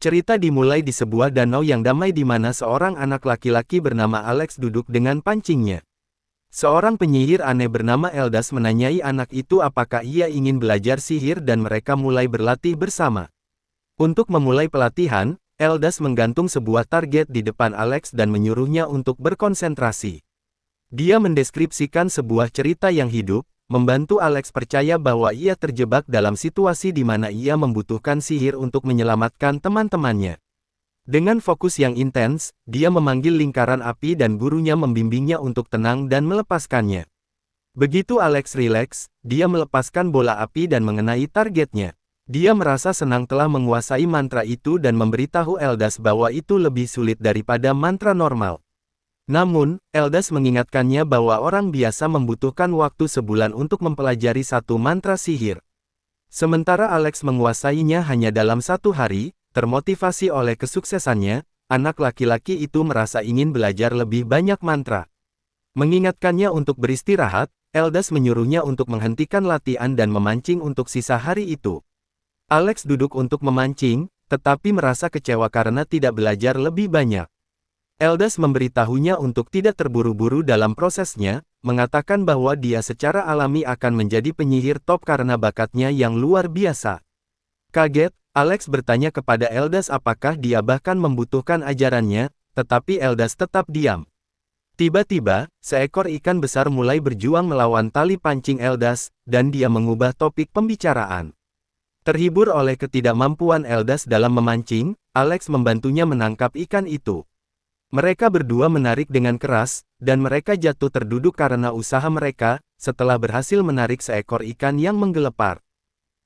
Cerita dimulai di sebuah danau yang damai di mana seorang anak laki-laki bernama Alex duduk dengan pancingnya. Seorang penyihir aneh bernama Eldas menanyai anak itu apakah ia ingin belajar sihir dan mereka mulai berlatih bersama. Untuk memulai pelatihan, Eldas menggantung sebuah target di depan Alex dan menyuruhnya untuk berkonsentrasi. Dia mendeskripsikan sebuah cerita yang hidup, membantu Alex percaya bahwa ia terjebak dalam situasi di mana ia membutuhkan sihir untuk menyelamatkan teman-temannya. Dengan fokus yang intens, dia memanggil lingkaran api dan gurunya membimbingnya untuk tenang dan melepaskannya. Begitu Alex rileks, dia melepaskan bola api dan mengenai targetnya. Dia merasa senang telah menguasai mantra itu dan memberitahu Eldas bahwa itu lebih sulit daripada mantra normal. Namun, Eldas mengingatkannya bahwa orang biasa membutuhkan waktu sebulan untuk mempelajari satu mantra sihir. Sementara Alex menguasainya hanya dalam 1 hari, termotivasi oleh kesuksesannya, anak laki-laki itu merasa ingin belajar lebih banyak mantra. Mengingatkannya untuk beristirahat, Eldas menyuruhnya untuk menghentikan latihan dan memancing untuk sisa hari itu. Alex duduk untuk memancing, tetapi merasa kecewa karena tidak belajar lebih banyak. Eldas memberitahunya untuk tidak terburu-buru dalam prosesnya, mengatakan bahwa dia secara alami akan menjadi penyihir top karena bakatnya yang luar biasa. Kaget, Alex bertanya kepada Eldas apakah dia bahkan membutuhkan ajarannya, tetapi Eldas tetap diam. Tiba-tiba, seekor ikan besar mulai berjuang melawan tali pancing Eldas, dan dia mengubah topik pembicaraan. Terhibur oleh ketidakmampuan Eldas dalam memancing, Alex membantunya menangkap ikan itu. Mereka berdua menarik dengan keras, dan mereka jatuh terduduk karena usaha mereka, setelah berhasil menarik seekor ikan yang menggelepar.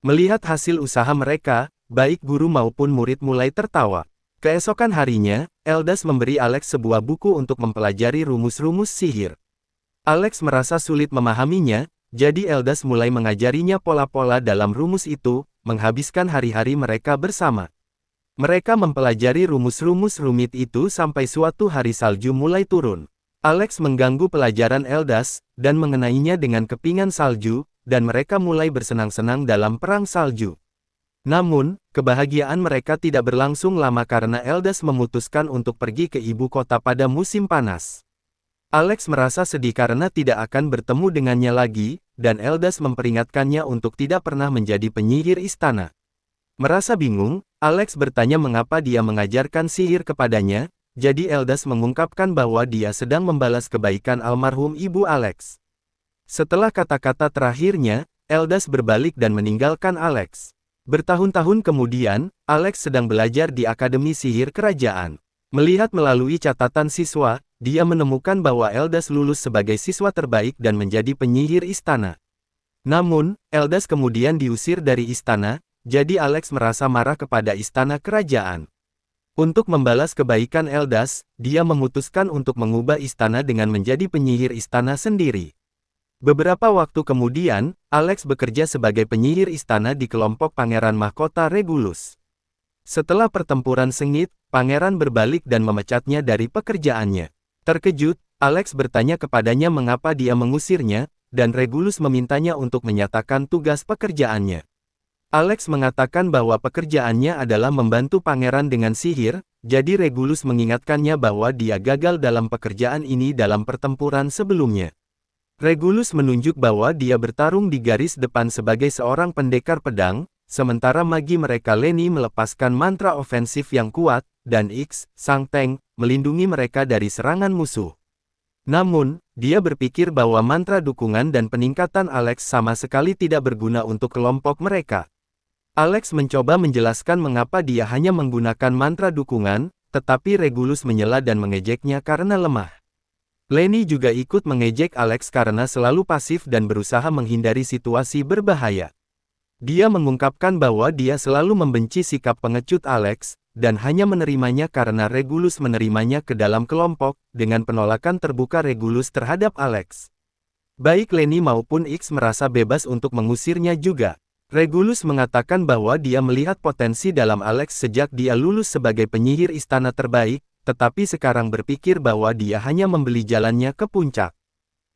Melihat hasil usaha mereka, baik guru maupun murid mulai tertawa. Keesokan harinya, Eldas memberi Alex sebuah buku untuk mempelajari rumus-rumus sihir. Alex merasa sulit memahaminya, jadi Eldas mulai mengajarinya pola-pola dalam rumus itu, menghabiskan hari-hari mereka bersama. Mereka mempelajari rumus-rumus rumit itu sampai suatu hari salju mulai turun. Alex mengganggu pelajaran Eldas, dan mengenainya dengan kepingan salju, dan mereka mulai bersenang-senang dalam perang salju. Namun, kebahagiaan mereka tidak berlangsung lama karena Eldas memutuskan untuk pergi ke ibu kota pada musim panas. Alex merasa sedih karena tidak akan bertemu dengannya lagi, dan Eldas memperingatkannya untuk tidak pernah menjadi penyihir istana. Merasa bingung, Alex bertanya mengapa dia mengajarkan sihir kepadanya, jadi Eldas mengungkapkan bahwa dia sedang membalas kebaikan almarhum ibu Alex. Setelah kata-kata terakhirnya, Eldas berbalik dan meninggalkan Alex. Bertahun-tahun kemudian, Alex sedang belajar di Akademi Sihir Kerajaan. Melihat melalui catatan siswa, dia menemukan bahwa Eldas lulus sebagai siswa terbaik dan menjadi penyihir istana. Namun, Eldas kemudian diusir dari istana, jadi Alex merasa marah kepada istana kerajaan. Untuk membalas kebaikan Eldas, dia memutuskan untuk mengubah istana dengan menjadi penyihir istana sendiri. Beberapa waktu kemudian, Alex bekerja sebagai penyihir istana di kelompok Pangeran Mahkota Regulus. Setelah pertempuran sengit, pangeran berbalik dan memecatnya dari pekerjaannya. Terkejut, Alex bertanya kepadanya mengapa dia mengusirnya, dan Regulus memintanya untuk menyatakan tugas pekerjaannya. Alex mengatakan bahwa pekerjaannya adalah membantu pangeran dengan sihir, jadi Regulus mengingatkannya bahwa dia gagal dalam pekerjaan ini dalam pertempuran sebelumnya. Regulus menunjuk bahwa dia bertarung di garis depan sebagai seorang pendekar pedang, sementara magi mereka Lenny melepaskan mantra ofensif yang kuat, dan X, sang tank, melindungi mereka dari serangan musuh. Namun, dia berpikir bahwa mantra dukungan dan peningkatan Alex sama sekali tidak berguna untuk kelompok mereka. Alex mencoba menjelaskan mengapa dia hanya menggunakan mantra dukungan, tetapi Regulus menyela dan mengejeknya karena lemah. Lenny juga ikut mengejek Alex karena selalu pasif dan berusaha menghindari situasi berbahaya. Dia mengungkapkan bahwa dia selalu membenci sikap pengecut Alex, dan hanya menerimanya karena Regulus menerimanya ke dalam kelompok, dengan penolakan terbuka Regulus terhadap Alex. Baik Lenny maupun X merasa bebas untuk mengusirnya juga. Regulus mengatakan bahwa dia melihat potensi dalam Alex sejak dia lulus sebagai penyihir istana terbaik, tetapi sekarang berpikir bahwa dia hanya membeli jalannya ke puncak.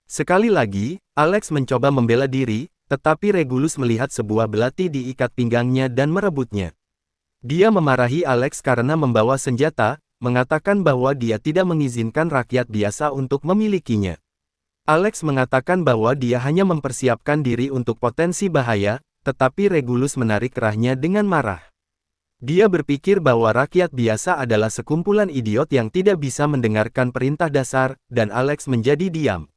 Sekali lagi, Alex mencoba membela diri, tetapi Regulus melihat sebuah belati diikat pinggangnya dan merebutnya. Dia memarahi Alex karena membawa senjata, mengatakan bahwa dia tidak mengizinkan rakyat biasa untuk memilikinya. Alex mengatakan bahwa dia hanya mempersiapkan diri untuk potensi bahaya, tetapi Regulus menarik kerahnya dengan marah. Dia berpikir bahwa rakyat biasa adalah sekumpulan idiot yang tidak bisa mendengarkan perintah dasar, dan Alex menjadi diam.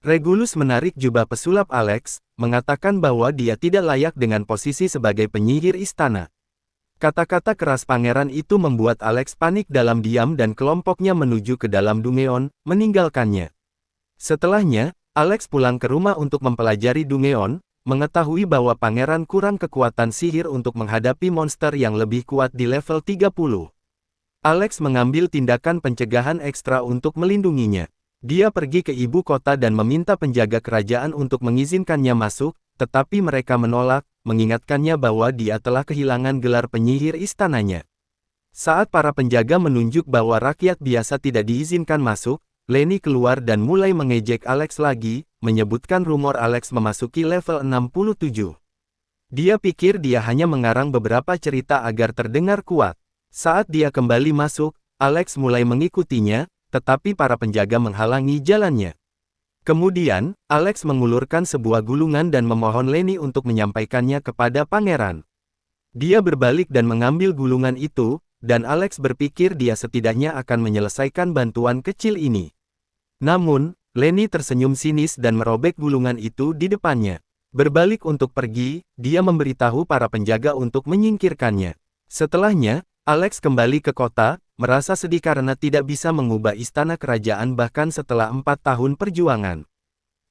Regulus menarik jubah pesulap Alex, mengatakan bahwa dia tidak layak dengan posisi sebagai penyihir istana. Kata-kata keras pangeran itu membuat Alex panik dalam diam dan kelompoknya menuju ke dalam Dungeon, meninggalkannya. Setelahnya, Alex pulang ke rumah untuk mempelajari Dungeon, mengetahui bahwa pangeran kurang kekuatan sihir untuk menghadapi monster yang lebih kuat di level 30. Alex mengambil tindakan pencegahan ekstra untuk melindunginya. Dia pergi ke ibu kota dan meminta penjaga kerajaan untuk mengizinkannya masuk, tetapi mereka menolak, mengingatkannya bahwa dia telah kehilangan gelar penyihir istananya. Saat para penjaga menunjuk bahwa rakyat biasa tidak diizinkan masuk, Lenny keluar dan mulai mengejek Alex lagi, menyebutkan rumor Alex memasuki level 67. Dia pikir dia hanya mengarang beberapa cerita agar terdengar kuat. Saat dia kembali masuk, Alex mulai mengikutinya, tetapi para penjaga menghalangi jalannya. Kemudian, Alex mengulurkan sebuah gulungan dan memohon Lenny untuk menyampaikannya kepada pangeran. Dia berbalik dan mengambil gulungan itu, dan Alex berpikir dia setidaknya akan menyelesaikan bantuan kecil ini. Namun, Lenny tersenyum sinis dan merobek gulungan itu di depannya. Berbalik untuk pergi, dia memberitahu para penjaga untuk menyingkirkannya. Setelahnya, Alex kembali ke kota, merasa sedih karena tidak bisa mengubah istana kerajaan bahkan setelah 4 tahun perjuangan.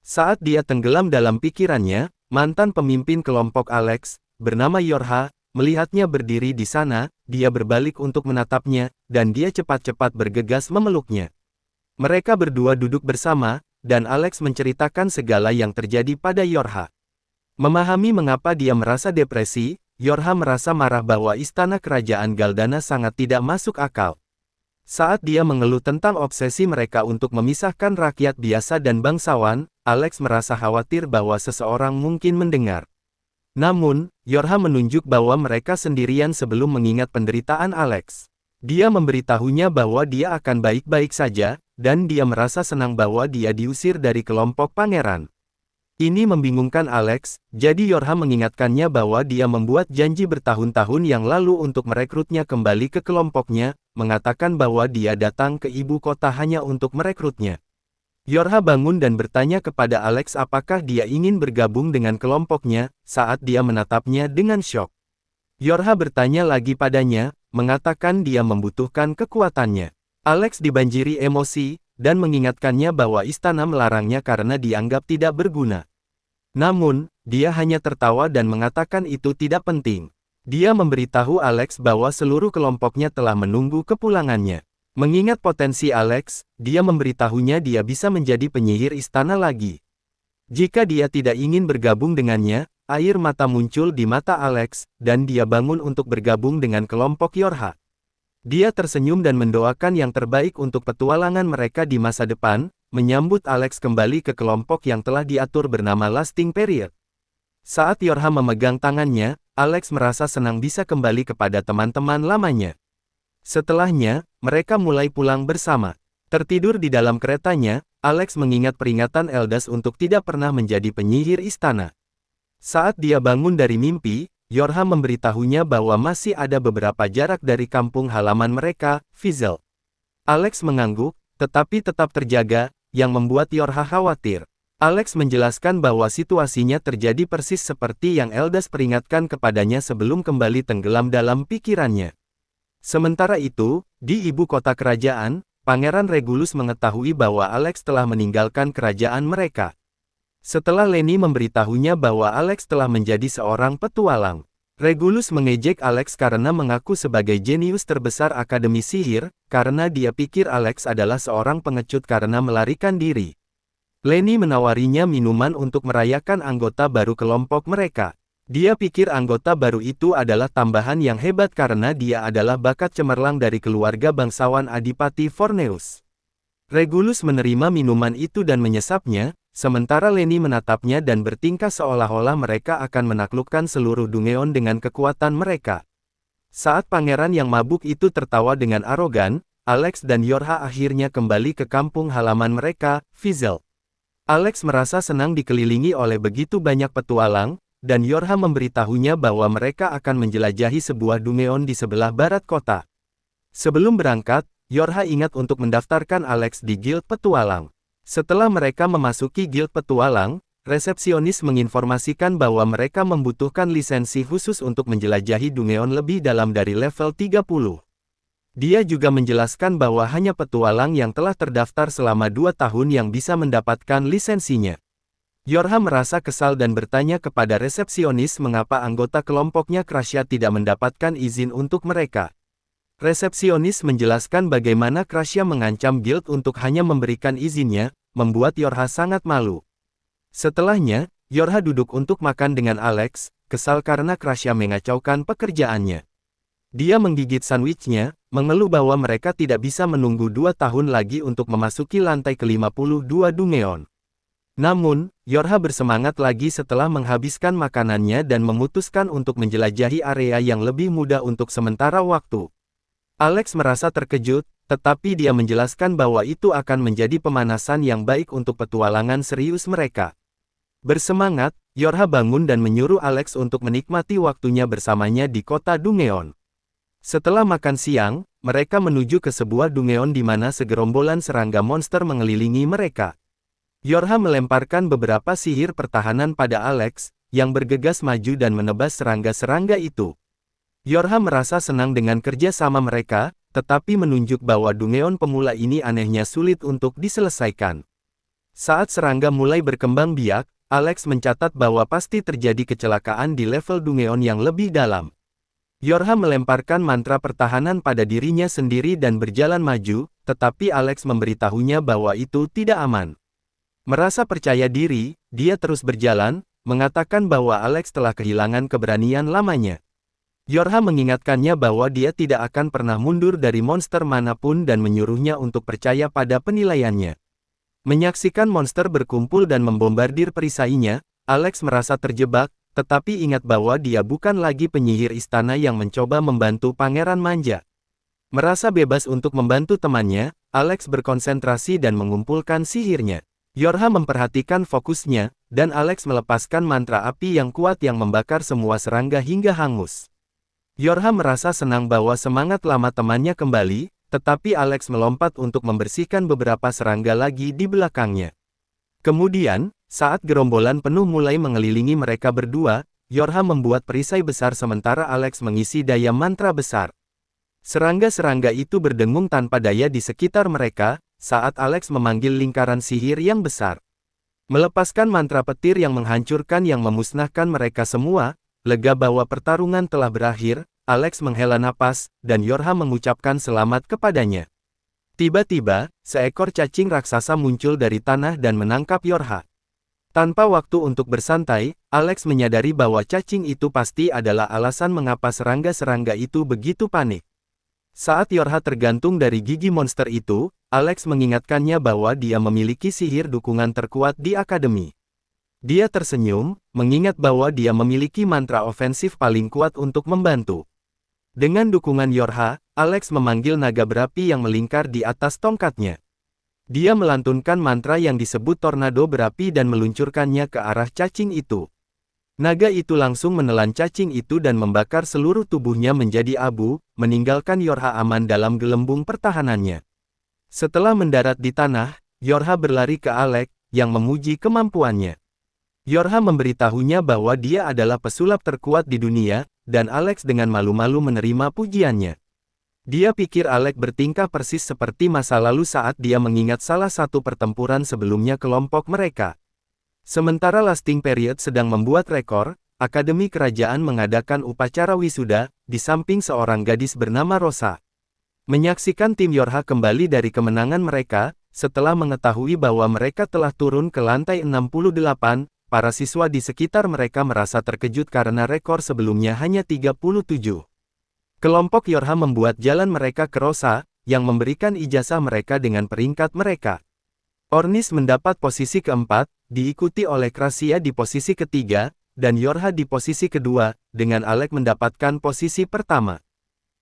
Saat dia tenggelam dalam pikirannya, mantan pemimpin kelompok Alex, bernama Yorha, melihatnya berdiri di sana, dia berbalik untuk menatapnya, dan dia cepat-cepat bergegas memeluknya. Mereka berdua duduk bersama, dan Alex menceritakan segala yang terjadi pada Yorha. Memahami mengapa dia merasa depresi, Yorha merasa marah bahwa istana kerajaan Galdana sangat tidak masuk akal. Saat dia mengeluh tentang obsesi mereka untuk memisahkan rakyat biasa dan bangsawan, Alex merasa khawatir bahwa seseorang mungkin mendengar. Namun, Yorha menunjuk bahwa mereka sendirian sebelum mengingat penderitaan Alex. Dia memberitahunya bahwa dia akan baik-baik saja, dan dia merasa senang bahwa dia diusir dari kelompok pangeran. Ini membingungkan Alex, jadi Yorha mengingatkannya bahwa dia membuat janji bertahun-tahun yang lalu untuk merekrutnya kembali ke kelompoknya, mengatakan bahwa dia datang ke ibu kota hanya untuk merekrutnya. Yorha bangun dan bertanya kepada Alex apakah dia ingin bergabung dengan kelompoknya, saat dia menatapnya dengan syok. Yorha bertanya lagi padanya, mengatakan dia membutuhkan kekuatannya. Alex dibanjiri emosi, dan mengingatkannya bahwa istana melarangnya karena dianggap tidak berguna. Namun, dia hanya tertawa dan mengatakan itu tidak penting. Dia memberitahu Alex bahwa seluruh kelompoknya telah menunggu kepulangannya. Mengingat potensi Alex, dia memberitahunya dia bisa menjadi penyihir istana lagi. Jika dia tidak ingin bergabung dengannya, air mata muncul di mata Alex, dan dia bangun untuk bergabung dengan kelompok Yorha. Dia tersenyum dan mendoakan yang terbaik untuk petualangan mereka di masa depan, menyambut Alex kembali ke kelompok yang telah diatur bernama Lasting Period. Saat Yorha memegang tangannya, Alex merasa senang bisa kembali kepada teman-teman lamanya. Setelahnya, mereka mulai pulang bersama. Tertidur di dalam keretanya, Alex mengingat peringatan Eldas untuk tidak pernah menjadi penyihir istana. Saat dia bangun dari mimpi, Yorha memberitahunya bahwa masih ada beberapa jarak dari kampung halaman mereka, Fizel. Alex mengangguk, tetapi tetap terjaga, yang membuat Yorha khawatir. Alex menjelaskan bahwa situasinya terjadi persis seperti yang Eldas peringatkan kepadanya sebelum kembali tenggelam dalam pikirannya. Sementara itu, di ibu kota kerajaan, Pangeran Regulus mengetahui bahwa Alex telah meninggalkan kerajaan mereka. Setelah Lenny memberitahunya bahwa Alex telah menjadi seorang petualang, Regulus mengejek Alex karena mengaku sebagai jenius terbesar Akademi Sihir, karena dia pikir Alex adalah seorang pengecut karena melarikan diri. Lenny menawarinya minuman untuk merayakan anggota baru kelompok mereka. Dia pikir anggota baru itu adalah tambahan yang hebat karena dia adalah bakat cemerlang dari keluarga bangsawan Adipati Forneus. Regulus menerima minuman itu dan menyesapnya, sementara Lenny menatapnya dan bertingkah seolah-olah mereka akan menaklukkan seluruh Dungeon dengan kekuatan mereka. Saat pangeran yang mabuk itu tertawa dengan arogan, Alex dan Yorha akhirnya kembali ke kampung halaman mereka, Fizzle. Alex merasa senang dikelilingi oleh begitu banyak petualang, dan Yorha memberitahunya bahwa mereka akan menjelajahi sebuah dungeon di sebelah barat kota. Sebelum berangkat, Yorha ingat untuk mendaftarkan Alex di Guild Petualang. Setelah mereka memasuki Guild Petualang, resepsionis menginformasikan bahwa mereka membutuhkan lisensi khusus untuk menjelajahi dungeon lebih dalam dari level 30. Dia juga menjelaskan bahwa hanya petualang yang telah terdaftar selama 2 tahun yang bisa mendapatkan lisensinya. Yorha merasa kesal dan bertanya kepada resepsionis mengapa anggota kelompoknya Krasya tidak mendapatkan izin untuk mereka. Resepsionis menjelaskan bagaimana Krasya mengancam guild untuk hanya memberikan izinnya, membuat Yorha sangat malu. Setelahnya, Yorha duduk untuk makan dengan Alex, kesal karena Krasya mengacaukan pekerjaannya. Dia menggigit sandwichnya, mengeluh bahwa mereka tidak bisa menunggu 2 tahun lagi untuk memasuki lantai ke-52 dungeon. Namun, Yorha bersemangat lagi setelah menghabiskan makanannya dan memutuskan untuk menjelajahi area yang lebih mudah untuk sementara waktu. Alex merasa terkejut, tetapi dia menjelaskan bahwa itu akan menjadi pemanasan yang baik untuk petualangan serius mereka. Bersemangat, Yorha bangun dan menyuruh Alex untuk menikmati waktunya bersamanya di kota dungeon. Setelah makan siang, mereka menuju ke sebuah dungeon di mana segerombolan serangga monster mengelilingi mereka. Yorha melemparkan beberapa sihir pertahanan pada Alex, yang bergegas maju dan menebas serangga-serangga itu. Yorha merasa senang dengan kerja sama mereka, tetapi menunjuk bahwa dungeon pemula ini anehnya sulit untuk diselesaikan. Saat serangga mulai berkembang biak, Alex mencatat bahwa pasti terjadi kecelakaan di level dungeon yang lebih dalam. Yorha melemparkan mantra pertahanan pada dirinya sendiri dan berjalan maju, tetapi Alex memberitahunya bahwa itu tidak aman. Merasa percaya diri, dia terus berjalan, mengatakan bahwa Alex telah kehilangan keberanian lamanya. Yorha mengingatkannya bahwa dia tidak akan pernah mundur dari monster manapun dan menyuruhnya untuk percaya pada penilaiannya. Menyaksikan monster berkumpul dan membombardir perisainya, Alex merasa terjebak, tetapi ingat bahwa dia bukan lagi penyihir istana yang mencoba membantu Pangeran Manja. Merasa bebas untuk membantu temannya, Alex berkonsentrasi dan mengumpulkan sihirnya. Yorha memperhatikan fokusnya, dan Alex melepaskan mantra api yang kuat yang membakar semua serangga hingga hangus. Yorha merasa senang bahwa semangat lama temannya kembali, tetapi Alex melompat untuk membersihkan beberapa serangga lagi di belakangnya. Kemudian, saat gerombolan penuh mulai mengelilingi mereka berdua, Yorha membuat perisai besar sementara Alex mengisi daya mantra besar. Serangga-serangga itu berdengung tanpa daya di sekitar mereka, saat Alex memanggil lingkaran sihir yang besar. Melepaskan mantra petir yang menghancurkan yang memusnahkan mereka semua, lega bahwa pertarungan telah berakhir, Alex menghela napas, dan Yorha mengucapkan selamat kepadanya. Tiba-tiba, seekor cacing raksasa muncul dari tanah dan menangkap Yorha. Tanpa waktu untuk bersantai, Alex menyadari bahwa cacing itu pasti adalah alasan mengapa serangga-serangga itu begitu panik. Saat Yorha tergantung dari gigi monster itu, Alex mengingatkannya bahwa dia memiliki sihir dukungan terkuat di akademi. Dia tersenyum, mengingat bahwa dia memiliki mantra ofensif paling kuat untuk membantu. Dengan dukungan Yorha, Alex memanggil naga berapi yang melingkar di atas tongkatnya. Dia melantunkan mantra yang disebut tornado berapi dan meluncurkannya ke arah cacing itu. Naga itu langsung menelan cacing itu dan membakar seluruh tubuhnya menjadi abu, meninggalkan Yorha aman dalam gelembung pertahanannya. Setelah mendarat di tanah, Yorha berlari ke Alex, yang memuji kemampuannya. Yorha memberitahunya bahwa dia adalah pesulap terkuat di dunia, dan Alex dengan malu-malu menerima pujiannya. Dia pikir Alex bertingkah persis seperti masa lalu saat dia mengingat salah satu pertempuran sebelumnya kelompok mereka. Sementara Lasting Period sedang membuat rekor, Akademi Kerajaan mengadakan upacara wisuda, di samping seorang gadis bernama Rosa. Menyaksikan tim Yorha kembali dari kemenangan mereka, setelah mengetahui bahwa mereka telah turun ke lantai 68, para siswa di sekitar mereka merasa terkejut karena rekor sebelumnya hanya 37. Kelompok Yorha membuat jalan mereka ke Rosa, yang memberikan ijazah mereka dengan peringkat mereka. Ornis mendapat posisi keempat, diikuti oleh Krasya di posisi ketiga, dan Yorha di posisi kedua, dengan Alex mendapatkan posisi pertama.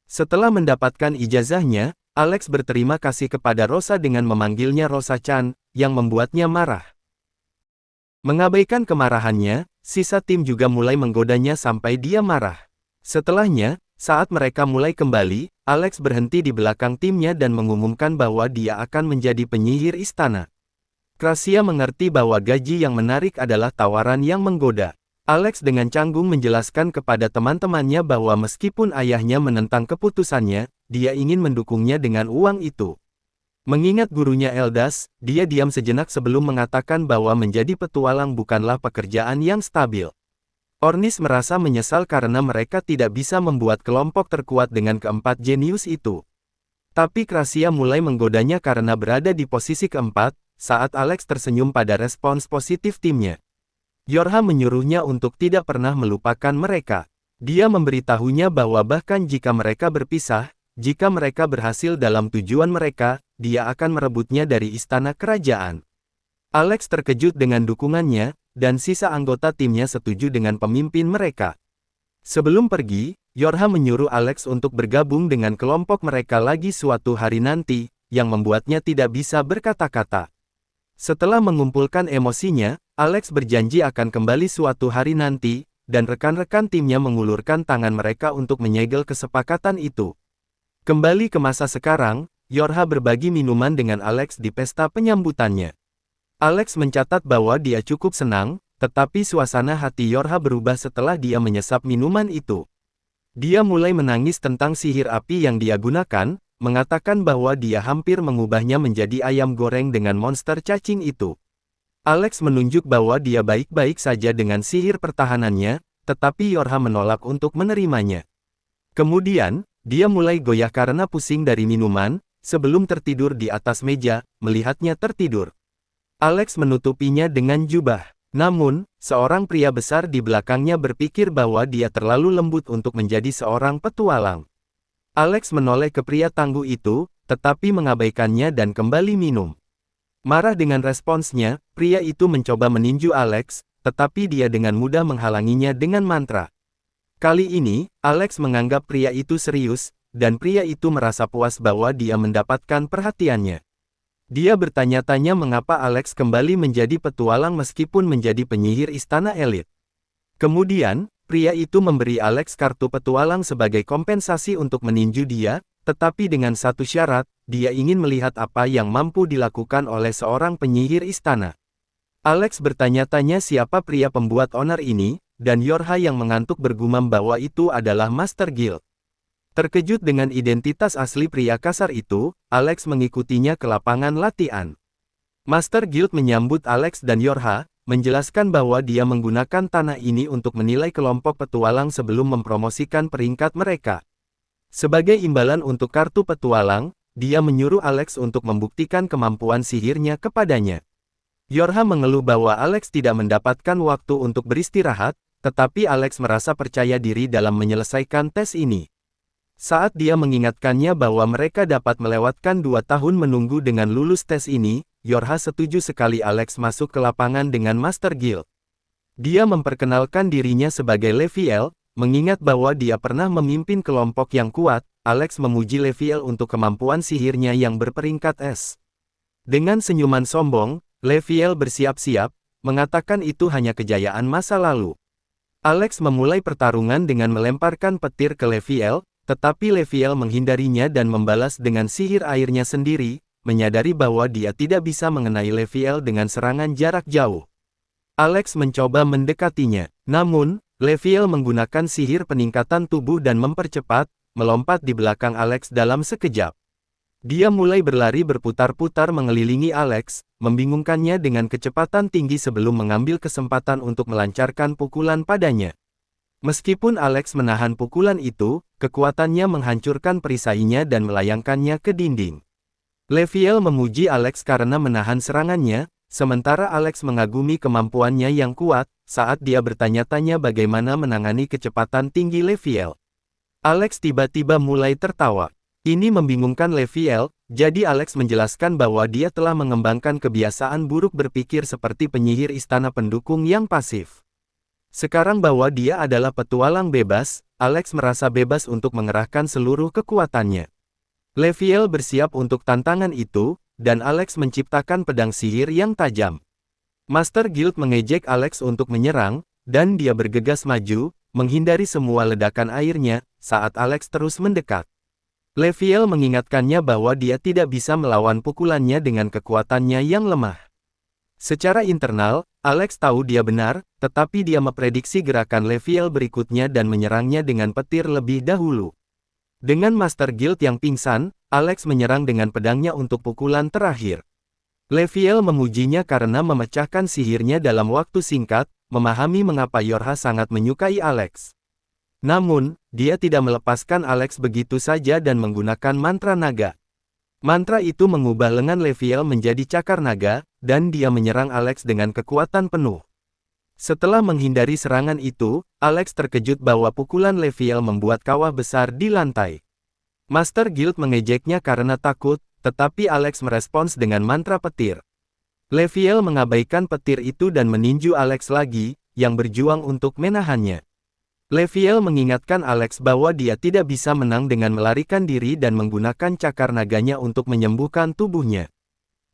Setelah mendapatkan ijazahnya, Alex berterima kasih kepada Rosa dengan memanggilnya Rosa-chan, yang membuatnya marah. Mengabaikan kemarahannya, sisa tim juga mulai menggodanya sampai dia marah. Setelahnya, saat mereka mulai kembali, Alex berhenti di belakang timnya dan mengumumkan bahwa dia akan menjadi penyihir istana. Krasia mengerti bahwa gaji yang menarik adalah tawaran yang menggoda. Alex dengan canggung menjelaskan kepada teman-temannya bahwa meskipun ayahnya menentang keputusannya, dia ingin mendukungnya dengan uang itu. Mengingat gurunya Eldas, dia diam sejenak sebelum mengatakan bahwa menjadi petualang bukanlah pekerjaan yang stabil. Ornis merasa menyesal karena mereka tidak bisa membuat kelompok terkuat dengan keempat jenius itu. Tapi Krasia mulai menggodanya karena berada di posisi keempat, saat Alex tersenyum pada respons positif timnya. Yorha menyuruhnya untuk tidak pernah melupakan mereka. Dia memberitahunya bahwa bahkan jika mereka berpisah, jika mereka berhasil dalam tujuan mereka, dia akan merebutnya dari istana kerajaan. Alex terkejut dengan dukungannya, dan sisa anggota timnya setuju dengan pemimpin mereka. Sebelum pergi, Yorha menyuruh Alex untuk bergabung dengan kelompok mereka lagi suatu hari nanti, yang membuatnya tidak bisa berkata-kata. Setelah mengumpulkan emosinya, Alex berjanji akan kembali suatu hari nanti, dan rekan-rekan timnya mengulurkan tangan mereka untuk menyegel kesepakatan itu. Kembali ke masa sekarang, Yorha berbagi minuman dengan Alex di pesta penyambutannya. Alex mencatat bahwa dia cukup senang, tetapi suasana hati Yorha berubah setelah dia menyesap minuman itu. Dia mulai menangis tentang sihir api yang dia gunakan, mengatakan bahwa dia hampir mengubahnya menjadi ayam goreng dengan monster cacing itu. Alex menunjuk bahwa dia baik-baik saja dengan sihir pertahanannya, tetapi Yorha menolak untuk menerimanya. Kemudian, dia mulai goyah karena pusing dari minuman, sebelum tertidur di atas meja, melihatnya tertidur. Alex menutupinya dengan jubah. Namun, seorang pria besar di belakangnya berpikir bahwa dia terlalu lembut untuk menjadi seorang petualang. Alex menoleh ke pria tangguh itu, tetapi mengabaikannya dan kembali minum. Marah dengan responsnya, pria itu mencoba meninju Alex, tetapi dia dengan mudah menghalanginya dengan mantra. Kali ini, Alex menganggap pria itu serius, dan pria itu merasa puas bahwa dia mendapatkan perhatiannya. Dia bertanya-tanya mengapa Alex kembali menjadi petualang meskipun menjadi penyihir istana elit. Kemudian, pria itu memberi Alex kartu petualang sebagai kompensasi untuk meninju dia, tetapi dengan satu syarat, dia ingin melihat apa yang mampu dilakukan oleh seorang penyihir istana. Alex bertanya-tanya siapa pria pembuat onar ini, dan Yorha yang mengantuk bergumam bahwa itu adalah Master Guild. Terkejut dengan identitas asli pria kasar itu, Alex mengikutinya ke lapangan latihan. Master Guild menyambut Alex dan Yorha, menjelaskan bahwa dia menggunakan tanah ini untuk menilai kelompok petualang sebelum mempromosikan peringkat mereka. Sebagai imbalan untuk kartu petualang, dia menyuruh Alex untuk membuktikan kemampuan sihirnya kepadanya. Yorha mengeluh bahwa Alex tidak mendapatkan waktu untuk beristirahat, tetapi Alex merasa percaya diri dalam menyelesaikan tes ini. Saat dia mengingatkannya bahwa mereka dapat melewatkan 2 tahun menunggu dengan lulus tes ini, Yorha setuju sekali Alex masuk ke lapangan dengan Master Guild. Dia memperkenalkan dirinya sebagai Leviel, mengingat bahwa dia pernah memimpin kelompok yang kuat. Alex memuji Leviel untuk kemampuan sihirnya yang berperingkat S. Dengan senyuman sombong, Leviel bersiap-siap, mengatakan itu hanya kejayaan masa lalu. Alex memulai pertarungan dengan melemparkan petir ke Leviel, tetapi Leviel menghindarinya dan membalas dengan sihir airnya sendiri, menyadari bahwa dia tidak bisa mengenai Leviel dengan serangan jarak jauh. Alex mencoba mendekatinya, namun, Leviel menggunakan sihir peningkatan tubuh dan mempercepat, melompat di belakang Alex dalam sekejap. Dia mulai berlari berputar-putar mengelilingi Alex, membingungkannya dengan kecepatan tinggi sebelum mengambil kesempatan untuk melancarkan pukulan padanya. Meskipun Alex menahan pukulan itu, kekuatannya menghancurkan perisainya dan melayangkannya ke dinding. Leviel memuji Alex karena menahan serangannya, sementara Alex mengagumi kemampuannya yang kuat, saat dia bertanya-tanya bagaimana menangani kecepatan tinggi Leviel. Alex tiba-tiba mulai tertawa. Ini membingungkan Leviel, jadi Alex menjelaskan bahwa dia telah mengembangkan kebiasaan buruk berpikir seperti penyihir istana pendukung yang pasif. Sekarang bahwa dia adalah petualang bebas, Alex merasa bebas untuk mengerahkan seluruh kekuatannya. Leviel bersiap untuk tantangan itu, dan Alex menciptakan pedang sihir yang tajam. Master Guild mengejek Alex untuk menyerang, dan dia bergegas maju, menghindari semua ledakan airnya, saat Alex terus mendekat. Leviel mengingatkannya bahwa dia tidak bisa melawan pukulannya dengan kekuatannya yang lemah. Secara internal, Alex tahu dia benar, tetapi dia memprediksi gerakan Leviel berikutnya dan menyerangnya dengan petir lebih dahulu. Dengan Master Guild yang pingsan, Alex menyerang dengan pedangnya untuk pukulan terakhir. Leviel memujinya karena memecahkan sihirnya dalam waktu singkat, memahami mengapa Yorha sangat menyukai Alex. Namun, dia tidak melepaskan Alex begitu saja dan menggunakan mantra naga. Mantra itu mengubah lengan Leviel menjadi cakar naga, dan dia menyerang Alex dengan kekuatan penuh. Setelah menghindari serangan itu, Alex terkejut bahwa pukulan Leviel membuat kawah besar di lantai. Master Guild mengejeknya karena takut, tetapi Alex merespons dengan mantra petir. Leviel mengabaikan petir itu dan meninju Alex lagi, yang berjuang untuk menahannya. Leviel mengingatkan Alex bahwa dia tidak bisa menang dengan melarikan diri dan menggunakan cakar naganya untuk menyembuhkan tubuhnya.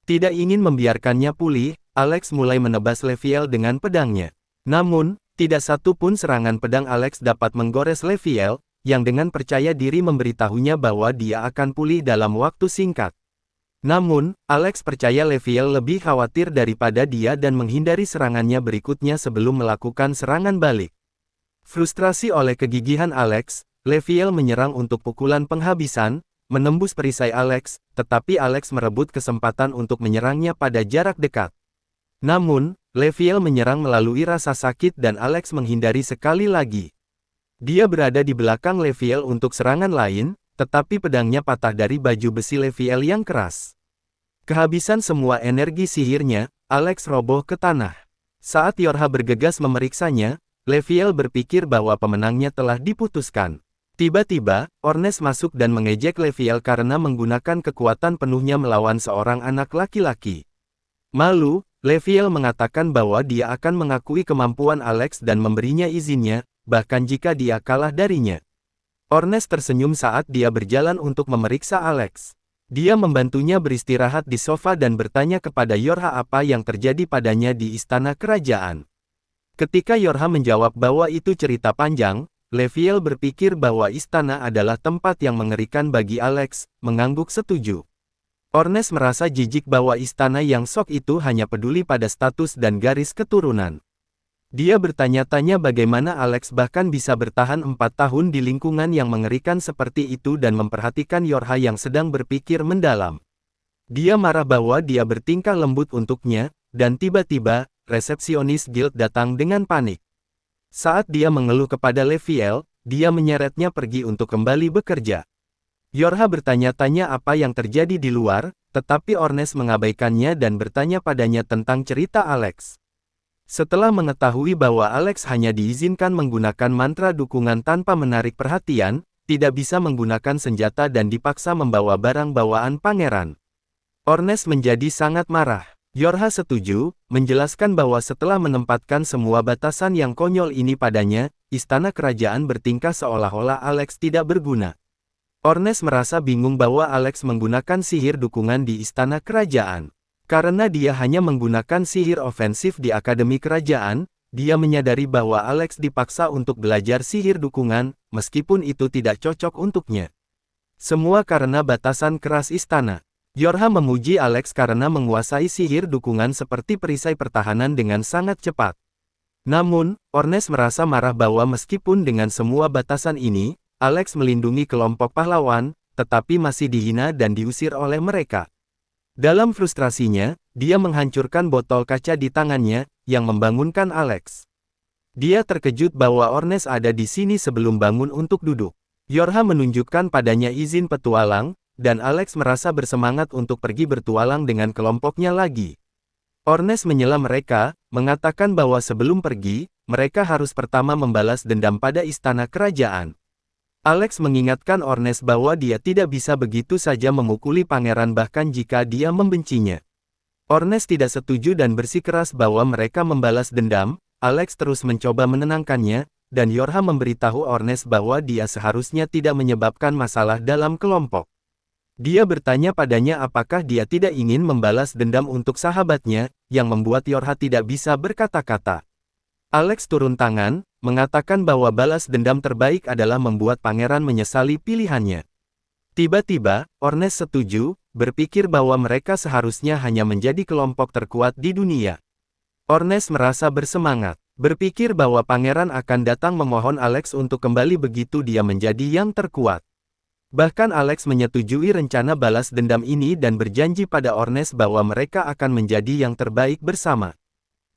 Tidak ingin membiarkannya pulih, Alex mulai menebas Leviel dengan pedangnya. Namun, tidak satu pun serangan pedang Alex dapat menggores Leviel, yang dengan percaya diri memberitahunya bahwa dia akan pulih dalam waktu singkat. Namun, Alex percaya Leviel lebih khawatir daripada dia dan menghindari serangannya berikutnya sebelum melakukan serangan balik. Frustrasi oleh kegigihan Alex, Leviel menyerang untuk pukulan penghabisan, menembus perisai Alex, tetapi Alex merebut kesempatan untuk menyerangnya pada jarak dekat. Namun, Leviel menyerang melalui rasa sakit dan Alex menghindari sekali lagi. Dia berada di belakang Leviel untuk serangan lain, tetapi pedangnya patah dari baju besi Leviel yang keras. Kehabisan semua energi sihirnya, Alex roboh ke tanah. Saat Yorha bergegas memeriksanya, Leviel berpikir bahwa pemenangnya telah diputuskan. Tiba-tiba, Ornes masuk dan mengejek Leviel karena menggunakan kekuatan penuhnya melawan seorang anak laki-laki. Malu, Leviel mengatakan bahwa dia akan mengakui kemampuan Alex dan memberinya izinnya, bahkan jika dia kalah darinya. Ornes tersenyum saat dia berjalan untuk memeriksa Alex. Dia membantunya beristirahat di sofa dan bertanya kepada Yorha apa yang terjadi padanya di istana kerajaan. Ketika Yorha menjawab bahwa itu cerita panjang, Leviel berpikir bahwa istana adalah tempat yang mengerikan bagi Alex, mengangguk setuju. Ornes merasa jijik bahwa istana yang sok itu hanya peduli pada status dan garis keturunan. Dia bertanya-tanya bagaimana Alex bahkan bisa bertahan 4 tahun di lingkungan yang mengerikan seperti itu dan memperhatikan Yorha yang sedang berpikir mendalam. Dia marah bahwa dia bertingkah lembut untuknya, dan tiba-tiba, resepsionis guild datang dengan panik. Saat dia mengeluh kepada Leviel, dia menyeretnya pergi untuk kembali bekerja. Yorha bertanya-tanya apa yang terjadi di luar, tetapi Ornes mengabaikannya dan bertanya padanya tentang cerita Alex. Setelah mengetahui bahwa Alex hanya diizinkan menggunakan mantra dukungan tanpa menarik perhatian, tidak bisa menggunakan senjata dan dipaksa membawa barang bawaan pangeran. Ornes menjadi sangat marah. Yorha setuju, menjelaskan bahwa setelah menempatkan semua batasan yang konyol ini padanya, istana kerajaan bertingkah seolah-olah Alex tidak berguna. Ornes merasa bingung bahwa Alex menggunakan sihir dukungan di istana kerajaan. Karena dia hanya menggunakan sihir ofensif di akademi kerajaan, dia menyadari bahwa Alex dipaksa untuk belajar sihir dukungan, meskipun itu tidak cocok untuknya. Semua karena batasan keras istana. Yorha memuji Alex karena menguasai sihir dukungan seperti perisai pertahanan dengan sangat cepat. Namun, Ornes merasa marah bahwa meskipun dengan semua batasan ini, Alex melindungi kelompok pahlawan, tetapi masih dihina dan diusir oleh mereka. Dalam frustrasinya, dia menghancurkan botol kaca di tangannya, yang membangunkan Alex. Dia terkejut bahwa Ornes ada di sini sebelum bangun untuk duduk. Yorha menunjukkan padanya izin petualang, dan Alex merasa bersemangat untuk pergi bertualang dengan kelompoknya lagi. Ornes menyela mereka, mengatakan bahwa sebelum pergi, mereka harus pertama membalas dendam pada istana kerajaan. Alex mengingatkan Ornes bahwa dia tidak bisa begitu saja memukuli pangeran bahkan jika dia membencinya. Ornes tidak setuju dan bersikeras bahwa mereka membalas dendam. Alex terus mencoba menenangkannya, dan Yorha memberitahu Ornes bahwa dia seharusnya tidak menyebabkan masalah dalam kelompok. Dia bertanya padanya apakah dia tidak ingin membalas dendam untuk sahabatnya, yang membuat Yorha tidak bisa berkata-kata. Alex turun tangan, mengatakan bahwa balas dendam terbaik adalah membuat pangeran menyesali pilihannya. Tiba-tiba, Ornes setuju, berpikir bahwa mereka seharusnya hanya menjadi kelompok terkuat di dunia. Ornes merasa bersemangat, berpikir bahwa pangeran akan datang memohon Alex untuk kembali begitu dia menjadi yang terkuat. Bahkan Alex menyetujui rencana balas dendam ini dan berjanji pada Ornes bahwa mereka akan menjadi yang terbaik bersama.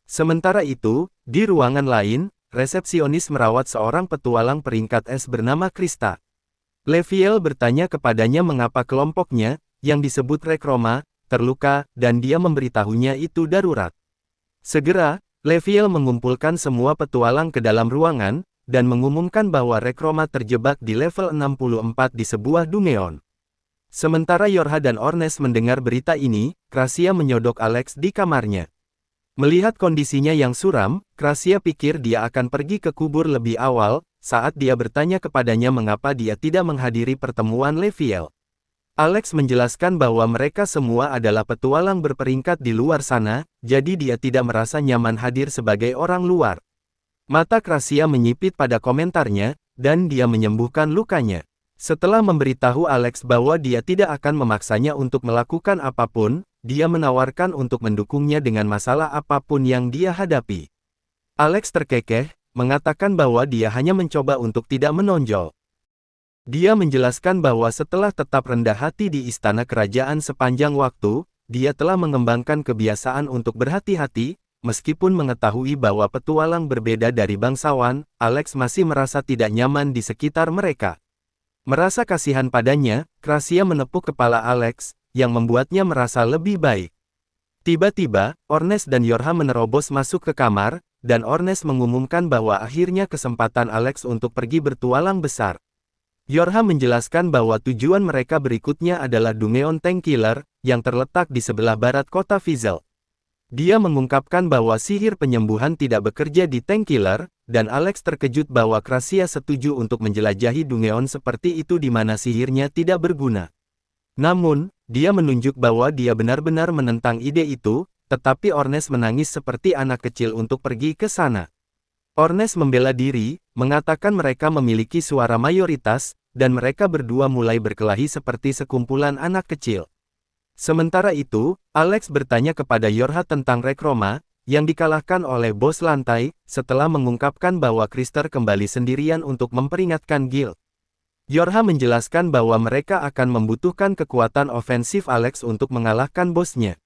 Sementara itu, di ruangan lain, resepsionis merawat seorang petualang peringkat es bernama Krista. Leviel bertanya kepadanya mengapa kelompoknya, yang disebut Rekroma, terluka, dan dia memberitahunya itu darurat. Segera, Leviel mengumpulkan semua petualang ke dalam ruangan, dan mengumumkan bahwa Rekroma terjebak di level 64 di sebuah Dungeon. Sementara Yorha dan Ornes mendengar berita ini, Krasia menyodok Alex di kamarnya. Melihat kondisinya yang suram, Krasia pikir dia akan pergi ke kubur lebih awal, saat dia bertanya kepadanya mengapa dia tidak menghadiri pertemuan Leviel. Alex menjelaskan bahwa mereka semua adalah petualang berperingkat di luar sana, jadi dia tidak merasa nyaman hadir sebagai orang luar. Mata Krasia menyipit pada komentarnya, dan dia menyembuhkan lukanya. Setelah memberitahu Alex bahwa dia tidak akan memaksanya untuk melakukan apapun, dia menawarkan untuk mendukungnya dengan masalah apapun yang dia hadapi. Alex terkekeh, mengatakan bahwa dia hanya mencoba untuk tidak menonjol. Dia menjelaskan bahwa setelah tetap rendah hati di istana kerajaan sepanjang waktu, dia telah mengembangkan kebiasaan untuk berhati-hati. Meskipun mengetahui bahwa petualang berbeda dari bangsawan, Alex masih merasa tidak nyaman di sekitar mereka. Merasa kasihan padanya, Krasia menepuk kepala Alex, yang membuatnya merasa lebih baik. Tiba-tiba, Ornes dan Yorha menerobos masuk ke kamar, dan Ornes mengumumkan bahwa akhirnya kesempatan Alex untuk pergi bertualang besar. Yorha menjelaskan bahwa tujuan mereka berikutnya adalah Dungeon Tank Killer, yang terletak di sebelah barat kota Fizel. Dia mengungkapkan bahwa sihir penyembuhan tidak bekerja di Tank Killer, dan Alex terkejut bahwa Krasia setuju untuk menjelajahi Dungeon seperti itu di mana sihirnya tidak berguna. Namun, dia menunjuk bahwa dia benar-benar menentang ide itu, tetapi Ornes menangis seperti anak kecil untuk pergi ke sana. Ornes membela diri, mengatakan mereka memiliki suara mayoritas, dan mereka berdua mulai berkelahi seperti sekumpulan anak kecil. Sementara itu, Alex bertanya kepada Yorha tentang Rekroma, yang dikalahkan oleh bos lantai, setelah mengungkapkan bahwa Krister kembali sendirian untuk memperingatkan guild. Yorha menjelaskan bahwa mereka akan membutuhkan kekuatan ofensif Alex untuk mengalahkan bosnya.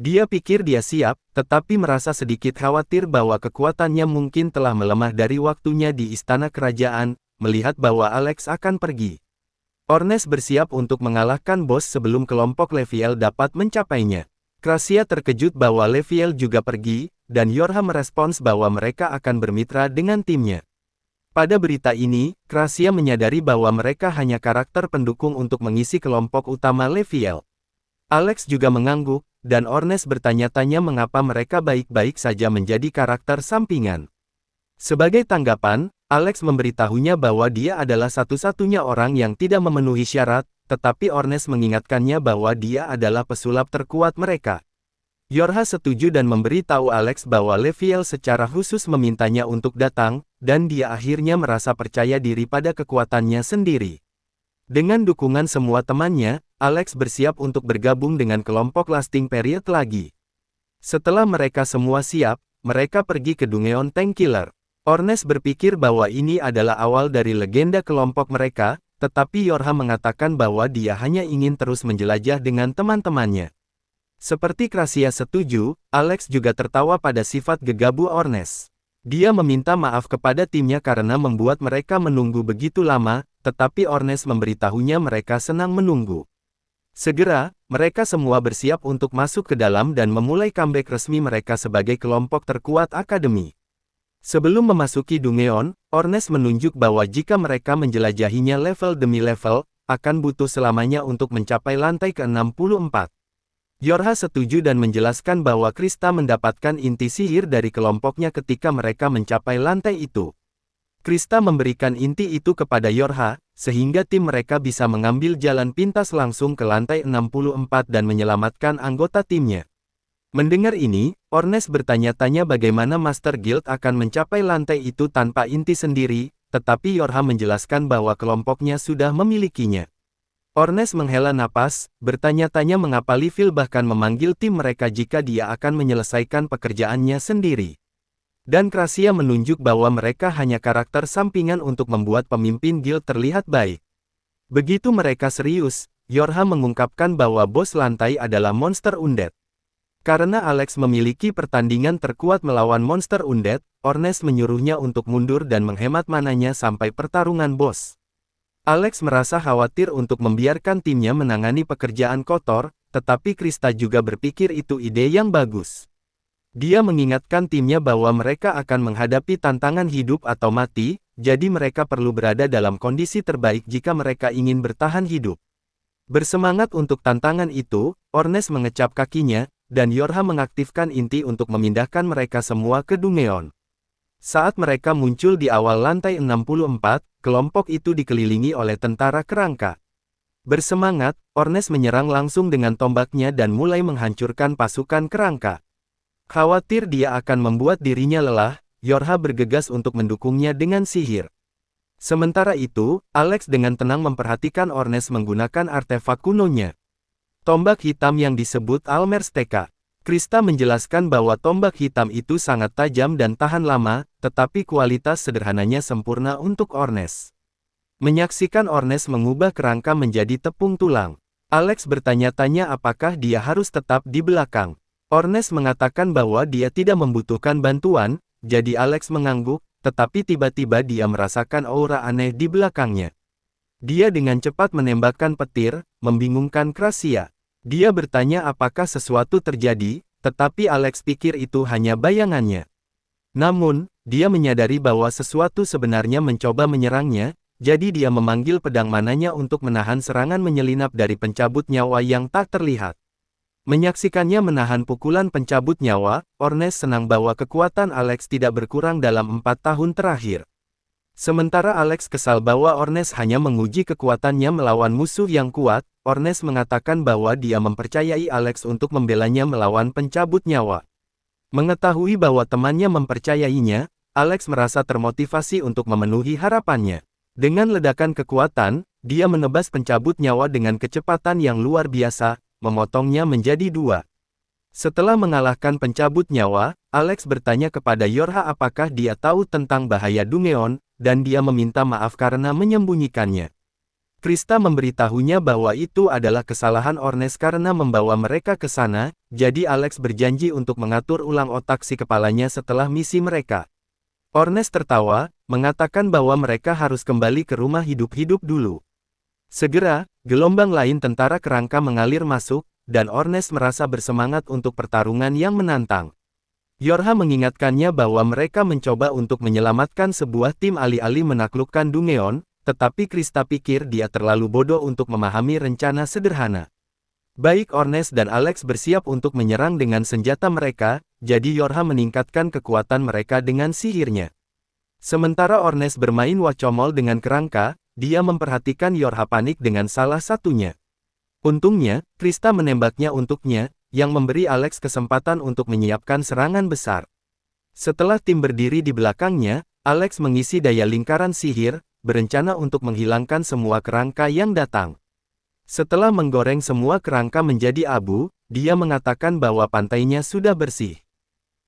Dia pikir dia siap, tetapi merasa sedikit khawatir bahwa kekuatannya mungkin telah melemah dari waktunya di istana kerajaan, melihat bahwa Alex akan pergi. Ornes bersiap untuk mengalahkan bos sebelum kelompok Leviel dapat mencapainya. Krasia terkejut bahwa Leviel juga pergi, dan Yorha merespons bahwa mereka akan bermitra dengan timnya. Pada berita ini, Krasia menyadari bahwa mereka hanya karakter pendukung untuk mengisi kelompok utama Leviel. Alex juga mengangguk, dan Ornes bertanya-tanya mengapa mereka baik-baik saja menjadi karakter sampingan. Sebagai tanggapan, Alex memberitahunya bahwa dia adalah satu-satunya orang yang tidak memenuhi syarat, tetapi Ornes mengingatkannya bahwa dia adalah pesulap terkuat mereka. Yorha setuju dan memberitahu Alex bahwa Leviel secara khusus memintanya untuk datang, dan dia akhirnya merasa percaya diri pada kekuatannya sendiri. Dengan dukungan semua temannya, Alex bersiap untuk bergabung dengan kelompok Lasting Period lagi. Setelah mereka semua siap, mereka pergi ke Dungeon Tank Killer. Ornes berpikir bahwa ini adalah awal dari legenda kelompok mereka, tetapi Yorha mengatakan bahwa dia hanya ingin terus menjelajah dengan teman-temannya. Seperti Krasia setuju, Alex juga tertawa pada sifat gegabah Ornes. Dia meminta maaf kepada timnya karena membuat mereka menunggu begitu lama, tetapi Ornes memberitahunya mereka senang menunggu. Segera, mereka semua bersiap untuk masuk ke dalam dan memulai comeback resmi mereka sebagai kelompok terkuat akademi. Sebelum memasuki Dungeon, Ornes menunjuk bahwa jika mereka menjelajahinya level demi level, akan butuh selamanya untuk mencapai lantai ke-64. Yorha setuju dan menjelaskan bahwa Krista mendapatkan inti sihir dari kelompoknya ketika mereka mencapai lantai itu. Krista memberikan inti itu kepada Yorha, sehingga tim mereka bisa mengambil jalan pintas langsung ke lantai 64 dan menyelamatkan anggota timnya. Mendengar ini, Ornes bertanya-tanya bagaimana Master Guild akan mencapai lantai itu tanpa inti sendiri, tetapi Yorha menjelaskan bahwa kelompoknya sudah memilikinya. Ornes menghela napas, bertanya-tanya mengapa Liville bahkan memanggil tim mereka jika dia akan menyelesaikan pekerjaannya sendiri. Dan Krasia menunjuk bahwa mereka hanya karakter sampingan untuk membuat pemimpin guild terlihat baik. Begitu mereka serius, Yorha mengungkapkan bahwa bos lantai adalah monster undead. Karena Alex memiliki pertandingan terkuat melawan monster undead, Ornes menyuruhnya untuk mundur dan menghemat mananya sampai pertarungan bos. Alex merasa khawatir untuk membiarkan timnya menangani pekerjaan kotor, tetapi Krista juga berpikir itu ide yang bagus. Dia mengingatkan timnya bahwa mereka akan menghadapi tantangan hidup atau mati, jadi mereka perlu berada dalam kondisi terbaik jika mereka ingin bertahan hidup. Bersemangat untuk tantangan itu, Ornes mengecap kakinya, dan Yorha mengaktifkan inti untuk memindahkan mereka semua ke Dungeon. Saat mereka muncul di awal lantai 64, kelompok itu dikelilingi oleh tentara kerangka. Bersemangat, Ornes menyerang langsung dengan tombaknya dan mulai menghancurkan pasukan kerangka. Khawatir dia akan membuat dirinya lelah, Yorha bergegas untuk mendukungnya dengan sihir. Sementara itu, Alex dengan tenang memperhatikan Ornes menggunakan artefak kunonya. Tombak hitam yang disebut Almersteka. Krista menjelaskan bahwa tombak hitam itu sangat tajam dan tahan lama, tetapi kualitas sederhananya sempurna untuk Ornes. Menyaksikan Ornes mengubah kerangka menjadi tepung tulang, Alex bertanya-tanya apakah dia harus tetap di belakang. Ornes mengatakan bahwa dia tidak membutuhkan bantuan, jadi Alex mengangguk, tetapi tiba-tiba dia merasakan aura aneh di belakangnya. Dia dengan cepat menembakkan petir, membingungkan Krasia. Dia bertanya apakah sesuatu terjadi, tetapi Alex pikir itu hanya bayangannya. Namun, dia menyadari bahwa sesuatu sebenarnya mencoba menyerangnya, jadi dia memanggil pedang mananya untuk menahan serangan menyelinap dari pencabut nyawa yang tak terlihat. Menyaksikannya menahan pukulan pencabut nyawa, Ornes senang bahwa kekuatan Alex tidak berkurang dalam 4 tahun terakhir. Sementara Alex kesal bahwa Ornes hanya menguji kekuatannya melawan musuh yang kuat, Ornes mengatakan bahwa dia mempercayai Alex untuk membelanya melawan pencabut nyawa. Mengetahui bahwa temannya mempercayainya, Alex merasa termotivasi untuk memenuhi harapannya. Dengan ledakan kekuatan, dia menebas pencabut nyawa dengan kecepatan yang luar biasa, memotongnya menjadi 2. Setelah mengalahkan pencabut nyawa, Alex bertanya kepada Yorha apakah dia tahu tentang bahaya Dungeon, dan dia meminta maaf karena menyembunyikannya. Krista memberitahunya bahwa itu adalah kesalahan Ornes karena membawa mereka ke sana, jadi Alex berjanji untuk mengatur ulang otak si kepalanya setelah misi mereka. Ornes tertawa, mengatakan bahwa mereka harus kembali ke rumah hidup-hidup dulu. Segera, gelombang lain tentara kerangka mengalir masuk, dan Ornes merasa bersemangat untuk pertarungan yang menantang. Yorha mengingatkannya bahwa mereka mencoba untuk menyelamatkan sebuah tim alih-alih menaklukkan Dungeon, tetapi Krista pikir dia terlalu bodoh untuk memahami rencana sederhana. Baik Ornes dan Alex bersiap untuk menyerang dengan senjata mereka, jadi Yorha meningkatkan kekuatan mereka dengan sihirnya. Sementara Ornes bermain wacomol dengan kerangka, dia memperhatikan Yorha panik dengan salah satunya. Untungnya, Krista menembaknya untuknya, yang memberi Alex kesempatan untuk menyiapkan serangan besar. Setelah tim berdiri di belakangnya, Alex mengisi daya lingkaran sihir, berencana untuk menghilangkan semua kerangka yang datang. Setelah menggoreng semua kerangka menjadi abu, dia mengatakan bahwa pantainya sudah bersih.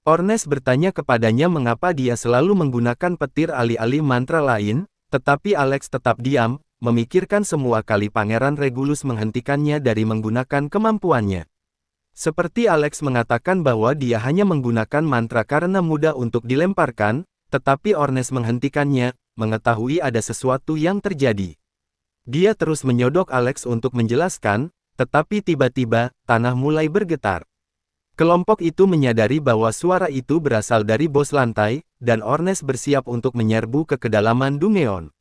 Ornes bertanya kepadanya mengapa dia selalu menggunakan petir alih-alih mantra lain, tetapi Alex tetap diam, memikirkan semua kali Pangeran Regulus menghentikannya dari menggunakan kemampuannya. Seperti Alex mengatakan bahwa dia hanya menggunakan mantra karena mudah untuk dilemparkan, tetapi Ornes menghentikannya, mengetahui ada sesuatu yang terjadi. Dia terus menyodok Alex untuk menjelaskan, tetapi tiba-tiba, tanah mulai bergetar. Kelompok itu menyadari bahwa suara itu berasal dari bos lantai, dan Ornes bersiap untuk menyerbu ke kedalaman Dungeon.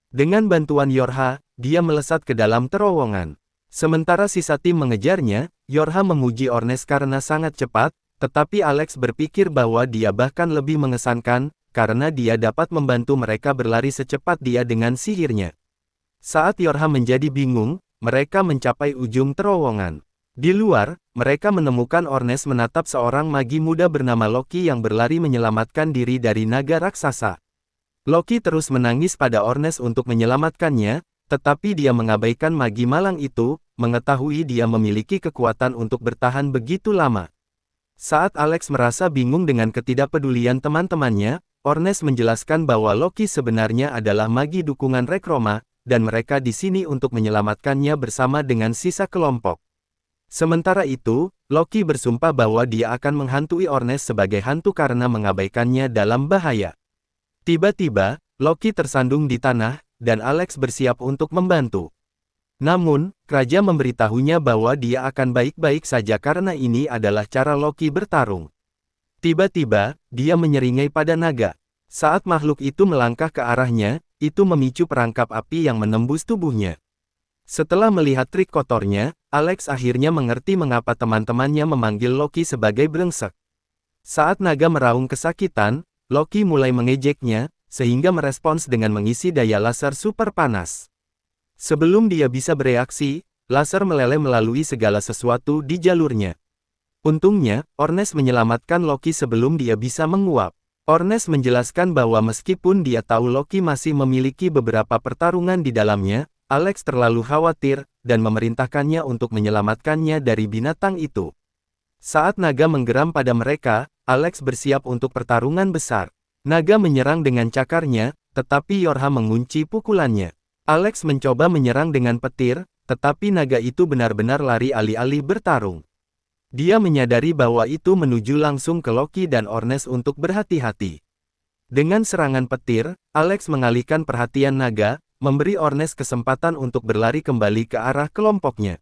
Dengan bantuan Yorha, dia melesat ke dalam terowongan. Sementara sisa tim mengejarnya, Yorha memuji Ornes karena sangat cepat, tetapi Alex berpikir bahwa dia bahkan lebih mengesankan, karena dia dapat membantu mereka berlari secepat dia dengan sihirnya. Saat Yorha menjadi bingung, mereka mencapai ujung terowongan. Di luar, mereka menemukan Ornes menatap seorang magi muda bernama Loki yang berlari menyelamatkan diri dari naga raksasa. Loki terus menangis pada Ornes untuk menyelamatkannya, tetapi dia mengabaikan magi malang itu, mengetahui dia memiliki kekuatan untuk bertahan begitu lama. Saat Alex merasa bingung dengan ketidakpedulian teman-temannya, Ornes menjelaskan bahwa Loki sebenarnya adalah magi dukungan Rekroma, dan mereka di sini untuk menyelamatkannya bersama dengan sisa kelompok. Sementara itu, Loki bersumpah bahwa dia akan menghantui Ornes sebagai hantu karena mengabaikannya dalam bahaya. Tiba-tiba, Loki tersandung di tanah, dan Alex bersiap untuk membantu. Namun, Raja memberitahunya bahwa dia akan baik-baik saja karena ini adalah cara Loki bertarung. Tiba-tiba, dia menyeringai pada naga. Saat makhluk itu melangkah ke arahnya, itu memicu perangkap api yang menembus tubuhnya. Setelah melihat trik kotornya, Alex akhirnya mengerti mengapa teman-temannya memanggil Loki sebagai brengsek. Saat naga meraung kesakitan, Loki mulai mengejeknya, sehingga merespons dengan mengisi daya laser super panas. Sebelum dia bisa bereaksi, laser meleleh melalui segala sesuatu di jalurnya. Untungnya, Ornes menyelamatkan Loki sebelum dia bisa menguap. Ornes menjelaskan bahwa meskipun dia tahu Loki masih memiliki beberapa pertarungan di dalamnya, Alex terlalu khawatir, dan memerintahkannya untuk menyelamatkannya dari binatang itu. Saat naga menggeram pada mereka, Alex bersiap untuk pertarungan besar. Naga menyerang dengan cakarnya, tetapi Yorha mengunci pukulannya. Alex mencoba menyerang dengan petir, tetapi naga itu benar-benar lari alih-alih bertarung. Dia menyadari bahwa itu menuju langsung ke Loki dan Ornes untuk berhati-hati. Dengan serangan petir, Alex mengalihkan perhatian naga, memberi Ornes kesempatan untuk berlari kembali ke arah kelompoknya.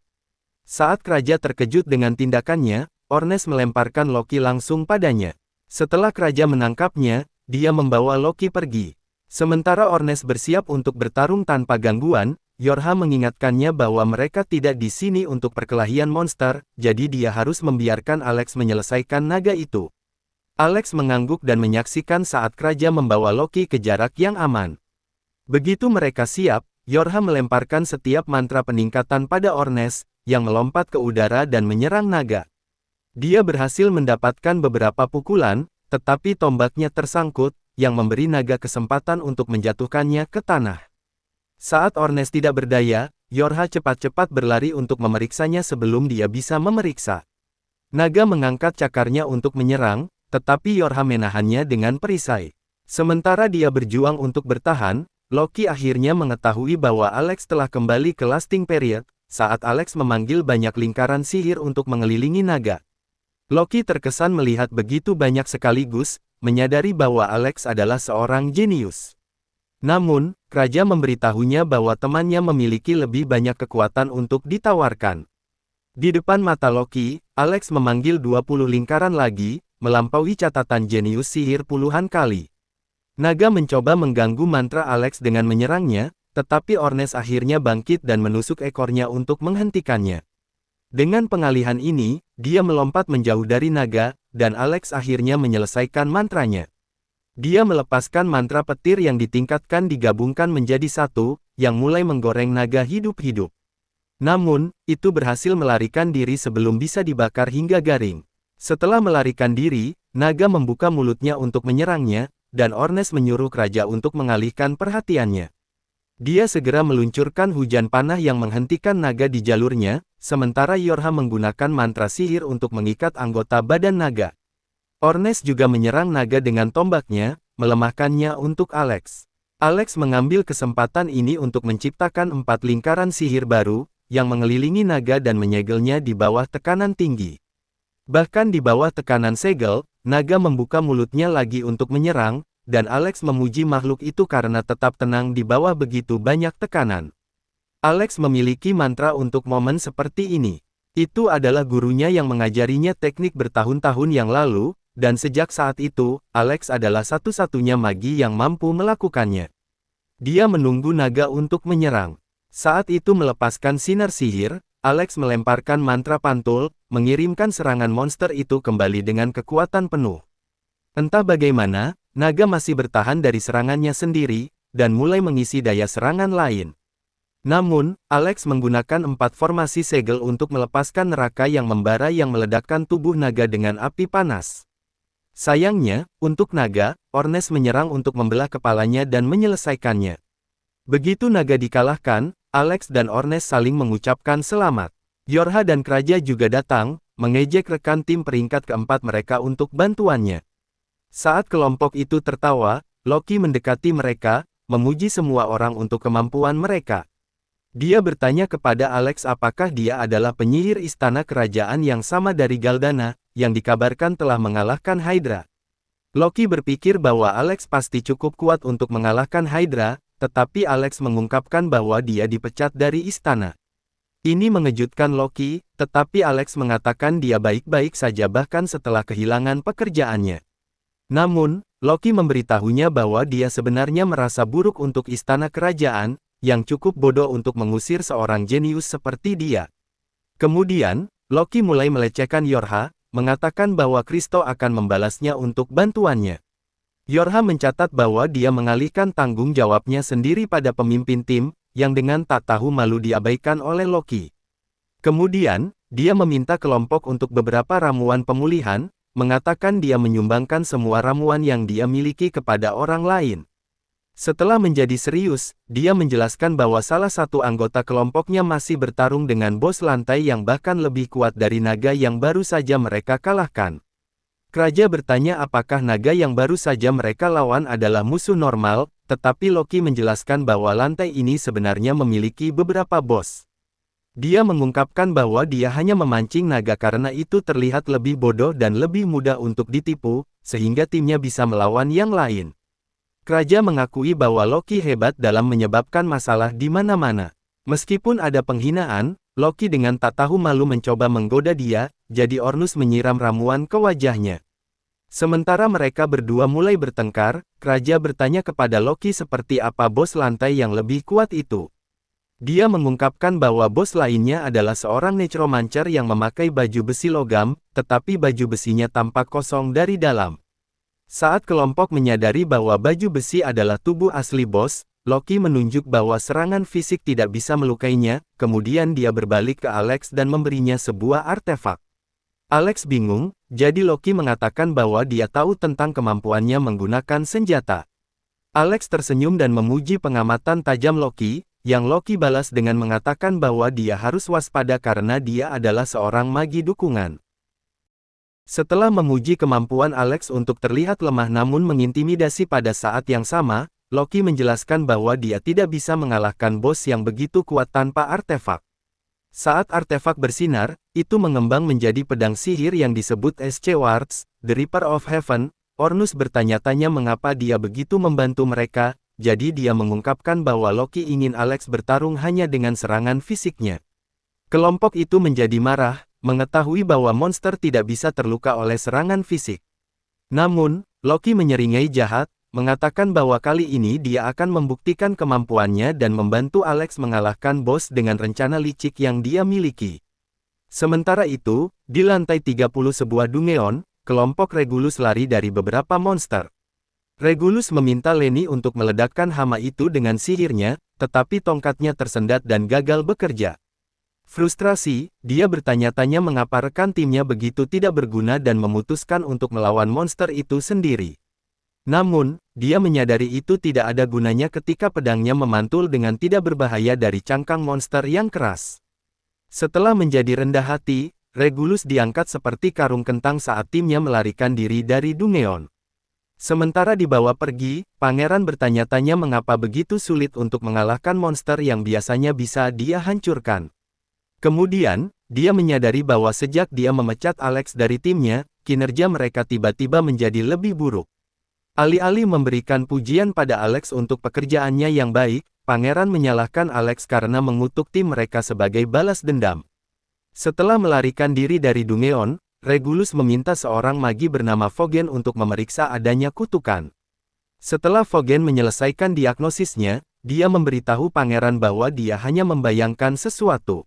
Saat Raja terkejut dengan tindakannya, Ornes melemparkan Loki langsung padanya. Setelah Raja menangkapnya, dia membawa Loki pergi. Sementara Ornes bersiap untuk bertarung tanpa gangguan, Yorha mengingatkannya bahwa mereka tidak di sini untuk perkelahian monster, jadi dia harus membiarkan Alex menyelesaikan naga itu. Alex mengangguk dan menyaksikan saat Raja membawa Loki ke jarak yang aman. Begitu mereka siap, Yorha melemparkan setiap mantra peningkatan pada Ornes, yang melompat ke udara dan menyerang naga. Dia berhasil mendapatkan beberapa pukulan, tetapi tombaknya tersangkut, yang memberi naga kesempatan untuk menjatuhkannya ke tanah. Saat Ornes tidak berdaya, Yorha cepat-cepat berlari untuk memeriksanya sebelum dia bisa memeriksa. Naga mengangkat cakarnya untuk menyerang, tetapi Yorha menahannya dengan perisai. Sementara dia berjuang untuk bertahan, Loki akhirnya mengetahui bahwa Alex telah kembali ke Lasting Period, saat Alex memanggil banyak lingkaran sihir untuk mengelilingi naga. Loki terkesan melihat begitu banyak sekaligus, menyadari bahwa Alex adalah seorang jenius. Namun, Raja memberitahunya bahwa temannya memiliki lebih banyak kekuatan untuk ditawarkan. Di depan mata Loki, Alex memanggil 20 lingkaran lagi, melampaui catatan jenius sihir puluhan kali. Naga mencoba mengganggu mantra Alex dengan menyerangnya, tetapi Ornes akhirnya bangkit dan menusuk ekornya untuk menghentikannya. Dengan pengalihan ini, dia melompat menjauh dari naga, dan Alex akhirnya menyelesaikan mantranya. Dia melepaskan mantra petir yang ditingkatkan digabungkan menjadi satu, yang mulai menggoreng naga hidup-hidup. Namun, itu berhasil melarikan diri sebelum bisa dibakar hingga garing. Setelah melarikan diri, naga membuka mulutnya untuk menyerangnya, dan Ornes menyuruh Raja untuk mengalihkan perhatiannya. Dia segera meluncurkan hujan panah yang menghentikan naga di jalurnya, sementara Yorha menggunakan mantra sihir untuk mengikat anggota badan naga. Ornes juga menyerang naga dengan tombaknya, melemahkannya untuk Alex. Alex mengambil kesempatan ini untuk menciptakan 4 lingkaran sihir baru, yang mengelilingi naga dan menyegelnya di bawah tekanan tinggi. Bahkan di bawah tekanan segel, naga membuka mulutnya lagi untuk menyerang, dan Alex memuji makhluk itu karena tetap tenang di bawah begitu banyak tekanan. Alex memiliki mantra untuk momen seperti ini. Itu adalah gurunya yang mengajarinya teknik bertahun-tahun yang lalu, dan sejak saat itu, Alex adalah satu-satunya magi yang mampu melakukannya. Dia menunggu naga untuk menyerang. Saat itu melepaskan sinar sihir, Alex melemparkan mantra pantul, mengirimkan serangan monster itu kembali dengan kekuatan penuh. Entah bagaimana, naga masih bertahan dari serangannya sendiri, dan mulai mengisi daya serangan lain. Namun, Alex menggunakan 4 formasi segel untuk melepaskan neraka yang membara yang meledakkan tubuh naga dengan api panas. Sayangnya, untuk naga, Ornes menyerang untuk membelah kepalanya dan menyelesaikannya. Begitu naga dikalahkan, Alex dan Ornes saling mengucapkan selamat. Yorha dan Kraja juga datang, mengejek rekan tim peringkat keempat mereka untuk bantuannya. Saat kelompok itu tertawa, Loki mendekati mereka, memuji semua orang untuk kemampuan mereka. Dia bertanya kepada Alex apakah dia adalah penyihir istana kerajaan yang sama dari Galdana, yang dikabarkan telah mengalahkan Hydra. Loki berpikir bahwa Alex pasti cukup kuat untuk mengalahkan Hydra, tetapi Alex mengungkapkan bahwa dia dipecat dari istana. Ini mengejutkan Loki, tetapi Alex mengatakan dia baik-baik saja bahkan setelah kehilangan pekerjaannya. Namun, Loki memberitahunya bahwa dia sebenarnya merasa buruk untuk istana kerajaan, yang cukup bodoh untuk mengusir seorang jenius seperti dia. Kemudian, Loki mulai melecehkan Yorha, mengatakan bahwa Kristo akan membalasnya untuk bantuannya. Yorha mencatat bahwa dia mengalihkan tanggung jawabnya sendiri pada pemimpin tim, yang dengan tak tahu malu diabaikan oleh Loki. Kemudian, dia meminta kelompok untuk beberapa ramuan pemulihan, mengatakan dia menyumbangkan semua ramuan yang dia miliki kepada orang lain. Setelah menjadi serius, dia menjelaskan bahwa salah satu anggota kelompoknya masih bertarung dengan bos lantai yang bahkan lebih kuat dari naga yang baru saja mereka kalahkan. Kraja bertanya apakah naga yang baru saja mereka lawan adalah musuh normal, tetapi Loki menjelaskan bahwa lantai ini sebenarnya memiliki beberapa bos. Dia mengungkapkan bahwa dia hanya memancing naga karena itu terlihat lebih bodoh dan lebih mudah untuk ditipu, sehingga timnya bisa melawan yang lain. Kraja mengakui bahwa Loki hebat dalam menyebabkan masalah di mana-mana. Meskipun ada penghinaan, Loki dengan tak tahu malu mencoba menggoda dia, jadi Ornus menyiram ramuan ke wajahnya. Sementara mereka berdua mulai bertengkar, Kraja bertanya kepada Loki seperti apa bos lantai yang lebih kuat itu. Dia mengungkapkan bahwa bos lainnya adalah seorang necromancer yang memakai baju besi logam, tetapi baju besinya tampak kosong dari dalam. Saat kelompok menyadari bahwa baju besi adalah tubuh asli bos, Loki menunjuk bahwa serangan fisik tidak bisa melukainya, kemudian dia berbalik ke Alex dan memberinya sebuah artefak. Alex bingung, jadi Loki mengatakan bahwa dia tahu tentang kemampuannya menggunakan senjata. Alex tersenyum dan memuji pengamatan tajam Loki, yang Loki balas dengan mengatakan bahwa dia harus waspada karena dia adalah seorang magi dukungan. Setelah memuji kemampuan Alex untuk terlihat lemah namun mengintimidasi pada saat yang sama, Loki menjelaskan bahwa dia tidak bisa mengalahkan bos yang begitu kuat tanpa artefak. Saat artefak bersinar, itu mengembang menjadi pedang sihir yang disebut Swords, The Reaper of Heaven. Ornus bertanya-tanya mengapa dia begitu membantu mereka, jadi dia mengungkapkan bahwa Loki ingin Alex bertarung hanya dengan serangan fisiknya. Kelompok itu menjadi marah, mengetahui bahwa monster tidak bisa terluka oleh serangan fisik. Namun, Loki menyeringai jahat, mengatakan bahwa kali ini dia akan membuktikan kemampuannya dan membantu Alex mengalahkan bos dengan rencana licik yang dia miliki. Sementara itu, di lantai 30 sebuah dungeon, kelompok Regulus lari dari beberapa monster. Regulus meminta Lenny untuk meledakkan hama itu dengan sihirnya, tetapi tongkatnya tersendat dan gagal bekerja. Frustrasi, dia bertanya-tanya mengapa rekan timnya begitu tidak berguna dan memutuskan untuk melawan monster itu sendiri. Namun, dia menyadari itu tidak ada gunanya ketika pedangnya memantul dengan tidak berbahaya dari cangkang monster yang keras. Setelah menjadi rendah hati, Regulus diangkat seperti karung kentang saat timnya melarikan diri dari dungeon. Sementara dibawa pergi, pangeran bertanya-tanya mengapa begitu sulit untuk mengalahkan monster yang biasanya bisa dia hancurkan. Kemudian, dia menyadari bahwa sejak dia memecat Alex dari timnya, kinerja mereka tiba-tiba menjadi lebih buruk. Alih-alih memberikan pujian pada Alex untuk pekerjaannya yang baik, pangeran menyalahkan Alex karena mengutuk tim mereka sebagai balas dendam. Setelah melarikan diri dari dungeon, Regulus meminta seorang magi bernama Fogen untuk memeriksa adanya kutukan. Setelah Fogen menyelesaikan diagnosisnya, dia memberitahu pangeran bahwa dia hanya membayangkan sesuatu.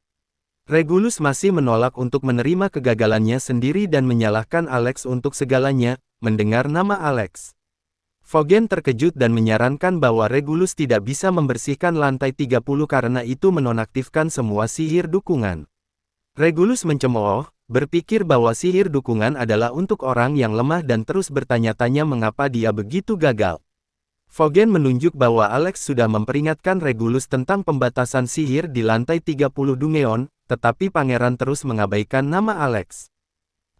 Regulus masih menolak untuk menerima kegagalannya sendiri dan menyalahkan Alex untuk segalanya, mendengar nama Alex. Vogen terkejut dan menyarankan bahwa Regulus tidak bisa membersihkan lantai 30 karena itu menonaktifkan semua sihir dukungan. Regulus mencemooh, berpikir bahwa sihir dukungan adalah untuk orang yang lemah dan terus bertanya-tanya mengapa dia begitu gagal. Vogen menunjuk bahwa Alex sudah memperingatkan Regulus tentang pembatasan sihir di lantai 30 Dungeon, tetapi pangeran terus mengabaikan nama Alex.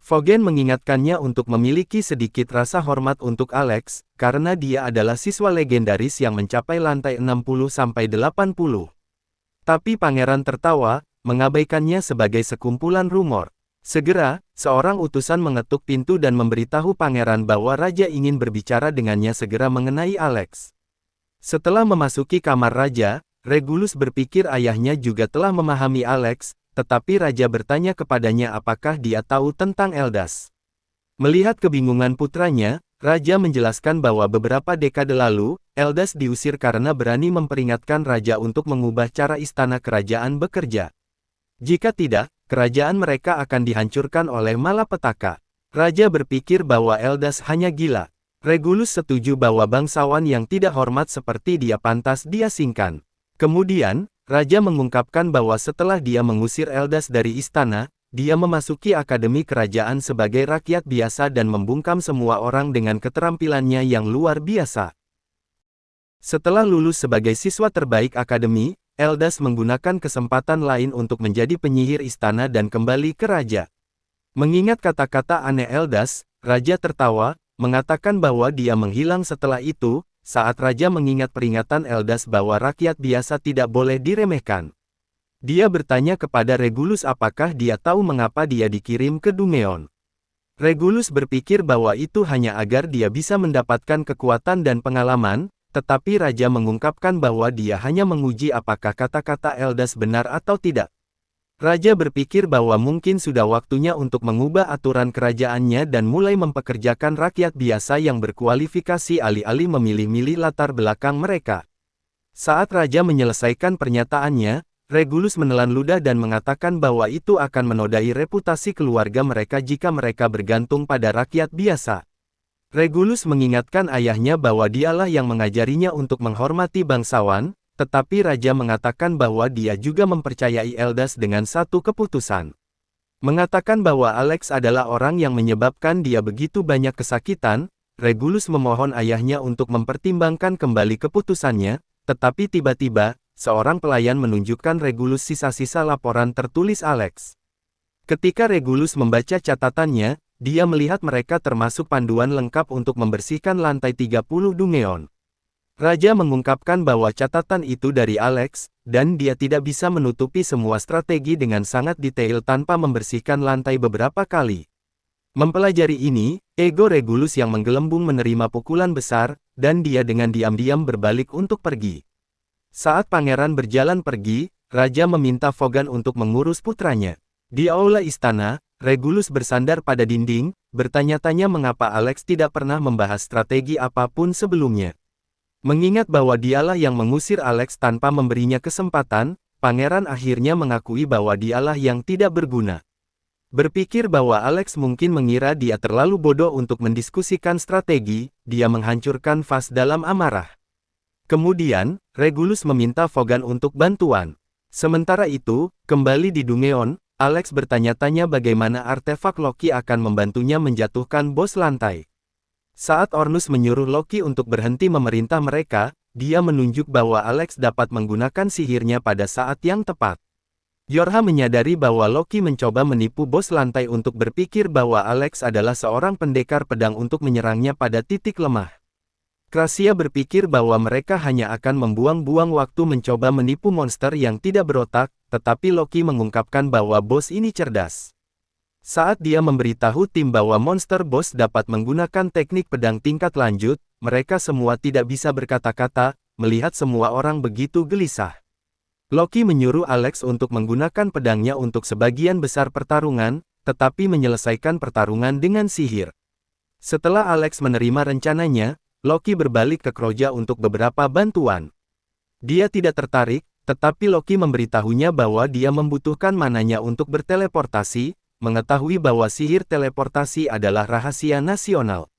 Vogen mengingatkannya untuk memiliki sedikit rasa hormat untuk Alex, karena dia adalah siswa legendaris yang mencapai lantai 60-80. Tapi pangeran tertawa, mengabaikannya sebagai sekumpulan rumor. Segera, seorang utusan mengetuk pintu dan memberitahu pangeran bahwa raja ingin berbicara dengannya segera mengenai Alex. Setelah memasuki kamar raja, Regulus berpikir ayahnya juga telah memahami Alex, tetapi raja bertanya kepadanya apakah dia tahu tentang Eldas. Melihat kebingungan putranya, raja menjelaskan bahwa beberapa dekade lalu, Eldas diusir karena berani memperingatkan raja untuk mengubah cara istana kerajaan bekerja. Jika tidak, kerajaan mereka akan dihancurkan oleh malapetaka. Raja berpikir bahwa Eldas hanya gila. Regulus setuju bahwa bangsawan yang tidak hormat seperti dia pantas diasingkan. Kemudian, raja mengungkapkan bahwa setelah dia mengusir Eldas dari istana, dia memasuki akademi kerajaan sebagai rakyat biasa dan membungkam semua orang dengan keterampilannya yang luar biasa. Setelah lulus sebagai siswa terbaik akademi, Eldas menggunakan kesempatan lain untuk menjadi penyihir istana dan kembali ke raja. Mengingat kata-kata aneh Eldas, raja tertawa, mengatakan bahwa dia menghilang setelah itu. Saat raja mengingat peringatan Eldas bahwa rakyat biasa tidak boleh diremehkan. Dia bertanya kepada Regulus apakah dia tahu mengapa dia dikirim ke Dungeon. Regulus berpikir bahwa itu hanya agar dia bisa mendapatkan kekuatan dan pengalaman, tetapi raja mengungkapkan bahwa dia hanya menguji apakah kata-kata Eldas benar atau tidak. Raja berpikir bahwa mungkin sudah waktunya untuk mengubah aturan kerajaannya dan mulai mempekerjakan rakyat biasa yang berkualifikasi alih-alih memilih-milih latar belakang mereka. Saat raja menyelesaikan pernyataannya, Regulus menelan ludah dan mengatakan bahwa itu akan menodai reputasi keluarga mereka jika mereka bergantung pada rakyat biasa. Regulus mengingatkan ayahnya bahwa dialah yang mengajarinya untuk menghormati bangsawan, tetapi raja mengatakan bahwa dia juga mempercayai Eldas dengan satu keputusan. Mengatakan bahwa Alex adalah orang yang menyebabkan dia begitu banyak kesakitan, Regulus memohon ayahnya untuk mempertimbangkan kembali keputusannya, tetapi tiba-tiba, seorang pelayan menunjukkan Regulus sisa-sisa laporan tertulis Alex. Ketika Regulus membaca catatannya, dia melihat mereka termasuk panduan lengkap untuk membersihkan lantai 30 Dungeon. Raja mengungkapkan bahwa catatan itu dari Alex, dan dia tidak bisa menutupi semua strategi dengan sangat detail tanpa membersihkan lantai beberapa kali. Mempelajari ini, ego Regulus yang menggelembung menerima pukulan besar, dan dia dengan diam-diam berbalik untuk pergi. Saat pangeran berjalan pergi, raja meminta Vogan untuk mengurus putranya. Di aula istana, Regulus bersandar pada dinding, bertanya-tanya mengapa Alex tidak pernah membahas strategi apapun sebelumnya. Mengingat bahwa dialah yang mengusir Alex tanpa memberinya kesempatan, pangeran akhirnya mengakui bahwa dialah yang tidak berguna. Berpikir bahwa Alex mungkin mengira dia terlalu bodoh untuk mendiskusikan strategi, dia menghancurkan vas dalam amarah. Kemudian, Regulus meminta Vogan untuk bantuan. Sementara itu, kembali di Dungeon, Alex bertanya-tanya bagaimana artefak Loki akan membantunya menjatuhkan bos lantai. Saat Ornus menyuruh Loki untuk berhenti memerintah mereka, dia menunjuk bahwa Alex dapat menggunakan sihirnya pada saat yang tepat. Yorha menyadari bahwa Loki mencoba menipu bos lantai untuk berpikir bahwa Alex adalah seorang pendekar pedang untuk menyerangnya pada titik lemah. Krasia berpikir bahwa mereka hanya akan membuang-buang waktu mencoba menipu monster yang tidak berotak, tetapi Loki mengungkapkan bahwa bos ini cerdas. Saat dia memberitahu tim bahwa monster boss dapat menggunakan teknik pedang tingkat lanjut, mereka semua tidak bisa berkata-kata, melihat semua orang begitu gelisah. Loki menyuruh Alex untuk menggunakan pedangnya untuk sebagian besar pertarungan, tetapi menyelesaikan pertarungan dengan sihir. Setelah Alex menerima rencananya, Loki berbalik ke Kroja untuk beberapa bantuan. Dia tidak tertarik, tetapi Loki memberitahunya bahwa dia membutuhkan mananya untuk berteleportasi, mengetahui bahwa sihir teleportasi adalah rahasia nasional.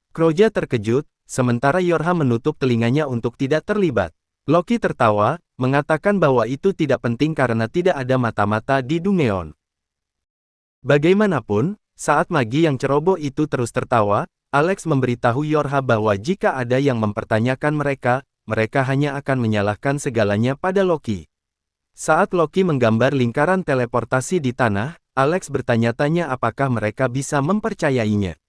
Kroja terkejut, sementara Yorha menutup telinganya untuk tidak terlibat. Loki tertawa, mengatakan bahwa itu tidak penting karena tidak ada mata-mata di Dungeon. Bagaimanapun, saat magi yang ceroboh itu terus tertawa, Alex memberitahu Yorha bahwa jika ada yang mempertanyakan mereka, mereka hanya akan menyalahkan segalanya pada Loki. Saat Loki menggambar lingkaran teleportasi di tanah, Alex bertanya-tanya apakah mereka bisa mempercayainya.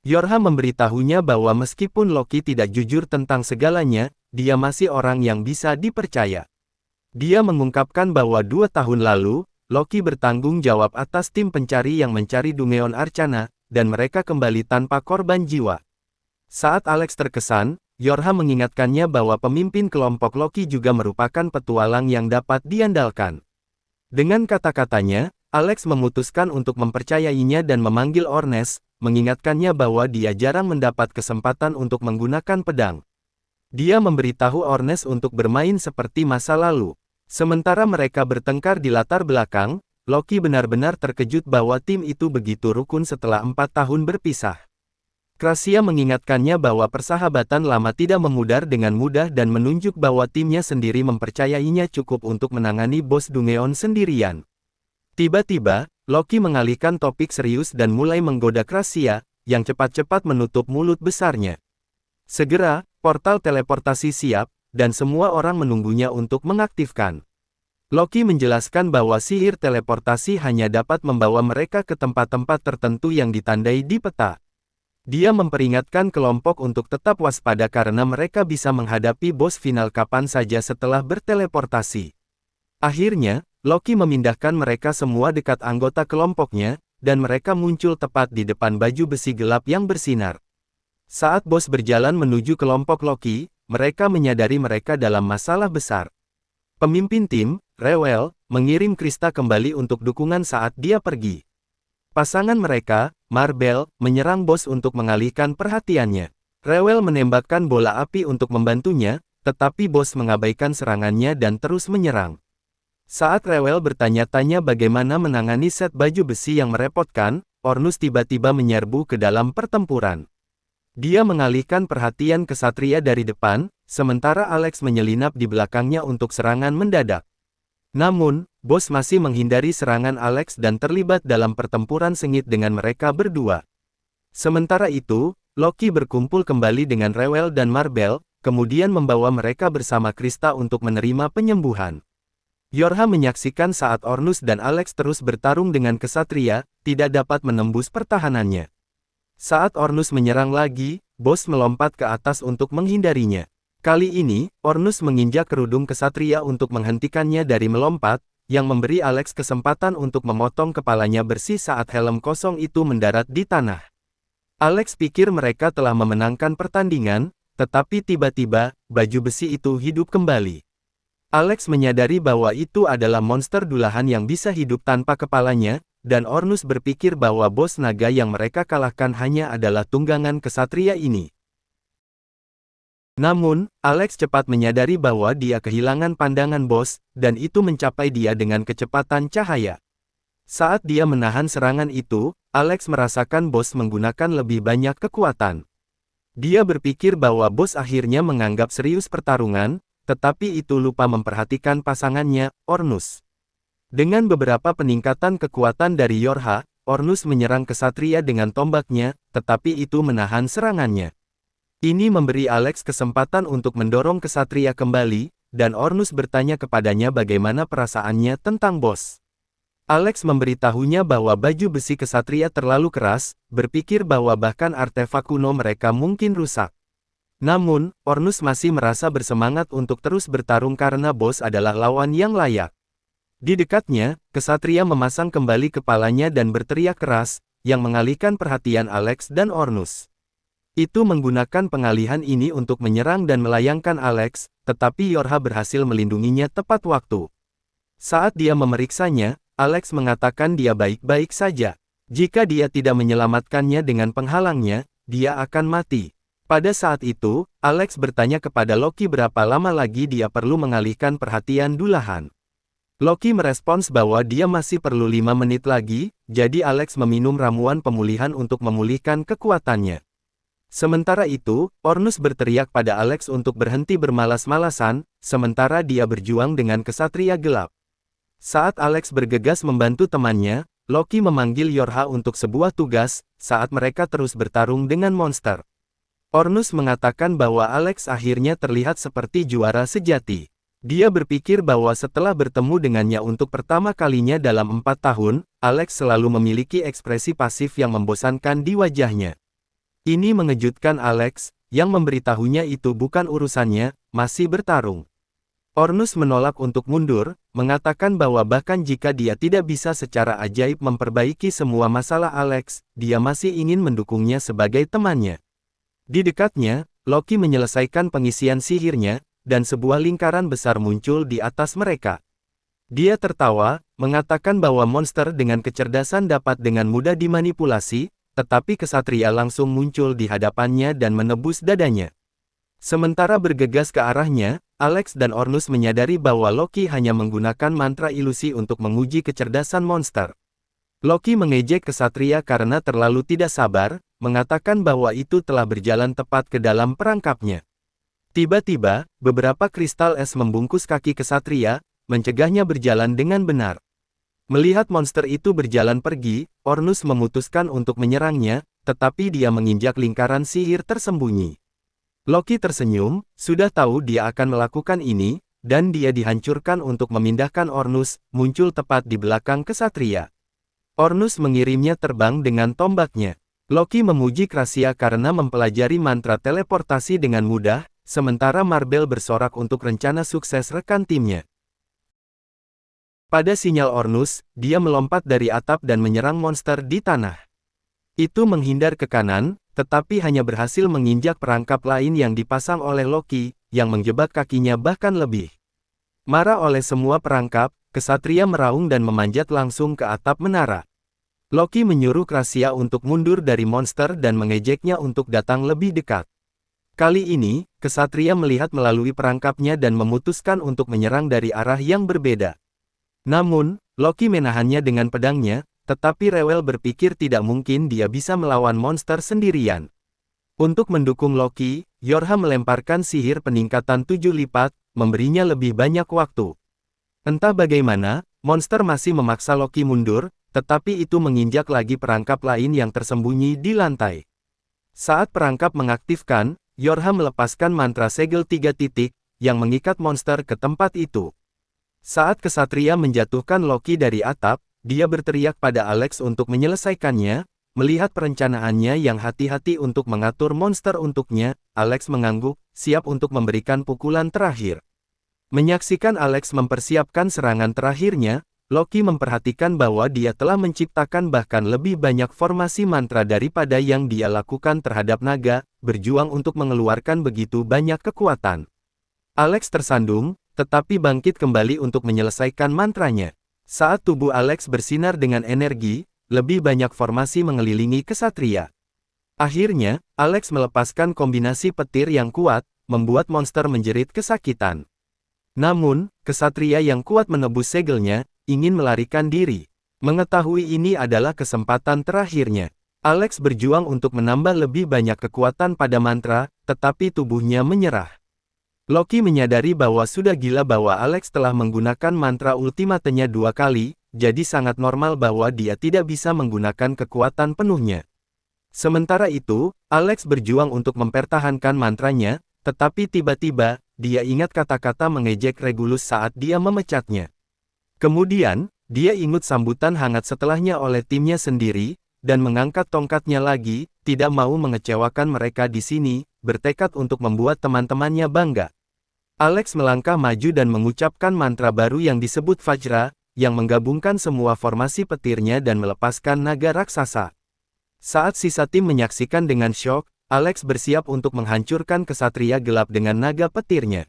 Yorha memberitahunya bahwa meskipun Loki tidak jujur tentang segalanya, dia masih orang yang bisa dipercaya. Dia mengungkapkan bahwa 2 tahun lalu, Loki bertanggung jawab atas tim pencari yang mencari Dungeon Arcana, dan mereka kembali tanpa korban jiwa. Saat Alex terkesan, Yorha mengingatkannya bahwa pemimpin kelompok Loki juga merupakan petualang yang dapat diandalkan. Dengan kata-katanya, Alex memutuskan untuk mempercayainya dan memanggil Ornes, mengingatkannya bahwa dia jarang mendapat kesempatan untuk menggunakan pedang. Dia memberitahu Ornes untuk bermain seperti masa lalu. Sementara mereka bertengkar di latar belakang, Loki benar-benar terkejut bahwa tim itu begitu rukun setelah 4 tahun berpisah. Krasia mengingatkannya bahwa persahabatan lama tidak memudar dengan mudah dan menunjuk bahwa timnya sendiri mempercayainya cukup untuk menangani bos Dungeon sendirian. Tiba-tiba, Loki mengalihkan topik serius dan mulai menggoda Krasia, yang cepat-cepat menutup mulut besarnya. Segera, portal teleportasi siap, dan semua orang menunggunya untuk mengaktifkan. Loki menjelaskan bahwa sihir teleportasi hanya dapat membawa mereka ke tempat-tempat tertentu yang ditandai di peta. Dia memperingatkan kelompok untuk tetap waspada karena mereka bisa menghadapi bos final kapan saja setelah berteleportasi. Akhirnya, Loki memindahkan mereka semua dekat anggota kelompoknya, dan mereka muncul tepat di depan baju besi gelap yang bersinar. Saat bos berjalan menuju kelompok Loki, mereka menyadari mereka dalam masalah besar. Pemimpin tim, Reuel, mengirim Krista kembali untuk dukungan saat dia pergi. Pasangan mereka, Mar-Bell, menyerang bos untuk mengalihkan perhatiannya. Reuel menembakkan bola api untuk membantunya, tetapi bos mengabaikan serangannya dan terus menyerang. Saat Reuel bertanya-tanya bagaimana menangani set baju besi yang merepotkan, Ornus tiba-tiba menyerbu ke dalam pertempuran. Dia mengalihkan perhatian kesatria dari depan, sementara Alex menyelinap di belakangnya untuk serangan mendadak. Namun, bos masih menghindari serangan Alex dan terlibat dalam pertempuran sengit dengan mereka berdua. Sementara itu, Loki berkumpul kembali dengan Reuel dan Mar-Bell, kemudian membawa mereka bersama Krista untuk menerima penyembuhan. Yorha menyaksikan saat Ornus dan Alex terus bertarung dengan kesatria, tidak dapat menembus pertahanannya. Saat Ornus menyerang lagi, bos melompat ke atas untuk menghindarinya. Kali ini, Ornus menginjak kerudung kesatria untuk menghentikannya dari melompat, yang memberi Alex kesempatan untuk memotong kepalanya bersih saat helm kosong itu mendarat di tanah. Alex pikir mereka telah memenangkan pertandingan, tetapi tiba-tiba, baju besi itu hidup kembali. Alex menyadari bahwa itu adalah monster dulahan yang bisa hidup tanpa kepalanya, dan Ornus berpikir bahwa bos naga yang mereka kalahkan hanya adalah tunggangan kesatria ini. Namun, Alex cepat menyadari bahwa dia kehilangan pandangan bos, dan itu mencapai dia dengan kecepatan cahaya. Saat dia menahan serangan itu, Alex merasakan bos menggunakan lebih banyak kekuatan. Dia berpikir bahwa bos akhirnya menganggap serius pertarungan, tetapi itu lupa memperhatikan pasangannya, Ornus. Dengan beberapa peningkatan kekuatan dari Yorha, Ornus menyerang kesatria dengan tombaknya, tetapi itu menahan serangannya. Ini memberi Alex kesempatan untuk mendorong kesatria kembali, dan Ornus bertanya kepadanya bagaimana perasaannya tentang bos. Alex memberitahunya bahwa baju besi kesatria terlalu keras, berpikir bahwa bahkan artefak kuno mereka mungkin rusak. Namun, Ornus masih merasa bersemangat untuk terus bertarung karena bos adalah lawan yang layak. Di dekatnya, kesatria memasang kembali kepalanya dan berteriak keras, yang mengalihkan perhatian Alex dan Ornus. Itu menggunakan pengalihan ini untuk menyerang dan melayangkan Alex, tetapi Yorha berhasil melindunginya tepat waktu. Saat dia memeriksanya, Alex mengatakan dia baik-baik saja. Jika dia tidak menyelamatkannya dengan penghalangnya, dia akan mati. Pada saat itu, Alex bertanya kepada Loki berapa lama lagi dia perlu mengalihkan perhatian dulahan. Loki merespons bahwa dia masih perlu 5 menit lagi, jadi Alex meminum ramuan pemulihan untuk memulihkan kekuatannya. Sementara itu, Ornus berteriak pada Alex untuk berhenti bermalas-malasan, sementara dia berjuang dengan kesatria gelap. Saat Alex bergegas membantu temannya, Loki memanggil Yorha untuk sebuah tugas, saat mereka terus bertarung dengan monster. Ornus mengatakan bahwa Alex akhirnya terlihat seperti juara sejati. Dia berpikir bahwa setelah bertemu dengannya untuk pertama kalinya dalam 4 tahun, Alex selalu memiliki ekspresi pasif yang membosankan di wajahnya. Ini mengejutkan Alex, yang memberitahunya itu bukan urusannya, masih bertarung. Ornus menolak untuk mundur, mengatakan bahwa bahkan jika dia tidak bisa secara ajaib memperbaiki semua masalah Alex, dia masih ingin mendukungnya sebagai temannya. Di dekatnya, Loki menyelesaikan pengisian sihirnya, dan sebuah lingkaran besar muncul di atas mereka. Dia tertawa, mengatakan bahwa monster dengan kecerdasan dapat dengan mudah dimanipulasi, tetapi kesatria langsung muncul di hadapannya dan menebus dadanya. Sementara bergegas ke arahnya, Alex dan Ornus menyadari bahwa Loki hanya menggunakan mantra ilusi untuk menguji kecerdasan monster. Loki mengejek kesatria karena terlalu tidak sabar, mengatakan bahwa itu telah berjalan tepat ke dalam perangkapnya. Tiba-tiba, beberapa kristal es membungkus kaki kesatria, mencegahnya berjalan dengan benar. Melihat monster itu berjalan pergi, Ornus memutuskan untuk menyerangnya, tetapi dia menginjak lingkaran sihir tersembunyi. Loki tersenyum, sudah tahu dia akan melakukan ini, dan dia dihancurkan untuk memindahkan Ornus, muncul tepat di belakang kesatria. Ornus mengirimnya terbang dengan tombaknya. Loki memuji Krasia karena mempelajari mantra teleportasi dengan mudah, sementara Marbel bersorak untuk rencana sukses rekan timnya. Pada sinyal Ornus, dia melompat dari atap dan menyerang monster di tanah. Itu menghindar ke kanan, tetapi hanya berhasil menginjak perangkap lain yang dipasang oleh Loki, yang menjebak kakinya bahkan lebih. Marah oleh semua perangkap, kesatria meraung dan memanjat langsung ke atap menara. Loki menyuruh Krasia untuk mundur dari monster dan mengejeknya untuk datang lebih dekat. Kali ini, kesatria melihat melalui perangkapnya dan memutuskan untuk menyerang dari arah yang berbeda. Namun, Loki menahannya dengan pedangnya, tetapi rewel berpikir tidak mungkin dia bisa melawan monster sendirian. Untuk mendukung Loki, Yorha melemparkan sihir peningkatan 7 lipat, memberinya lebih banyak waktu. Entah bagaimana, monster masih memaksa Loki mundur, tetapi itu menginjak lagi perangkap lain yang tersembunyi di lantai. Saat perangkap mengaktifkan, Yorha melepaskan mantra segel 3 titik, yang mengikat monster ke tempat itu. Saat kesatria menjatuhkan Loki dari atap, dia berteriak pada Alex untuk menyelesaikannya. Melihat perencanaannya yang hati-hati untuk mengatur monster untuknya, Alex mengangguk, siap untuk memberikan pukulan terakhir. Menyaksikan Alex mempersiapkan serangan terakhirnya, Loki memperhatikan bahwa dia telah menciptakan bahkan lebih banyak formasi mantra daripada yang dia lakukan terhadap naga, berjuang untuk mengeluarkan begitu banyak kekuatan. Alex tersandung, tetapi bangkit kembali untuk menyelesaikan mantranya. Saat tubuh Alex bersinar dengan energi, lebih banyak formasi mengelilingi kesatria. Akhirnya, Alex melepaskan kombinasi petir yang kuat, membuat monster menjerit kesakitan. Namun, kesatria yang kuat menebus segelnya, ingin melarikan diri. Mengetahui ini adalah kesempatan terakhirnya. Alex berjuang untuk menambah lebih banyak kekuatan pada mantra, tetapi tubuhnya menyerah. Loki menyadari bahwa sudah gila bahwa Alex telah menggunakan mantra ultimatenya 2 kali, jadi sangat normal bahwa dia tidak bisa menggunakan kekuatan penuhnya. Sementara itu, Alex berjuang untuk mempertahankan mantranya, tetapi tiba-tiba, dia ingat kata-kata mengejek Regulus saat dia memecatnya. Kemudian, dia ingat sambutan hangat setelahnya oleh timnya sendiri, dan mengangkat tongkatnya lagi, tidak mau mengecewakan mereka di sini, bertekad untuk membuat teman-temannya bangga. Alex melangkah maju dan mengucapkan mantra baru yang disebut Vajra, yang menggabungkan semua formasi petirnya dan melepaskan naga raksasa. Saat sisa tim menyaksikan dengan syok, Alex bersiap untuk menghancurkan kesatria gelap dengan naga petirnya.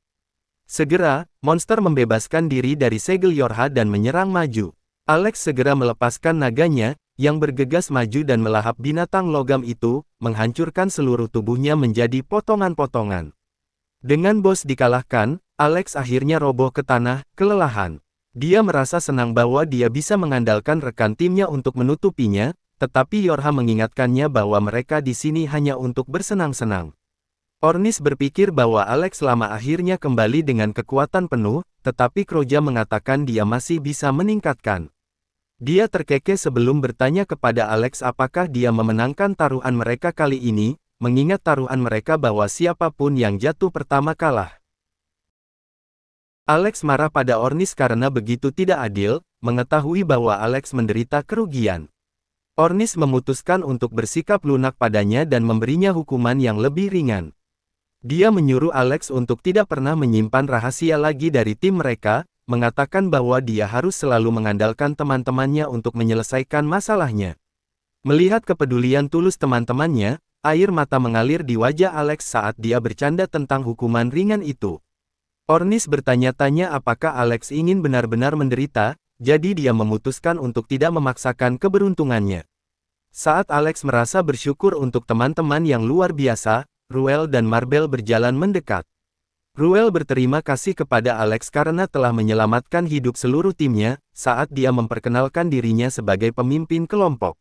Segera, monster membebaskan diri dari segel Yorha dan menyerang maju. Alex segera melepaskan naganya, yang bergegas maju dan melahap binatang logam itu, menghancurkan seluruh tubuhnya menjadi potongan-potongan. Dengan bos dikalahkan, Alex akhirnya roboh ke tanah, kelelahan. Dia merasa senang bahwa dia bisa mengandalkan rekan timnya untuk menutupinya, tetapi Yorha mengingatkannya bahwa mereka di sini hanya untuk bersenang-senang. Ornis berpikir bahwa Alex lama akhirnya kembali dengan kekuatan penuh, tetapi Kroja mengatakan dia masih bisa meningkatkan. Dia terkekeh sebelum bertanya kepada Alex apakah dia memenangkan taruhan mereka kali ini, mengingat taruhan mereka bahwa siapapun yang jatuh pertama kalah. Alex marah pada Ornis karena begitu tidak adil, mengetahui bahwa Alex menderita kerugian. Ornis memutuskan untuk bersikap lunak padanya dan memberinya hukuman yang lebih ringan. Dia menyuruh Alex untuk tidak pernah menyimpan rahasia lagi dari tim mereka, mengatakan bahwa dia harus selalu mengandalkan teman-temannya untuk menyelesaikan masalahnya. Melihat kepedulian tulus teman-temannya, air mata mengalir di wajah Alex saat dia bercanda tentang hukuman ringan itu. Ornis bertanya-tanya apakah Alex ingin benar-benar menderita, jadi dia memutuskan untuk tidak memaksakan keberuntungannya. Saat Alex merasa bersyukur untuk teman-teman yang luar biasa, Ruel dan Marbel berjalan mendekat. Ruel berterima kasih kepada Alex karena telah menyelamatkan hidup seluruh timnya, saat dia memperkenalkan dirinya sebagai pemimpin kelompok.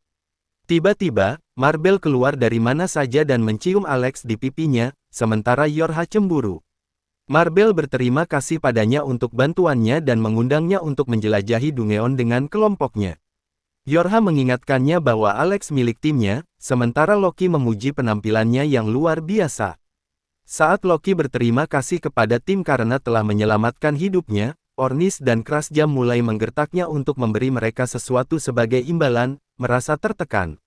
Tiba-tiba, Marbel keluar dari mana saja dan mencium Alex di pipinya, sementara Yorha cemburu. Marbel berterima kasih padanya untuk bantuannya dan mengundangnya untuk menjelajahi Dungeon dengan kelompoknya. Yorha mengingatkannya bahwa Alex milik timnya, sementara Loki memuji penampilannya yang luar biasa. Saat Loki berterima kasih kepada tim karena telah menyelamatkan hidupnya, Ornis dan Krasja mulai menggertaknya untuk memberi mereka sesuatu sebagai imbalan, merasa tertekan.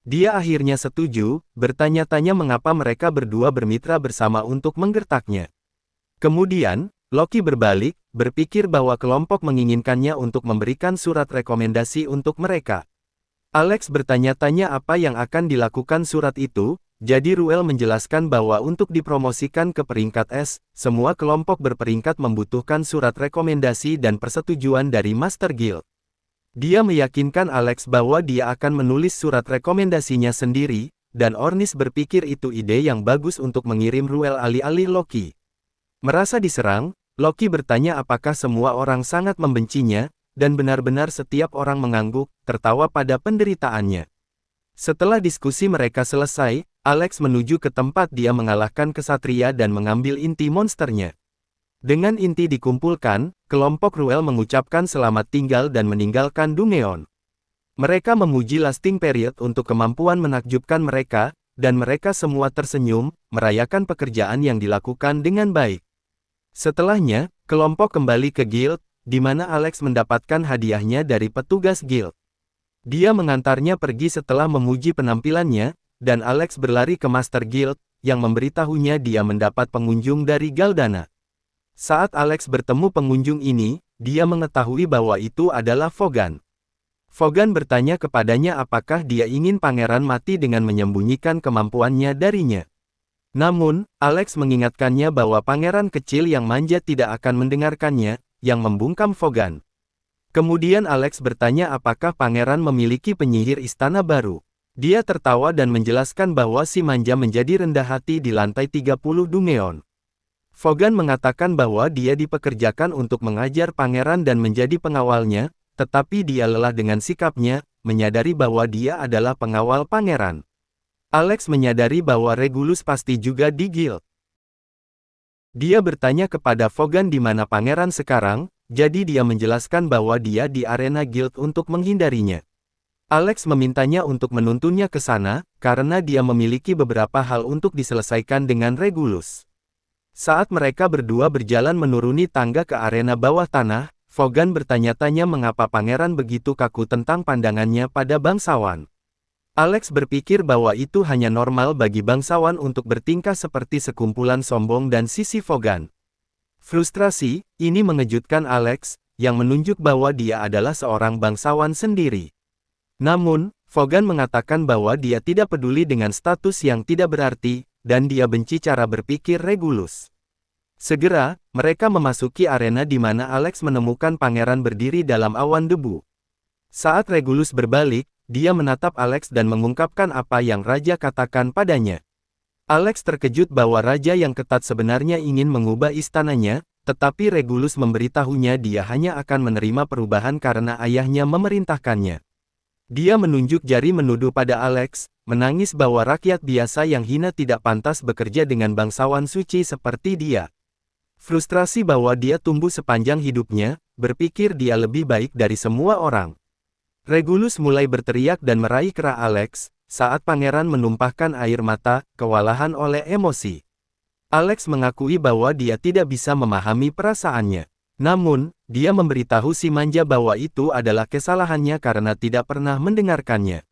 Dia akhirnya setuju, bertanya-tanya mengapa mereka berdua bermitra bersama untuk menggertaknya. Kemudian, Loki berbalik, berpikir bahwa kelompok menginginkannya untuk memberikan surat rekomendasi untuk mereka. Alex bertanya-tanya apa yang akan dilakukan surat itu, jadi Ruel menjelaskan bahwa untuk dipromosikan ke peringkat S, semua kelompok berperingkat membutuhkan surat rekomendasi dan persetujuan dari Master Guild. Dia meyakinkan Alex bahwa dia akan menulis surat rekomendasinya sendiri, dan Ornis berpikir itu ide yang bagus untuk mengirim Ruel alih-alih Loki. Merasa diserang, Loki bertanya apakah semua orang sangat membencinya, dan benar-benar setiap orang mengangguk, tertawa pada penderitaannya. Setelah diskusi mereka selesai, Alex menuju ke tempat dia mengalahkan kesatria dan mengambil inti monsternya. Dengan inti dikumpulkan, kelompok Ruel mengucapkan selamat tinggal dan meninggalkan Dungeon. Mereka memuji Lasting Period untuk kemampuan menakjubkan mereka, dan mereka semua tersenyum, merayakan pekerjaan yang dilakukan dengan baik. Setelahnya, kelompok kembali ke guild, di mana Alex mendapatkan hadiahnya dari petugas guild. Dia mengantarnya pergi setelah memuji penampilannya, dan Alex berlari ke Master Guild, yang memberitahunya dia mendapat pengunjung dari Galdana. Saat Alex bertemu pengunjung ini, dia mengetahui bahwa itu adalah Fogan. Fogan bertanya kepadanya apakah dia ingin pangeran mati dengan menyembunyikan kemampuannya darinya. Namun, Alex mengingatkannya bahwa pangeran kecil yang manja tidak akan mendengarkannya, yang membungkam Fogan. Kemudian Alex bertanya apakah pangeran memiliki penyihir istana baru. Dia tertawa dan menjelaskan bahwa si manja menjadi rendah hati di lantai 30 Dungeon. Fogan mengatakan bahwa dia dipekerjakan untuk mengajar pangeran dan menjadi pengawalnya, tetapi dia lelah dengan sikapnya, menyadari bahwa dia adalah pengawal pangeran. Alex menyadari bahwa Regulus pasti juga di guild. Dia bertanya kepada Fogan di mana pangeran sekarang, jadi dia menjelaskan bahwa dia di arena guild untuk menghindarinya. Alex memintanya untuk menuntunnya ke sana, karena dia memiliki beberapa hal untuk diselesaikan dengan Regulus. Saat mereka berdua berjalan menuruni tangga ke arena bawah tanah, Fogan bertanya-tanya mengapa pangeran begitu kaku tentang pandangannya pada bangsawan. Alex berpikir bahwa itu hanya normal bagi bangsawan untuk bertingkah seperti sekumpulan sombong dan sisi Fogan. Frustrasi, ini mengejutkan Alex, yang menunjuk bahwa dia adalah seorang bangsawan sendiri. Namun, Fogan mengatakan bahwa dia tidak peduli dengan status yang tidak berarti, dan dia benci cara berpikir Regulus. Segera, mereka memasuki arena di mana Alex menemukan pangeran berdiri dalam awan debu. Saat Regulus berbalik, dia menatap Alex dan mengungkapkan apa yang Raja katakan padanya. Alex terkejut bahwa Raja yang ketat sebenarnya ingin mengubah istananya, tetapi Regulus memberitahunya dia hanya akan menerima perubahan karena ayahnya memerintahkannya. Dia menunjuk jari menuduh pada Alex, menangis bahwa rakyat biasa yang hina tidak pantas bekerja dengan bangsawan suci seperti dia. Frustrasi bahwa dia tumbuh sepanjang hidupnya, berpikir dia lebih baik dari semua orang. Regulus mulai berteriak dan meraih kerah Alex, saat pangeran menumpahkan air mata, kewalahan oleh emosi. Alex mengakui bahwa dia tidak bisa memahami perasaannya. Namun, dia memberitahu si manja bahwa itu adalah kesalahannya karena tidak pernah mendengarkannya.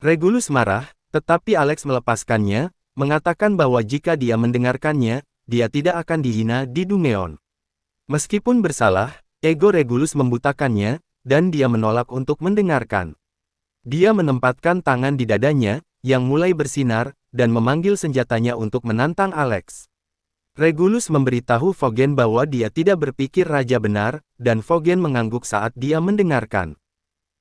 Regulus marah, tetapi Alex melepaskannya, mengatakan bahwa jika dia mendengarkannya, dia tidak akan dihina di Dungeon. Meskipun bersalah, ego Regulus membutakannya, dan dia menolak untuk mendengarkan. Dia menempatkan tangan di dadanya, yang mulai bersinar, dan memanggil senjatanya untuk menantang Alex. Regulus memberitahu Vogen bahwa dia tidak berpikir raja benar, dan Vogen mengangguk saat dia mendengarkan.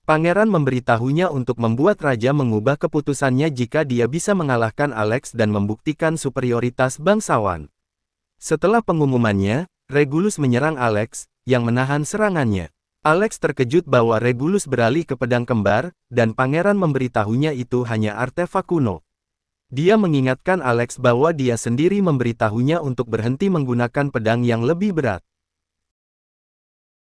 Pangeran memberitahunya untuk membuat raja mengubah keputusannya jika dia bisa mengalahkan Alex dan membuktikan superioritas bangsawan. Setelah pengumumannya, Regulus menyerang Alex, yang menahan serangannya. Alex terkejut bahwa Regulus beralih ke pedang kembar, dan pangeran memberitahunya itu hanya artefak kuno. Dia mengingatkan Alex bahwa dia sendiri memberitahunya untuk berhenti menggunakan pedang yang lebih berat.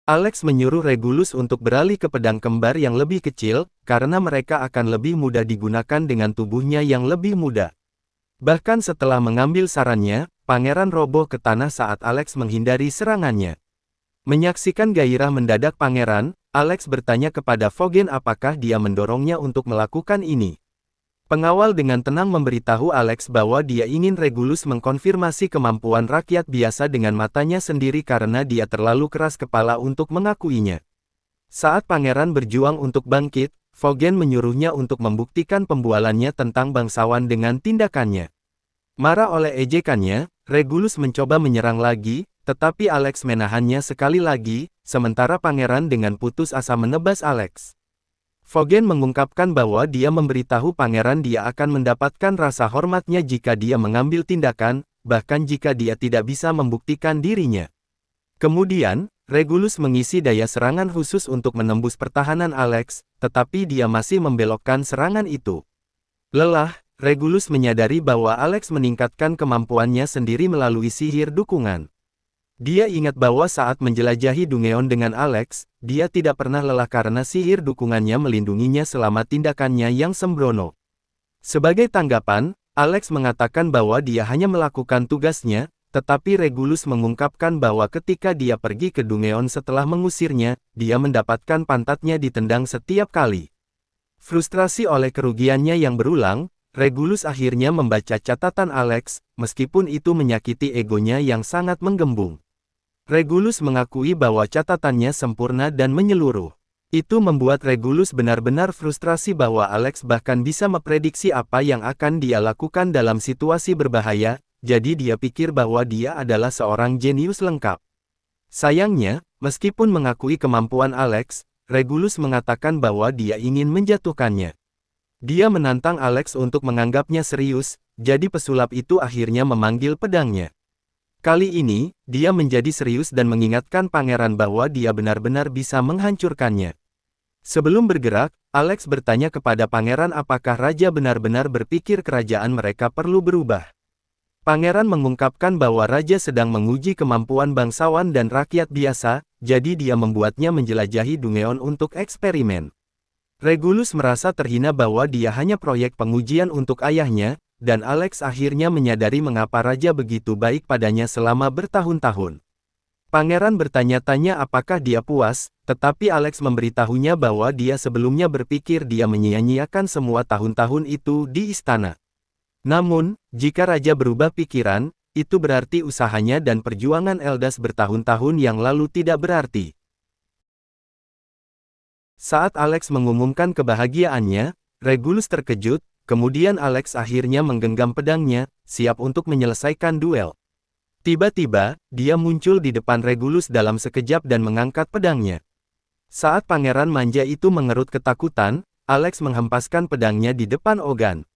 Alex menyuruh Regulus untuk beralih ke pedang kembar yang lebih kecil, karena mereka akan lebih mudah digunakan dengan tubuhnya yang lebih muda. Bahkan setelah mengambil sarannya, pangeran roboh ke tanah saat Alex menghindari serangannya. Menyaksikan gairah mendadak pangeran, Alex bertanya kepada Vogen apakah dia mendorongnya untuk melakukan ini. Pengawal dengan tenang memberitahu Alex bahwa dia ingin Regulus mengkonfirmasi kemampuan rakyat biasa dengan matanya sendiri karena dia terlalu keras kepala untuk mengakuinya. Saat pangeran berjuang untuk bangkit, Vogen menyuruhnya untuk membuktikan pembualannya tentang bangsawan dengan tindakannya. Marah oleh ejekannya, Regulus mencoba menyerang lagi, tetapi Alex menahannya sekali lagi, sementara pangeran dengan putus asa menebas Alex. Vogen mengungkapkan bahwa dia memberitahu pangeran dia akan mendapatkan rasa hormatnya jika dia mengambil tindakan, bahkan jika dia tidak bisa membuktikan dirinya. Kemudian, Regulus mengisi daya serangan khusus untuk menembus pertahanan Alex, tetapi dia masih membelokkan serangan itu. Lelah, Regulus menyadari bahwa Alex meningkatkan kemampuannya sendiri melalui sihir dukungan. Dia ingat bahwa saat menjelajahi Dungeon dengan Alex, dia tidak pernah lelah karena sihir dukungannya melindunginya selama tindakannya yang sembrono. Sebagai tanggapan, Alex mengatakan bahwa dia hanya melakukan tugasnya, tetapi Regulus mengungkapkan bahwa ketika dia pergi ke Dungeon setelah mengusirnya, dia mendapatkan pantatnya ditendang setiap kali. Frustrasi oleh kerugiannya yang berulang, Regulus akhirnya membaca catatan Alex, meskipun itu menyakiti egonya yang sangat menggembung. Regulus mengakui bahwa catatannya sempurna dan menyeluruh. Itu membuat Regulus benar-benar frustrasi bahwa Alex bahkan bisa memprediksi apa yang akan dia lakukan dalam situasi berbahaya, jadi dia pikir bahwa dia adalah seorang jenius lengkap. Sayangnya, meskipun mengakui kemampuan Alex, Regulus mengatakan bahwa dia ingin menjatuhkannya. Dia menantang Alex untuk menganggapnya serius, jadi pesulap itu akhirnya memanggil pedangnya. Kali ini, dia menjadi serius dan mengingatkan pangeran bahwa dia benar-benar bisa menghancurkannya. Sebelum bergerak, Alex bertanya kepada pangeran apakah raja benar-benar berpikir kerajaan mereka perlu berubah. Pangeran mengungkapkan bahwa raja sedang menguji kemampuan bangsawan dan rakyat biasa, jadi dia membuatnya menjelajahi Dungeon untuk eksperimen. Regulus merasa terhina bahwa dia hanya proyek pengujian untuk ayahnya, dan Alex akhirnya menyadari mengapa raja begitu baik padanya selama bertahun-tahun. Pangeran bertanya-tanya apakah dia puas, tetapi Alex memberitahunya bahwa dia sebelumnya berpikir dia menyia-nyiakan semua tahun-tahun itu di istana. Namun, jika raja berubah pikiran, itu berarti usahanya dan perjuangan Eldas bertahun-tahun yang lalu tidak berarti. Saat Alex mengumumkan kebahagiaannya, Regulus terkejut. Kemudian Alex akhirnya menggenggam pedangnya, siap untuk menyelesaikan duel. Tiba-tiba, dia muncul di depan Regulus dalam sekejap dan mengangkat pedangnya. Saat pangeran manja itu mengerut ketakutan, Alex menghempaskan pedangnya di depan Ogan.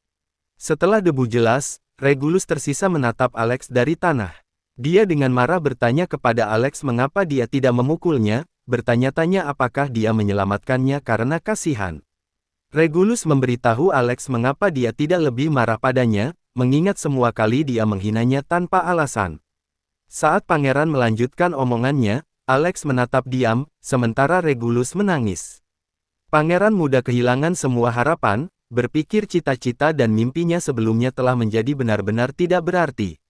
Setelah debu jelas, Regulus tersisa menatap Alex dari tanah. Dia dengan marah bertanya kepada Alex mengapa dia tidak memukulnya, bertanya-tanya apakah dia menyelamatkannya karena kasihan. Regulus memberitahu Alex mengapa dia tidak lebih marah padanya, mengingat semua kali dia menghinanya tanpa alasan. Saat pangeran melanjutkan omongannya, Alex menatap diam, sementara Regulus menangis. Pangeran muda kehilangan semua harapan, berpikir cita-cita dan mimpinya sebelumnya telah menjadi benar-benar tidak berarti.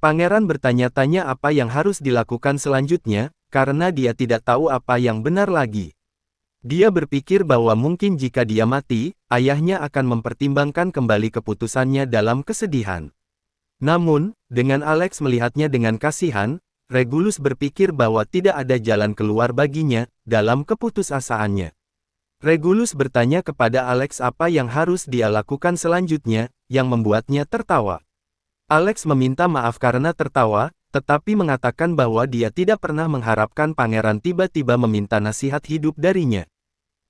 Pangeran bertanya-tanya apa yang harus dilakukan selanjutnya, karena dia tidak tahu apa yang benar lagi. Dia berpikir bahwa mungkin jika dia mati, ayahnya akan mempertimbangkan kembali keputusannya dalam kesedihan. Namun, dengan Alex melihatnya dengan kasihan, Regulus berpikir bahwa tidak ada jalan keluar baginya, dalam keputusasaannya. Regulus bertanya kepada Alex apa yang harus dia lakukan selanjutnya, yang membuatnya tertawa. Alex meminta maaf karena tertawa, tetapi mengatakan bahwa dia tidak pernah mengharapkan pangeran tiba-tiba meminta nasihat hidup darinya.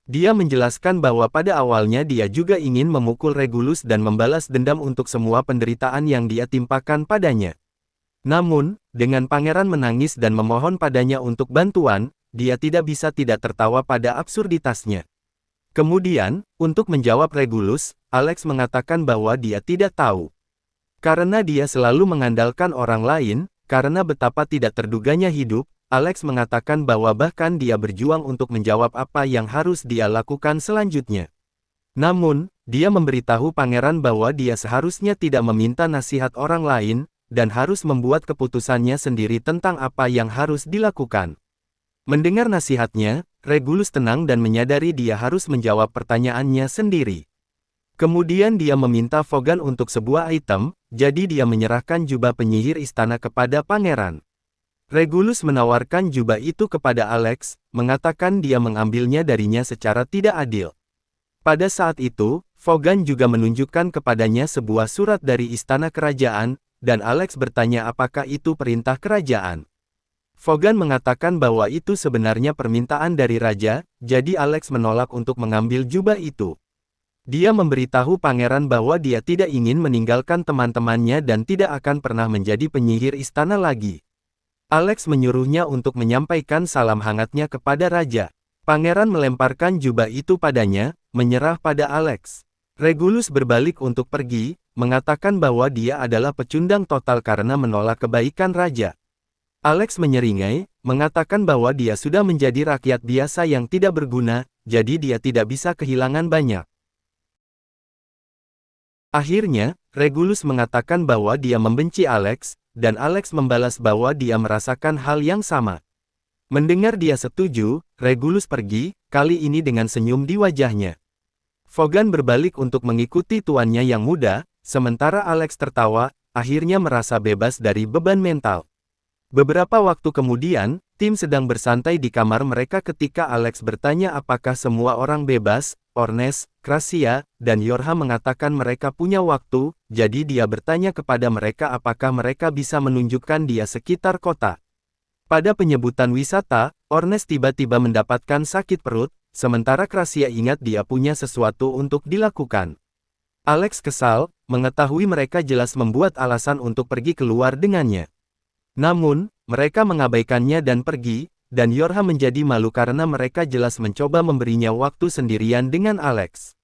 Dia menjelaskan bahwa pada awalnya dia juga ingin memukul Regulus dan membalas dendam untuk semua penderitaan yang dia timpakan padanya. Namun, dengan pangeran menangis dan memohon padanya untuk bantuan, dia tidak bisa tidak tertawa pada absurditasnya. Kemudian, untuk menjawab Regulus, Alex mengatakan bahwa dia tidak tahu. Karena dia selalu mengandalkan orang lain, karena betapa tidak terduganya hidup, Alex mengatakan bahwa bahkan dia berjuang untuk menjawab apa yang harus dia lakukan selanjutnya. Namun, dia memberitahu pangeran bahwa dia seharusnya tidak meminta nasihat orang lain, dan harus membuat keputusannya sendiri tentang apa yang harus dilakukan. Mendengar nasihatnya, Regulus tenang dan menyadari dia harus menjawab pertanyaannya sendiri. Kemudian dia meminta Vogan untuk sebuah item, jadi dia menyerahkan jubah penyihir istana kepada pangeran. Regulus menawarkan jubah itu kepada Alex, mengatakan dia mengambilnya darinya secara tidak adil. Pada saat itu, Vogan juga menunjukkan kepadanya sebuah surat dari istana kerajaan, dan Alex bertanya apakah itu perintah kerajaan. Vogan mengatakan bahwa itu sebenarnya permintaan dari raja, jadi Alex menolak untuk mengambil jubah itu. Dia memberitahu pangeran bahwa dia tidak ingin meninggalkan teman-temannya dan tidak akan pernah menjadi penyihir istana lagi. Alex menyuruhnya untuk menyampaikan salam hangatnya kepada raja. Pangeran melemparkan jubah itu padanya, menyerah pada Alex. Regulus berbalik untuk pergi, mengatakan bahwa dia adalah pecundang total karena menolak kebaikan raja. Alex menyeringai, mengatakan bahwa dia sudah menjadi rakyat biasa yang tidak berguna, jadi dia tidak bisa kehilangan banyak. Akhirnya, Regulus mengatakan bahwa dia membenci Alex, dan Alex membalas bahwa dia merasakan hal yang sama. Mendengar dia setuju, Regulus pergi, kali ini dengan senyum di wajahnya. Vogan berbalik untuk mengikuti tuannya yang muda, sementara Alex tertawa, akhirnya merasa bebas dari beban mental. Beberapa waktu kemudian, tim sedang bersantai di kamar mereka ketika Alex bertanya apakah semua orang bebas. Ornes, Krasia, dan Yorha mengatakan mereka punya waktu, jadi dia bertanya kepada mereka apakah mereka bisa menunjukkan dia sekitar kota. Pada penyebutan wisata, Ornes tiba-tiba mendapatkan sakit perut, sementara Krasia ingat dia punya sesuatu untuk dilakukan. Alex kesal, mengetahui mereka jelas membuat alasan untuk pergi keluar dengannya. Namun, mereka mengabaikannya dan pergi, dan Yorha menjadi malu karena mereka jelas mencoba memberinya waktu sendirian dengan Alex.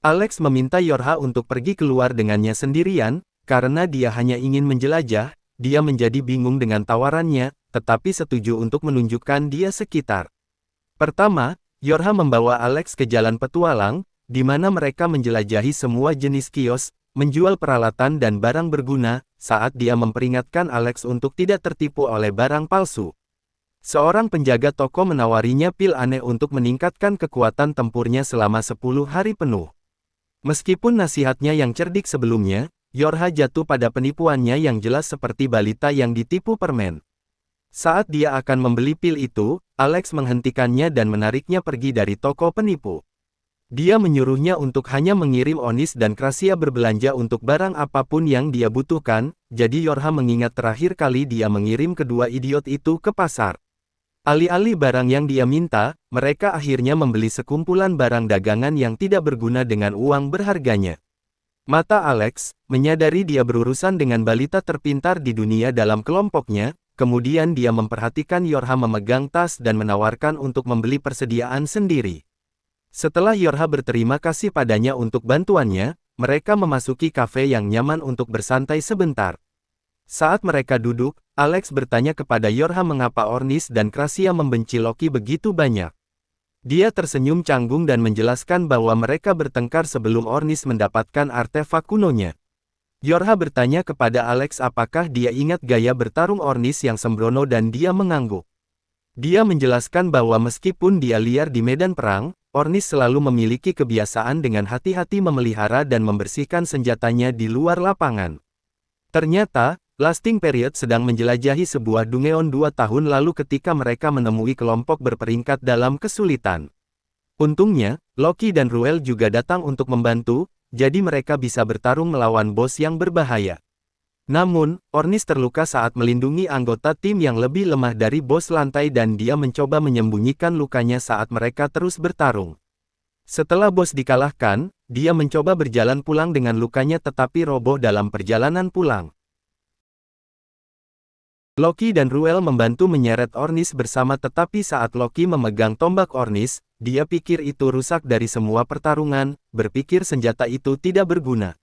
Alex meminta Yorha untuk pergi keluar dengannya sendirian, karena dia hanya ingin menjelajah. Dia menjadi bingung dengan tawarannya, tetapi setuju untuk menunjukkan dia sekitar. Pertama, Yorha membawa Alex ke jalan petualang, di mana mereka menjelajahi semua jenis kios, menjual peralatan dan barang berguna, saat dia memperingatkan Alex untuk tidak tertipu oleh barang palsu. Seorang penjaga toko menawarinya pil aneh untuk meningkatkan kekuatan tempurnya selama 10 hari penuh. Meskipun nasihatnya yang cerdik sebelumnya, Yorha jatuh pada penipuannya yang jelas seperti balita yang ditipu permen. Saat dia akan membeli pil itu, Alex menghentikannya dan menariknya pergi dari toko penipu. Dia menyuruhnya untuk hanya mengirim Onis dan Krasia berbelanja untuk barang apapun yang dia butuhkan, jadi Yorha mengingat terakhir kali dia mengirim kedua idiot itu ke pasar. Alih-alih barang yang dia minta, mereka akhirnya membeli sekumpulan barang dagangan yang tidak berguna dengan uang berharganya. Mata Alex, menyadari dia berurusan dengan balita terpintar di dunia dalam kelompoknya, kemudian dia memperhatikan Yorha memegang tas dan menawarkan untuk membeli persediaan sendiri. Setelah Yorha berterima kasih padanya untuk bantuannya, mereka memasuki kafe yang nyaman untuk bersantai sebentar. Saat mereka duduk, Alex bertanya kepada Yorha mengapa Ornis dan Krasia membenci Loki begitu banyak. Dia tersenyum canggung dan menjelaskan bahwa mereka bertengkar sebelum Ornis mendapatkan artefak kunonya. Yorha bertanya kepada Alex apakah dia ingat gaya bertarung Ornis yang sembrono dan dia mengangguk. Dia menjelaskan bahwa meskipun dia liar di medan perang, Ornis selalu memiliki kebiasaan dengan hati-hati memelihara dan membersihkan senjatanya di luar lapangan. Ternyata, Lasting Period sedang menjelajahi sebuah Dungeon 2 tahun lalu ketika mereka menemui kelompok berperingkat dalam kesulitan. Untungnya, Loki dan Ruel juga datang untuk membantu, jadi mereka bisa bertarung melawan bos yang berbahaya. Namun, Ornis terluka saat melindungi anggota tim yang lebih lemah dari bos lantai dan dia mencoba menyembunyikan lukanya saat mereka terus bertarung. Setelah bos dikalahkan, dia mencoba berjalan pulang dengan lukanya tetapi roboh dalam perjalanan pulang. Loki dan Ruel membantu menyeret Ornis bersama tetapi saat Loki memegang tombak Ornis, dia pikir itu rusak dari semua pertarungan, berpikir senjata itu tidak berguna.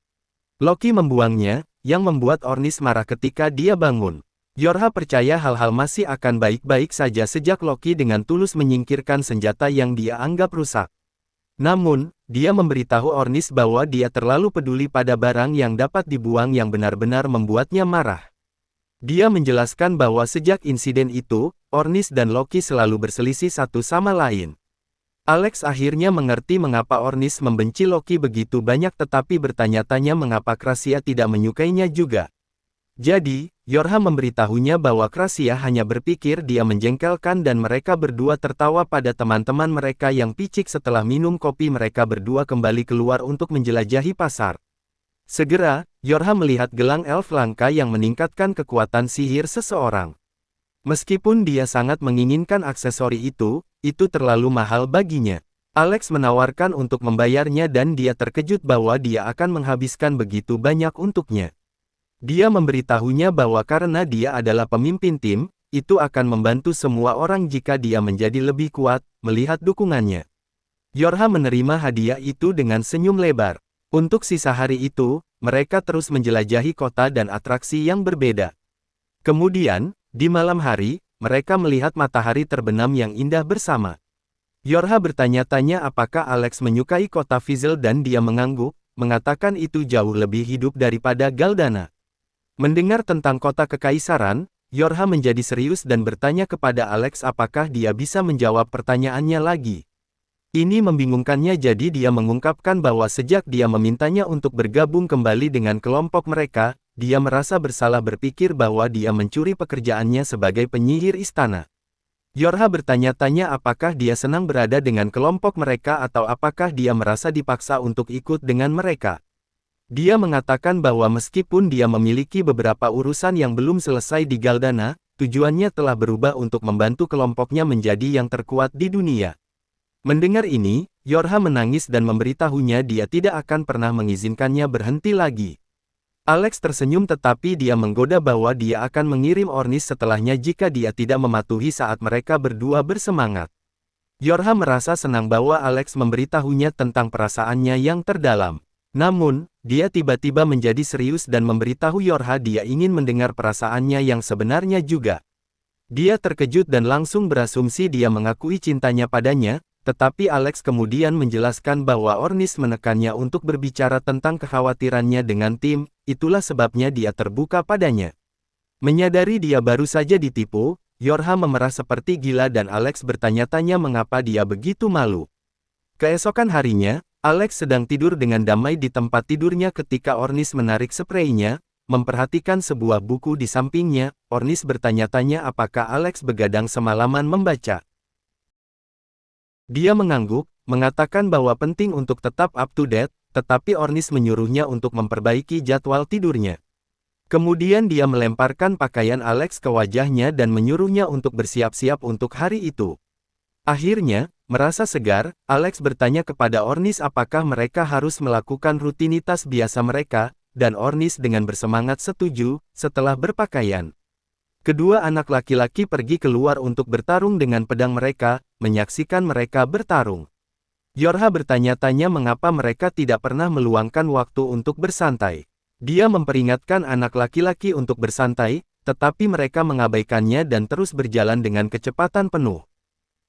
Loki membuangnya, yang membuat Ornis marah ketika dia bangun. Yorha percaya hal-hal masih akan baik-baik saja sejak Loki dengan tulus menyingkirkan senjata yang dia anggap rusak. Namun, dia memberitahu Ornis bahwa dia terlalu peduli pada barang yang dapat dibuang yang benar-benar membuatnya marah. Dia menjelaskan bahwa sejak insiden itu, Ornis dan Loki selalu berselisih satu sama lain. Alex akhirnya mengerti mengapa Ornis membenci Loki begitu banyak tetapi bertanya-tanya mengapa Krasia tidak menyukainya juga. Jadi, Yorha memberitahunya bahwa Krasia hanya berpikir dia menjengkelkan dan mereka berdua tertawa pada teman-teman mereka yang picik setelah minum kopi mereka berdua kembali keluar untuk menjelajahi pasar. Segera, Yorha melihat gelang elf langka yang meningkatkan kekuatan sihir seseorang. Meskipun dia sangat menginginkan aksesori itu terlalu mahal baginya. Alex menawarkan untuk membayarnya dan dia terkejut bahwa dia akan menghabiskan begitu banyak untuknya. Dia memberitahunya bahwa karena dia adalah pemimpin tim, itu akan membantu semua orang jika dia menjadi lebih kuat, melihat dukungannya. Yorha menerima hadiah itu dengan senyum lebar. Untuk sisa hari itu, mereka terus menjelajahi kota dan atraksi yang berbeda. Kemudian, di malam hari, mereka melihat matahari terbenam yang indah bersama. Yorha bertanya-tanya apakah Alex menyukai kota Fizzle dan dia mengangguk, mengatakan itu jauh lebih hidup daripada Galdana. Mendengar tentang kota kekaisaran, Yorha menjadi serius dan bertanya kepada Alex apakah dia bisa menjawab pertanyaannya lagi. Ini membingungkannya jadi dia mengungkapkan bahwa sejak dia memintanya untuk bergabung kembali dengan kelompok mereka, dia merasa bersalah berpikir bahwa dia mencuri pekerjaannya sebagai penyihir istana. Yorha bertanya-tanya apakah dia senang berada dengan kelompok mereka atau apakah dia merasa dipaksa untuk ikut dengan mereka. Dia mengatakan bahwa meskipun dia memiliki beberapa urusan yang belum selesai di Galdana, tujuannya telah berubah untuk membantu kelompoknya menjadi yang terkuat di dunia. Mendengar ini, Yorha menangis dan memberitahunya dia tidak akan pernah mengizinkannya berhenti lagi. Alex tersenyum tetapi dia menggoda bahwa dia akan mengirim Ornis setelahnya jika dia tidak mematuhi saat mereka berdua bersemangat. Yorha merasa senang bahwa Alex memberitahunya tentang perasaannya yang terdalam. Namun, dia tiba-tiba menjadi serius dan memberitahu Yorha dia ingin mendengar perasaannya yang sebenarnya juga. Dia terkejut dan langsung berasumsi dia mengakui cintanya padanya, tetapi Alex kemudian menjelaskan bahwa Ornis menekannya untuk berbicara tentang kekhawatirannya dengan tim, itulah sebabnya dia terbuka padanya. Menyadari dia baru saja ditipu, Yorha memerah seperti gila dan Alex bertanya-tanya mengapa dia begitu malu. Keesokan harinya, Alex sedang tidur dengan damai di tempat tidurnya ketika Ornis menarik spraynya, memperhatikan sebuah buku di sampingnya. Ornis bertanya-tanya apakah Alex begadang semalaman membaca. Dia mengangguk, mengatakan bahwa penting untuk tetap up to date, tetapi Ornis menyuruhnya untuk memperbaiki jadwal tidurnya. Kemudian dia melemparkan pakaian Alex ke wajahnya dan menyuruhnya untuk bersiap-siap untuk hari itu. Akhirnya, merasa segar, Alex bertanya kepada Ornis apakah mereka harus melakukan rutinitas biasa mereka, dan Ornis dengan bersemangat setuju. Setelah berpakaian, kedua anak laki-laki pergi keluar untuk bertarung dengan pedang mereka, menyaksikan mereka bertarung. Yorha bertanya-tanya mengapa mereka tidak pernah meluangkan waktu untuk bersantai. Dia memperingatkan anak laki-laki untuk bersantai, tetapi mereka mengabaikannya dan terus berjalan dengan kecepatan penuh.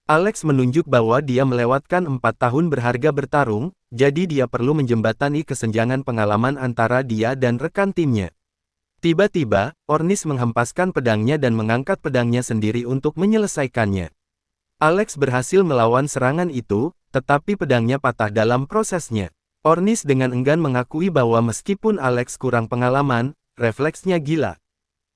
Alex menunjuk bahwa dia melewatkan 4 tahun berharga bertarung, jadi dia perlu menjembatani kesenjangan pengalaman antara dia dan rekan timnya. Tiba-tiba, Ornis menghempaskan pedangnya dan mengangkat pedangnya sendiri untuk menyelesaikannya. Alex berhasil melawan serangan itu, tetapi pedangnya patah dalam prosesnya. Ornis dengan enggan mengakui bahwa meskipun Alex kurang pengalaman, refleksnya gila.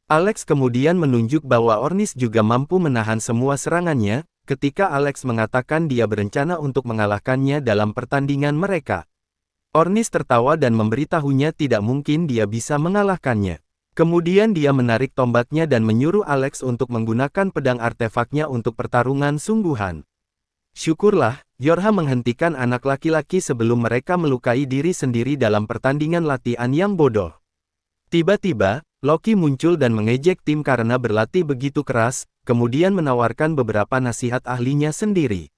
Alex kemudian menunjuk bahwa Ornis juga mampu menahan semua serangannya, ketika Alex mengatakan dia berencana untuk mengalahkannya dalam pertandingan mereka. Ornis tertawa dan memberitahunya tidak mungkin dia bisa mengalahkannya. Kemudian dia menarik tombaknya dan menyuruh Alex untuk menggunakan pedang artefaknya untuk pertarungan sungguhan. Syukurlah, Yorha menghentikan anak laki-laki sebelum mereka melukai diri sendiri dalam pertandingan latihan yang bodoh. Tiba-tiba, Loki muncul dan mengejek tim karena berlatih begitu keras, kemudian menawarkan beberapa nasihat ahlinya sendiri.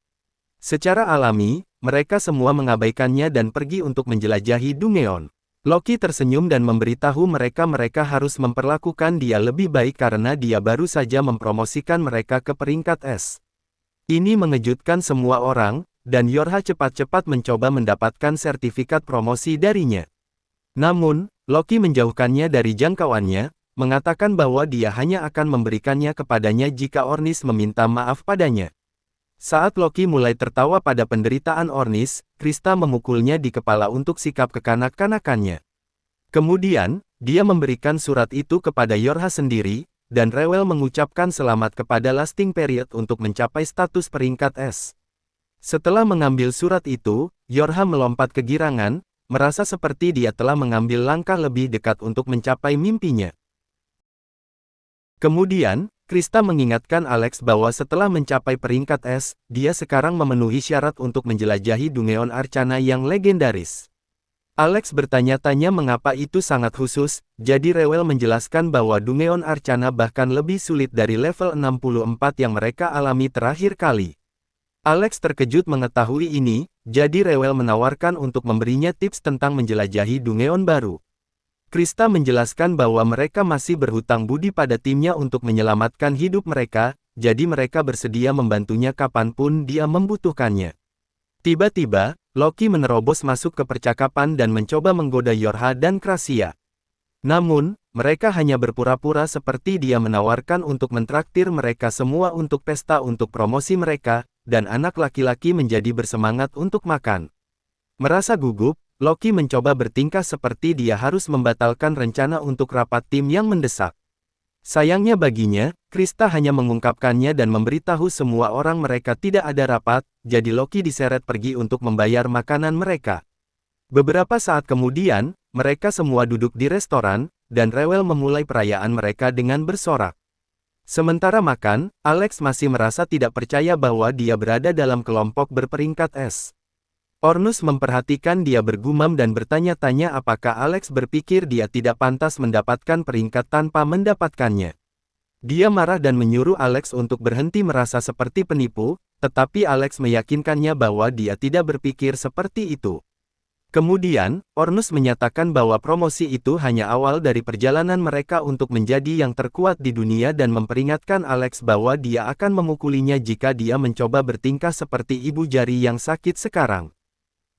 Secara alami, mereka semua mengabaikannya dan pergi untuk menjelajahi Dungeon. Loki tersenyum dan memberitahu mereka harus memperlakukan dia lebih baik karena dia baru saja mempromosikan mereka ke peringkat S. Ini mengejutkan semua orang, dan Yorha cepat-cepat mencoba mendapatkan sertifikat promosi darinya. Namun, Loki menjauhkannya dari jangkauannya, mengatakan bahwa dia hanya akan memberikannya kepadanya jika Ornis meminta maaf padanya. Saat Loki mulai tertawa pada penderitaan Ornis, Krista memukulnya di kepala untuk sikap kekanak-kanakannya. Kemudian, dia memberikan surat itu kepada Yorha sendiri, dan rewel mengucapkan selamat kepada Lasting Period untuk mencapai status peringkat S. Setelah mengambil surat itu, Yorha melompat kegirangan, merasa seperti dia telah mengambil langkah lebih dekat untuk mencapai mimpinya. Kemudian, Krista mengingatkan Alex bahwa setelah mencapai peringkat S, dia sekarang memenuhi syarat untuk menjelajahi Dungeon Arcana yang legendaris. Alex bertanya-tanya mengapa itu sangat khusus, jadi rewel menjelaskan bahwa Dungeon Arcana bahkan lebih sulit dari level 64 yang mereka alami terakhir kali. Alex terkejut mengetahui ini, jadi rewel menawarkan untuk memberinya tips tentang menjelajahi Dungeon baru. Krista menjelaskan bahwa mereka masih berhutang budi pada timnya untuk menyelamatkan hidup mereka, jadi mereka bersedia membantunya kapanpun dia membutuhkannya. Tiba-tiba, Loki menerobos masuk ke percakapan dan mencoba menggoda Yorha dan Krasia. Namun, mereka hanya berpura-pura seperti dia menawarkan untuk mentraktir mereka semua untuk pesta untuk promosi mereka, dan anak laki-laki menjadi bersemangat untuk makan. Merasa gugup, Loki mencoba bertingkah seperti dia harus membatalkan rencana untuk rapat tim yang mendesak. Sayangnya baginya, Krista hanya mengungkapkannya dan memberitahu semua orang mereka tidak ada rapat, jadi Loki diseret pergi untuk membayar makanan mereka. Beberapa saat kemudian, mereka semua duduk di restoran, dan rewel memulai perayaan mereka dengan bersorak. Sementara makan, Alex masih merasa tidak percaya bahwa dia berada dalam kelompok berperingkat S. Ornus memperhatikan dia bergumam dan bertanya-tanya apakah Alex berpikir dia tidak pantas mendapatkan peringkat tanpa mendapatkannya. Dia marah dan menyuruh Alex untuk berhenti merasa seperti penipu, tetapi Alex meyakinkannya bahwa dia tidak berpikir seperti itu. Kemudian, Ornus menyatakan bahwa promosi itu hanya awal dari perjalanan mereka untuk menjadi yang terkuat di dunia dan memperingatkan Alex bahwa dia akan memukulinya jika dia mencoba bertingkah seperti ibu jari yang sakit sekarang.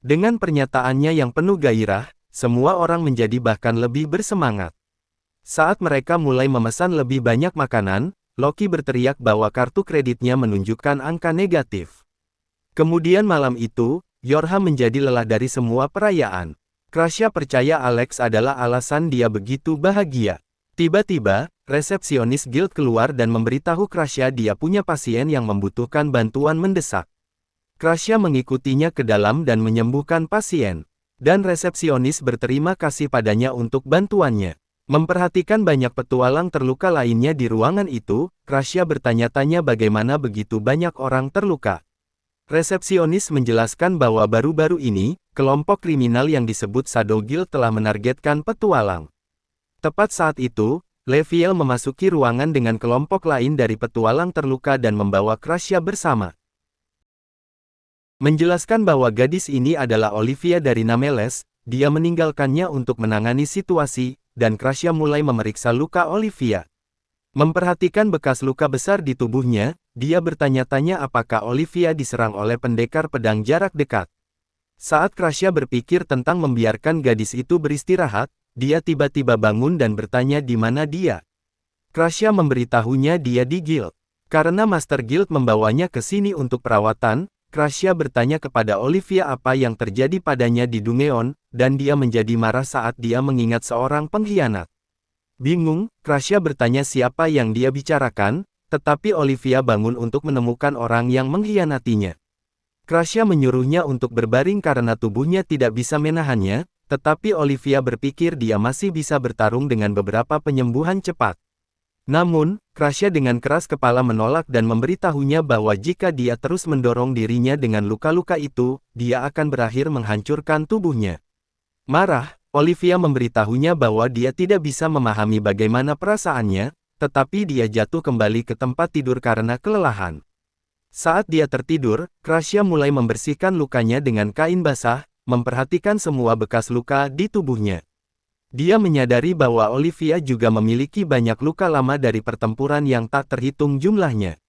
Dengan pernyataannya yang penuh gairah, semua orang menjadi bahkan lebih bersemangat. Saat mereka mulai memesan lebih banyak makanan, Loki berteriak bahwa kartu kreditnya menunjukkan angka negatif. Kemudian malam itu, Yorha menjadi lelah dari semua perayaan. Krasia percaya Alex adalah alasan dia begitu bahagia. Tiba-tiba, resepsionis guild keluar dan memberitahu Krasia dia punya pasien yang membutuhkan bantuan mendesak. Krasia mengikutinya ke dalam dan menyembuhkan pasien. Dan resepsionis berterima kasih padanya untuk bantuannya. Memperhatikan banyak petualang terluka lainnya di ruangan itu, Krasia bertanya-tanya bagaimana begitu banyak orang terluka. Resepsionis menjelaskan bahwa baru-baru ini, kelompok kriminal yang disebut Shadow Guild telah menargetkan petualang. Tepat saat itu, Leviel memasuki ruangan dengan kelompok lain dari petualang terluka dan membawa Krasia bersama. Menjelaskan bahwa gadis ini adalah Olivia dari Nameles, dia meninggalkannya untuk menangani situasi, dan Crusher mulai memeriksa luka Olivia. Memperhatikan bekas luka besar di tubuhnya, dia bertanya-tanya apakah Olivia diserang oleh pendekar pedang jarak dekat. Saat Crusher berpikir tentang membiarkan gadis itu beristirahat, dia tiba-tiba bangun dan bertanya di mana dia. Crusher memberitahunya dia di guild. Karena Master Guild membawanya ke sini untuk perawatan, Crusher bertanya kepada Olivia apa yang terjadi padanya di Dungeon, dan dia menjadi marah saat dia mengingat seorang pengkhianat. Bingung, Crusher bertanya siapa yang dia bicarakan, tetapi Olivia bangun untuk menemukan orang yang mengkhianatinya. Crusher menyuruhnya untuk berbaring karena tubuhnya tidak bisa menahannya, tetapi Olivia berpikir dia masih bisa bertarung dengan beberapa penyembuhan cepat. Namun, Crusher dengan keras kepala menolak dan memberitahunya bahwa jika dia terus mendorong dirinya dengan luka-luka itu, dia akan berakhir menghancurkan tubuhnya. Marah, Olivia memberitahunya bahwa dia tidak bisa memahami bagaimana perasaannya, tetapi dia jatuh kembali ke tempat tidur karena kelelahan. Saat dia tertidur, Crusher mulai membersihkan lukanya dengan kain basah, memperhatikan semua bekas luka di tubuhnya. Dia menyadari bahwa Olivia juga memiliki banyak luka lama dari pertempuran yang tak terhitung jumlahnya.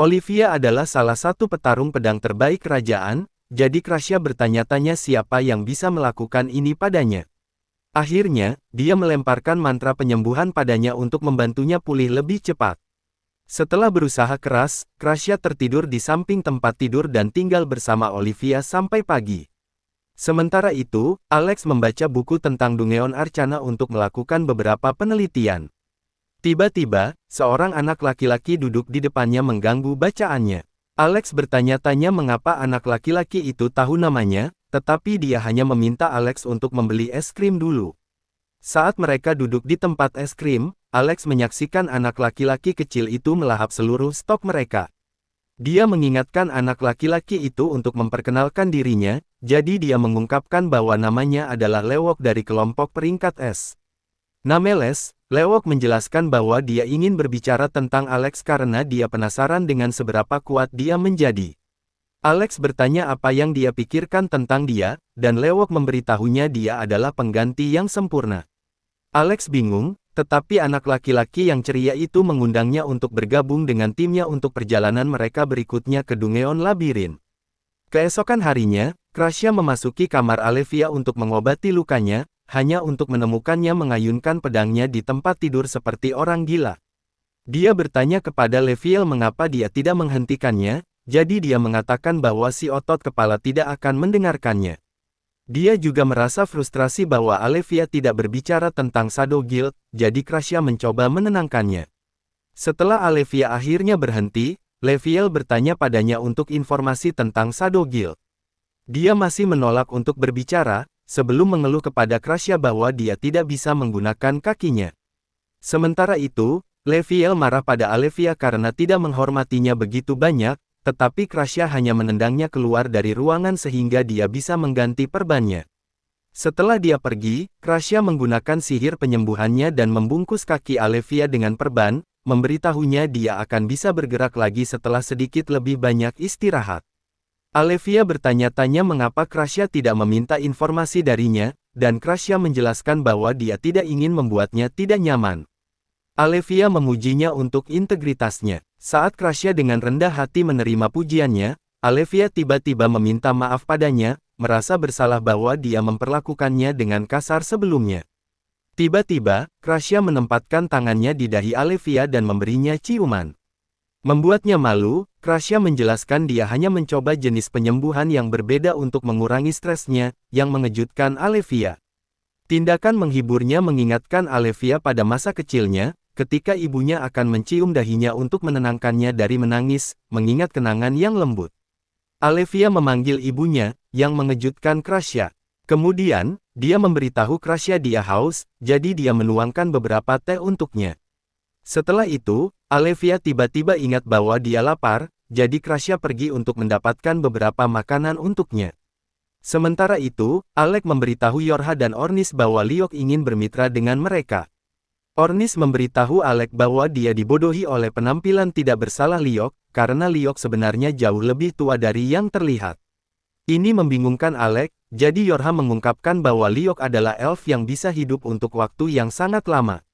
Olivia adalah salah satu petarung pedang terbaik kerajaan, jadi Crusher bertanya-tanya siapa yang bisa melakukan ini padanya. Akhirnya, dia melemparkan mantra penyembuhan padanya untuk membantunya pulih lebih cepat. Setelah berusaha keras, Crusher tertidur di samping tempat tidur dan tinggal bersama Olivia sampai pagi. Sementara itu, Alex membaca buku tentang Dungeon Arcana untuk melakukan beberapa penelitian. Tiba-tiba, seorang anak laki-laki duduk di depannya mengganggu bacaannya. Alex bertanya-tanya mengapa anak laki-laki itu tahu namanya, tetapi dia hanya meminta Alex untuk membeli es krim dulu. Saat mereka duduk di tempat es krim, Alex menyaksikan anak laki-laki kecil itu melahap seluruh stok mereka. Dia mengingatkan anak laki-laki itu untuk memperkenalkan dirinya, jadi dia mengungkapkan bahwa namanya adalah Lewok dari kelompok peringkat S. Nameles, Lewok menjelaskan bahwa dia ingin berbicara tentang Alex karena dia penasaran dengan seberapa kuat dia menjadi. Alex bertanya apa yang dia pikirkan tentang dia, dan Lewok memberitahunya dia adalah pengganti yang sempurna. Alex bingung, tetapi anak laki-laki yang ceria itu mengundangnya untuk bergabung dengan timnya untuk perjalanan mereka berikutnya ke Dungeon Labirin. Keesokan harinya, Crusher memasuki kamar Olivia untuk mengobati lukanya, hanya untuk menemukannya mengayunkan pedangnya di tempat tidur seperti orang gila. Dia bertanya kepada Leviel mengapa dia tidak menghentikannya, jadi dia mengatakan bahwa si otot kepala tidak akan mendengarkannya. Dia juga merasa frustrasi bahwa Olivia tidak berbicara tentang Shadow Guild, jadi Crusher mencoba menenangkannya. Setelah Olivia akhirnya berhenti, Leviel bertanya padanya untuk informasi tentang Shadow Guild. Dia masih menolak untuk berbicara, sebelum mengeluh kepada Crusher bahwa dia tidak bisa menggunakan kakinya. Sementara itu, Leviel marah pada Olivia karena tidak menghormatinya begitu banyak, tetapi Crusher hanya menendangnya keluar dari ruangan sehingga dia bisa mengganti perbannya. Setelah dia pergi, Crusher menggunakan sihir penyembuhannya dan membungkus kaki Olivia dengan perban, memberitahunya dia akan bisa bergerak lagi setelah sedikit lebih banyak istirahat. Olivia bertanya-tanya mengapa Crusher tidak meminta informasi darinya, dan Crusher menjelaskan bahwa dia tidak ingin membuatnya tidak nyaman. Olivia memujinya untuk integritasnya. Saat Crusher dengan rendah hati menerima pujiannya, Olivia tiba-tiba meminta maaf padanya, merasa bersalah bahwa dia memperlakukannya dengan kasar sebelumnya. Tiba-tiba, Crusher menempatkan tangannya di dahi Olivia dan memberinya ciuman. Membuatnya malu, Crusher menjelaskan dia hanya mencoba jenis penyembuhan yang berbeda untuk mengurangi stresnya, yang mengejutkan Olivia. Tindakan menghiburnya mengingatkan Olivia pada masa kecilnya, ketika ibunya akan mencium dahinya untuk menenangkannya dari menangis, mengingat kenangan yang lembut. Olivia memanggil ibunya, yang mengejutkan Crusher. Kemudian, dia memberitahu Crusher dia haus, jadi dia menuangkan beberapa teh untuknya. Setelah itu, Olivia tiba-tiba ingat bahwa dia lapar, jadi Crusher pergi untuk mendapatkan beberapa makanan untuknya. Sementara itu, Alex memberitahu Yorha dan Ornis bahwa Liok ingin bermitra dengan mereka. Ornis memberitahu Alex bahwa dia dibodohi oleh penampilan tidak bersalah Liok, karena Liok sebenarnya jauh lebih tua dari yang terlihat. Ini membingungkan Alex, jadi Yorha mengungkapkan bahwa Liok adalah elf yang bisa hidup untuk waktu yang sangat lama.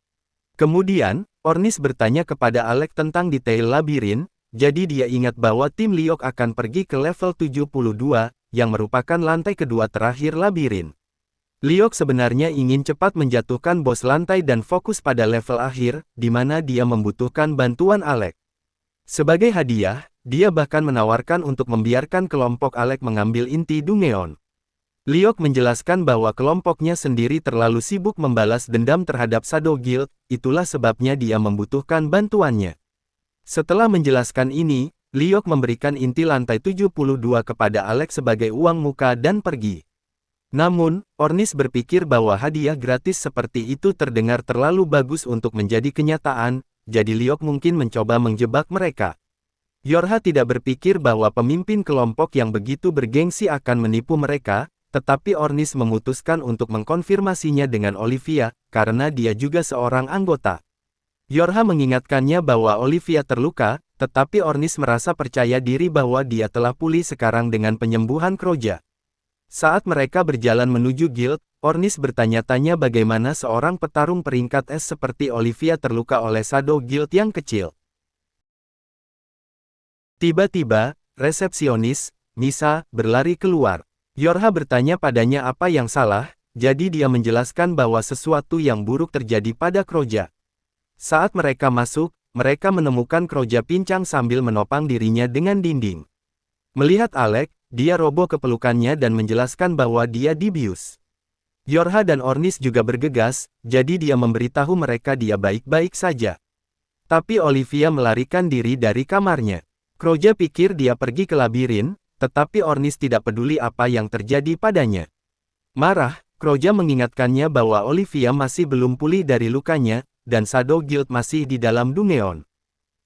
Kemudian, Ornis bertanya kepada Alex tentang detail labirin, jadi dia ingat bahwa tim Liok akan pergi ke level 72, yang merupakan lantai kedua terakhir labirin. Liok sebenarnya ingin cepat menjatuhkan bos lantai dan fokus pada level akhir, di mana dia membutuhkan bantuan Alex. Sebagai hadiah, dia bahkan menawarkan untuk membiarkan kelompok Alex mengambil inti Dungeon. Liok menjelaskan bahwa kelompoknya sendiri terlalu sibuk membalas dendam terhadap Shadow Guild, itulah sebabnya dia membutuhkan bantuannya. Setelah menjelaskan ini, Liok memberikan inti lantai 72 kepada Alex sebagai uang muka dan pergi. Namun, Ornis berpikir bahwa hadiah gratis seperti itu terdengar terlalu bagus untuk menjadi kenyataan, jadi Liok mungkin mencoba menjebak mereka. Yorha tidak berpikir bahwa pemimpin kelompok yang begitu bergengsi akan menipu mereka, tetapi Ornis memutuskan untuk mengkonfirmasinya dengan Olivia, karena dia juga seorang anggota. Yorha mengingatkannya bahwa Olivia terluka, tetapi Ornis merasa percaya diri bahwa dia telah pulih sekarang dengan penyembuhan Kroja. Saat mereka berjalan menuju guild, Ornis bertanya-tanya bagaimana seorang petarung peringkat S seperti Olivia terluka oleh Shadow Guild yang kecil. Tiba-tiba, resepsionis, Misa, berlari keluar. Yorha bertanya padanya apa yang salah, jadi dia menjelaskan bahwa sesuatu yang buruk terjadi pada Kroja. Saat mereka masuk, mereka menemukan Kroja pincang sambil menopang dirinya dengan dinding. Melihat Alex, dia roboh ke pelukannya dan menjelaskan bahwa dia dibius. Yorha dan Ornis juga bergegas, jadi dia memberitahu mereka dia baik-baik saja. Tapi Olivia melarikan diri dari kamarnya. Kroja pikir dia pergi ke labirin, tetapi Ornis tidak peduli apa yang terjadi padanya. Marah, Kroja mengingatkannya bahwa Olivia masih belum pulih dari lukanya, dan Shadow Guild masih di dalam Dungeon.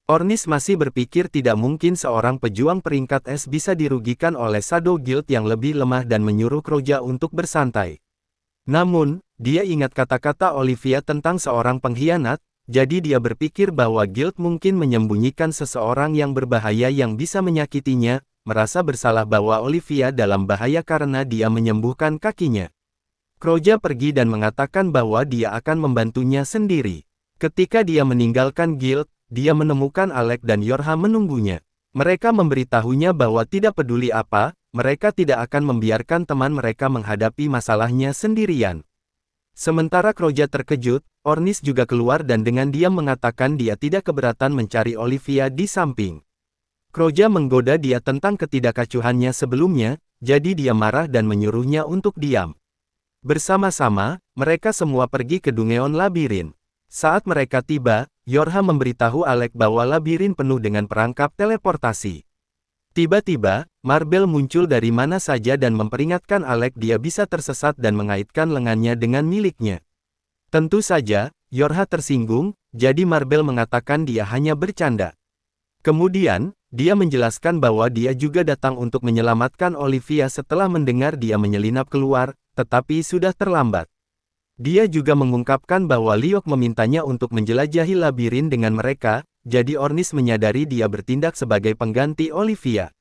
Ornis masih berpikir tidak mungkin seorang pejuang peringkat S bisa dirugikan oleh Shadow Guild yang lebih lemah dan menyuruh Kroja untuk bersantai. Namun, dia ingat kata-kata Olivia tentang seorang pengkhianat, jadi dia berpikir bahwa Guild mungkin menyembunyikan seseorang yang berbahaya yang bisa menyakitinya, merasa bersalah bahwa Olivia dalam bahaya karena dia menyembuhkan kakinya. Kroja pergi dan mengatakan bahwa dia akan membantunya sendiri. Ketika dia meninggalkan Guild, dia menemukan Alex dan Yorha menunggunya. Mereka memberitahunya bahwa tidak peduli apa, mereka tidak akan membiarkan teman mereka menghadapi masalahnya sendirian. Sementara Kroja terkejut, Ornis juga keluar dan dengan diam mengatakan dia tidak keberatan mencari Olivia di samping. Kroja menggoda dia tentang ketidakkacuhannya sebelumnya, jadi dia marah dan menyuruhnya untuk diam. Bersama-sama, mereka semua pergi ke Dungeon Labirin. Saat mereka tiba, Yorha memberitahu Alex bahwa labirin penuh dengan perangkap teleportasi. Tiba-tiba, Marbel muncul dari mana saja dan memperingatkan Alex dia bisa tersesat dan mengaitkan lengannya dengan miliknya. Tentu saja, Yorha tersinggung, jadi Marbel mengatakan dia hanya bercanda. Kemudian, dia menjelaskan bahwa dia juga datang untuk menyelamatkan Olivia setelah mendengar dia menyelinap keluar, tetapi sudah terlambat. Dia juga mengungkapkan bahwa Liok memintanya untuk menjelajahi labirin dengan mereka, jadi Ornis menyadari dia bertindak sebagai pengganti Olivia.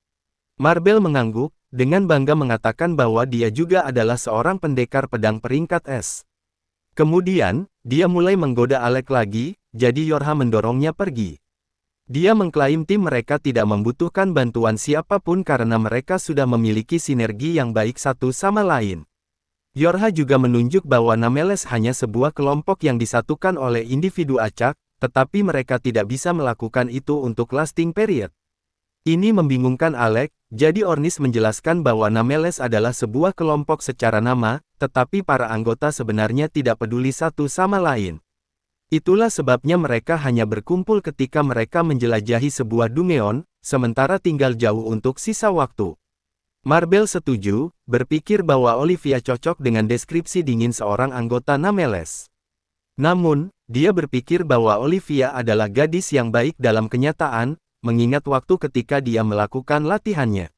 Marbel mengangguk, dengan bangga mengatakan bahwa dia juga adalah seorang pendekar pedang peringkat S. Kemudian, dia mulai menggoda Alex lagi, jadi Yorha mendorongnya pergi. Dia mengklaim tim mereka tidak membutuhkan bantuan siapapun karena mereka sudah memiliki sinergi yang baik satu sama lain. Yorha juga menunjuk bahwa Nameles hanya sebuah kelompok yang disatukan oleh individu acak, tetapi mereka tidak bisa melakukan itu untuk lasting period. Ini membingungkan Alex, jadi Ornis menjelaskan bahwa Nameles adalah sebuah kelompok secara nama, tetapi para anggota sebenarnya tidak peduli satu sama lain. Itulah sebabnya mereka hanya berkumpul ketika mereka menjelajahi sebuah Dungeon, sementara tinggal jauh untuk sisa waktu. Marbel setuju, berpikir bahwa Olivia cocok dengan deskripsi dingin seorang anggota Nameles. Namun, dia berpikir bahwa Olivia adalah gadis yang baik dalam kenyataan, mengingat waktu ketika dia melakukan latihannya.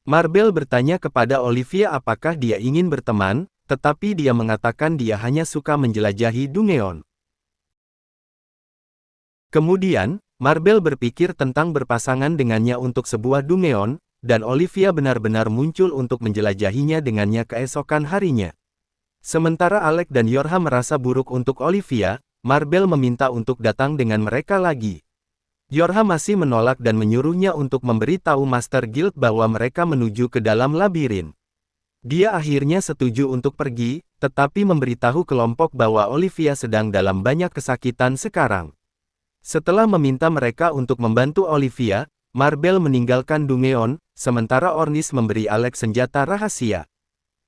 Marbel bertanya kepada Olivia apakah dia ingin berteman, tetapi dia mengatakan dia hanya suka menjelajahi Dungeon. Kemudian, Marbel berpikir tentang berpasangan dengannya untuk sebuah Dungeon, dan Olivia benar-benar muncul untuk menjelajahinya dengannya keesokan harinya. Sementara Alex dan Yorha merasa buruk untuk Olivia, Marbel meminta untuk datang dengan mereka lagi. Yorha masih menolak dan menyuruhnya untuk memberitahu Master Guild bahwa mereka menuju ke dalam labirin. Dia akhirnya setuju untuk pergi, tetapi memberitahu kelompok bahwa Olivia sedang dalam banyak kesakitan sekarang. Setelah meminta mereka untuk membantu Olivia, Marbel meninggalkan Dungeon, sementara Ornis memberi Alex senjata rahasia.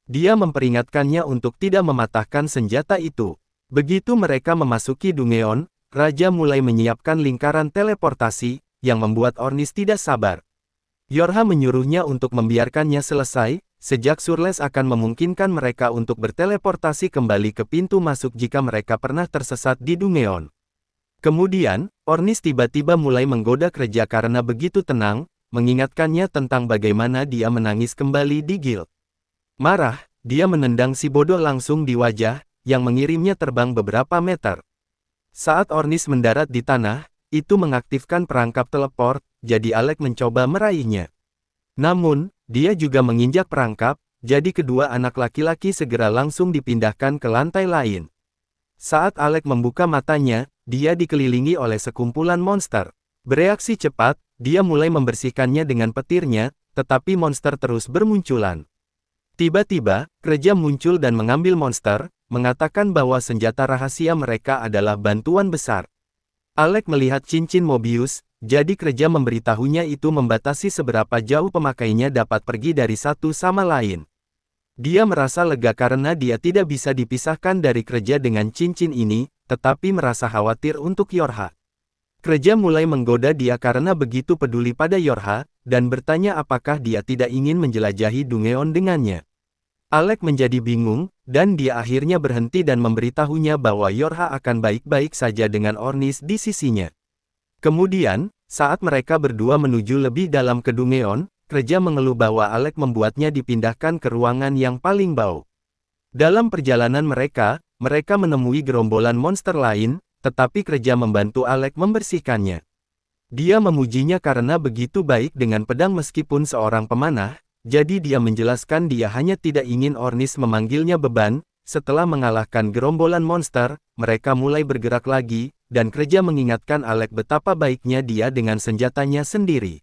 Dia memperingatkannya untuk tidak mematahkan senjata itu. Begitu mereka memasuki Dungeon, Raja mulai menyiapkan lingkaran teleportasi, yang membuat Ornis tidak sabar. Yorha menyuruhnya untuk membiarkannya selesai, sejak Surles akan memungkinkan mereka untuk berteleportasi kembali ke pintu masuk jika mereka pernah tersesat di Dungeon. Kemudian, Ornis tiba-tiba mulai menggoda Kreja karena begitu tenang, mengingatkannya tentang bagaimana dia menangis kembali di guild. Marah, dia menendang si bodoh langsung di wajah, yang mengirimnya terbang beberapa meter. Saat Ornis mendarat di tanah, itu mengaktifkan perangkap teleport, jadi Alex mencoba meraihnya. Namun, dia juga menginjak perangkap, jadi kedua anak laki-laki segera langsung dipindahkan ke lantai lain. Saat Alex membuka matanya, dia dikelilingi oleh sekumpulan monster. Bereaksi cepat, dia mulai membersihkannya dengan petirnya, tetapi monster terus bermunculan. Tiba-tiba, Kreja muncul dan mengambil monster, mengatakan bahwa senjata rahasia mereka adalah bantuan besar. Alex melihat cincin Mobius, jadi Kreja memberitahunya itu membatasi seberapa jauh pemakainya dapat pergi dari satu sama lain. Dia merasa lega karena dia tidak bisa dipisahkan dari Kreja dengan cincin ini, tetapi merasa khawatir untuk Yorha. Kreja mulai menggoda dia karena begitu peduli pada Yorha, dan bertanya apakah dia tidak ingin menjelajahi Dungeon dengannya. Alex menjadi bingung, dan dia akhirnya berhenti dan memberitahunya bahwa Yorha akan baik-baik saja dengan Ornis di sisinya. Kemudian, saat mereka berdua menuju lebih dalam ke Dungeon, Kreja mengeluh bahwa Alex membuatnya dipindahkan ke ruangan yang paling bau. Dalam perjalanan mereka menemui gerombolan monster lain, tetapi Kreja membantu Alex membersihkannya. Dia memujinya karena begitu baik dengan pedang meskipun seorang pemanah, jadi dia menjelaskan dia hanya tidak ingin Ornis memanggilnya beban. Setelah mengalahkan gerombolan monster, mereka mulai bergerak lagi, dan Kreja mengingatkan Alex betapa baiknya dia dengan senjatanya sendiri.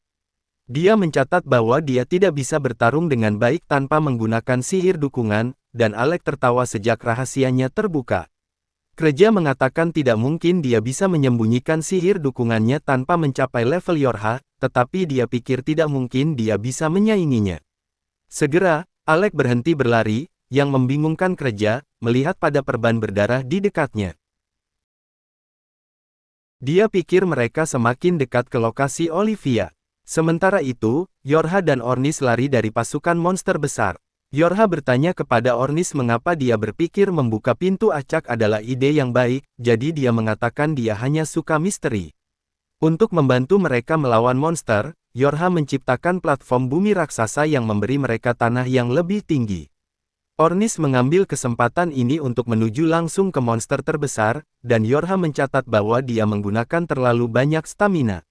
Dia mencatat bahwa dia tidak bisa bertarung dengan baik tanpa menggunakan sihir dukungan, dan Alex tertawa sejak rahasianya terbuka. Kreja mengatakan tidak mungkin dia bisa menyembunyikan sihir dukungannya tanpa mencapai level Yorha, tetapi dia pikir tidak mungkin dia bisa menyainginya. Segera, Alex berhenti berlari, yang membingungkan Kreja, melihat pada perban berdarah di dekatnya. Dia pikir mereka semakin dekat ke lokasi Olivia. Sementara itu, Yorha dan Ornis lari dari pasukan monster besar. Yorha bertanya kepada Ornis mengapa dia berpikir membuka pintu acak adalah ide yang baik, jadi dia mengatakan dia hanya suka misteri. Untuk membantu mereka melawan monster, Yorha menciptakan platform bumi raksasa yang memberi mereka tanah yang lebih tinggi. Ornis mengambil kesempatan ini untuk menuju langsung ke monster terbesar, dan Yorha mencatat bahwa dia menggunakan terlalu banyak stamina.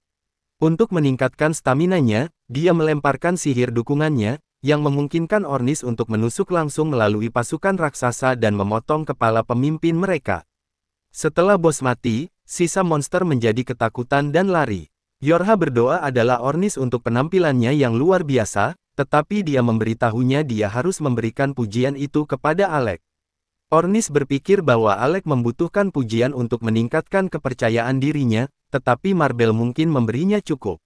Untuk meningkatkan staminanya, dia melemparkan sihir dukungannya, yang memungkinkan Ornis untuk menusuk langsung melalui pasukan raksasa dan memotong kepala pemimpin mereka. Setelah bos mati, sisa monster menjadi ketakutan dan lari. Yorha berdoa adalah Ornis untuk penampilannya yang luar biasa, tetapi dia memberitahunya dia harus memberikan pujian itu kepada Alex. Ornis berpikir bahwa Alex membutuhkan pujian untuk meningkatkan kepercayaan dirinya, tetapi Marbel mungkin memberinya cukup.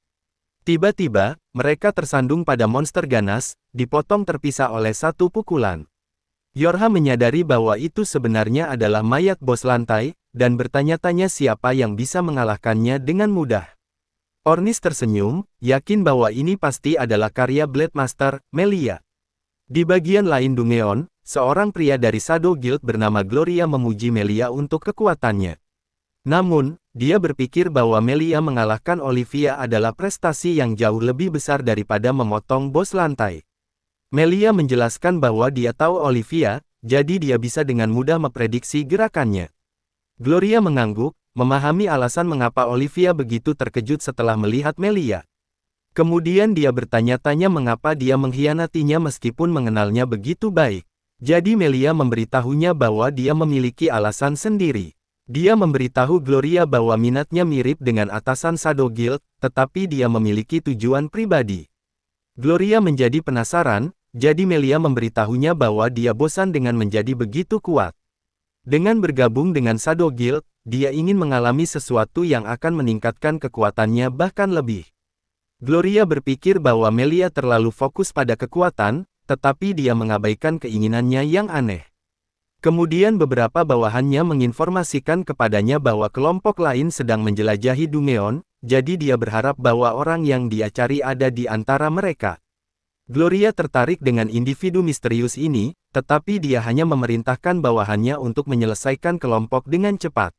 Tiba-tiba, mereka tersandung pada monster ganas, dipotong terpisah oleh satu pukulan. Yorha menyadari bahwa itu sebenarnya adalah mayat bos lantai, dan bertanya-tanya siapa yang bisa mengalahkannya dengan mudah. Ornis tersenyum, yakin bahwa ini pasti adalah karya Blade Master, Melia. Di bagian lain Dungeon, seorang pria dari Shadow Guild bernama Gloria memuji Melia untuk kekuatannya. Namun, dia berpikir bahwa Melia mengalahkan Olivia adalah prestasi yang jauh lebih besar daripada memotong bos lantai. Melia menjelaskan bahwa dia tahu Olivia, jadi dia bisa dengan mudah memprediksi gerakannya. Gloria mengangguk, memahami alasan mengapa Olivia begitu terkejut setelah melihat Melia. Kemudian dia bertanya-tanya mengapa dia mengkhianatinya meskipun mengenalnya begitu baik. Jadi Melia memberitahunya bahwa dia memiliki alasan sendiri. Dia memberitahu Gloria bahwa minatnya mirip dengan atasan Shadow Guild, tetapi dia memiliki tujuan pribadi. Gloria menjadi penasaran, jadi Melia memberitahunya bahwa dia bosan dengan menjadi begitu kuat. Dengan bergabung dengan Shadow Guild, dia ingin mengalami sesuatu yang akan meningkatkan kekuatannya bahkan lebih. Gloria berpikir bahwa Melia terlalu fokus pada kekuatan, tetapi dia mengabaikan keinginannya yang aneh. Kemudian beberapa bawahannya menginformasikan kepadanya bahwa kelompok lain sedang menjelajahi Dungeon, jadi dia berharap bahwa orang yang dia cari ada di antara mereka. Gloria tertarik dengan individu misterius ini, tetapi dia hanya memerintahkan bawahannya untuk menyelesaikan kelompok dengan cepat.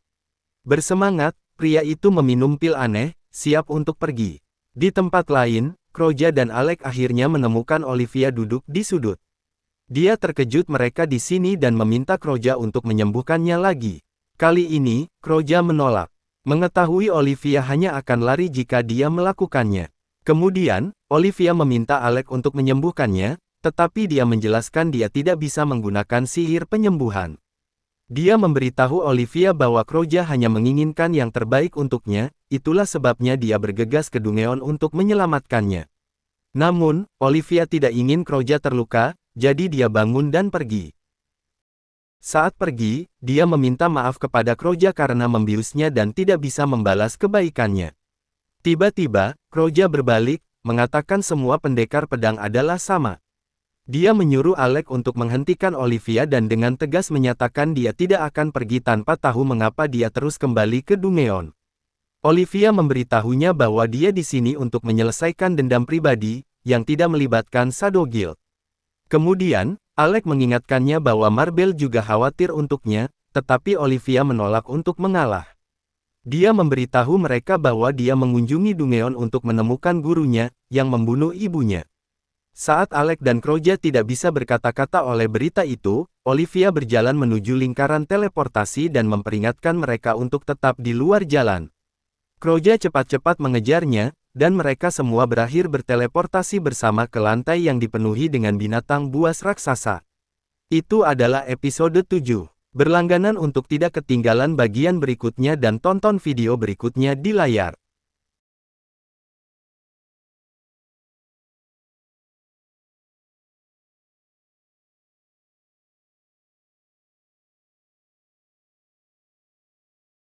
Bersemangat, pria itu meminum pil aneh, siap untuk pergi. Di tempat lain, Kroja dan Alec akhirnya menemukan Olivia duduk di sudut. Dia terkejut mereka di sini dan meminta Kroja untuk menyembuhkannya lagi. Kali ini, Kroja menolak. Mengetahui Olivia hanya akan lari jika dia melakukannya. Kemudian, Olivia meminta Alec untuk menyembuhkannya, tetapi dia menjelaskan dia tidak bisa menggunakan sihir penyembuhan. Dia memberitahu Olivia bahwa Kroja hanya menginginkan yang terbaik untuknya, itulah sebabnya dia bergegas ke Dungeon untuk menyelamatkannya. Namun, Olivia tidak ingin Kroja terluka, jadi dia bangun dan pergi. Saat pergi, dia meminta maaf kepada Kroja karena membiusnya dan tidak bisa membalas kebaikannya. Tiba-tiba, Kroja berbalik, mengatakan semua pendekar pedang adalah sama. Dia menyuruh Alec untuk menghentikan Olivia dan dengan tegas menyatakan dia tidak akan pergi tanpa tahu mengapa dia terus kembali ke Dungeon. Olivia memberitahunya bahwa dia di sini untuk menyelesaikan dendam pribadi, yang tidak melibatkan Shadow Guild. Kemudian, Alec mengingatkannya bahwa Marbel juga khawatir untuknya, tetapi Olivia menolak untuk mengalah. Dia memberitahu mereka bahwa dia mengunjungi Dungeon untuk menemukan gurunya, yang membunuh ibunya. Saat Alec dan Kroja tidak bisa berkata-kata oleh berita itu, Olivia berjalan menuju lingkaran teleportasi dan memperingatkan mereka untuk tetap di luar jalan. Kroja cepat-cepat mengejarnya, dan mereka semua berakhir berteleportasi bersama ke lantai yang dipenuhi dengan binatang buas raksasa. Itu adalah episode 7. Berlangganan untuk tidak ketinggalan bagian berikutnya dan tonton video berikutnya di layar.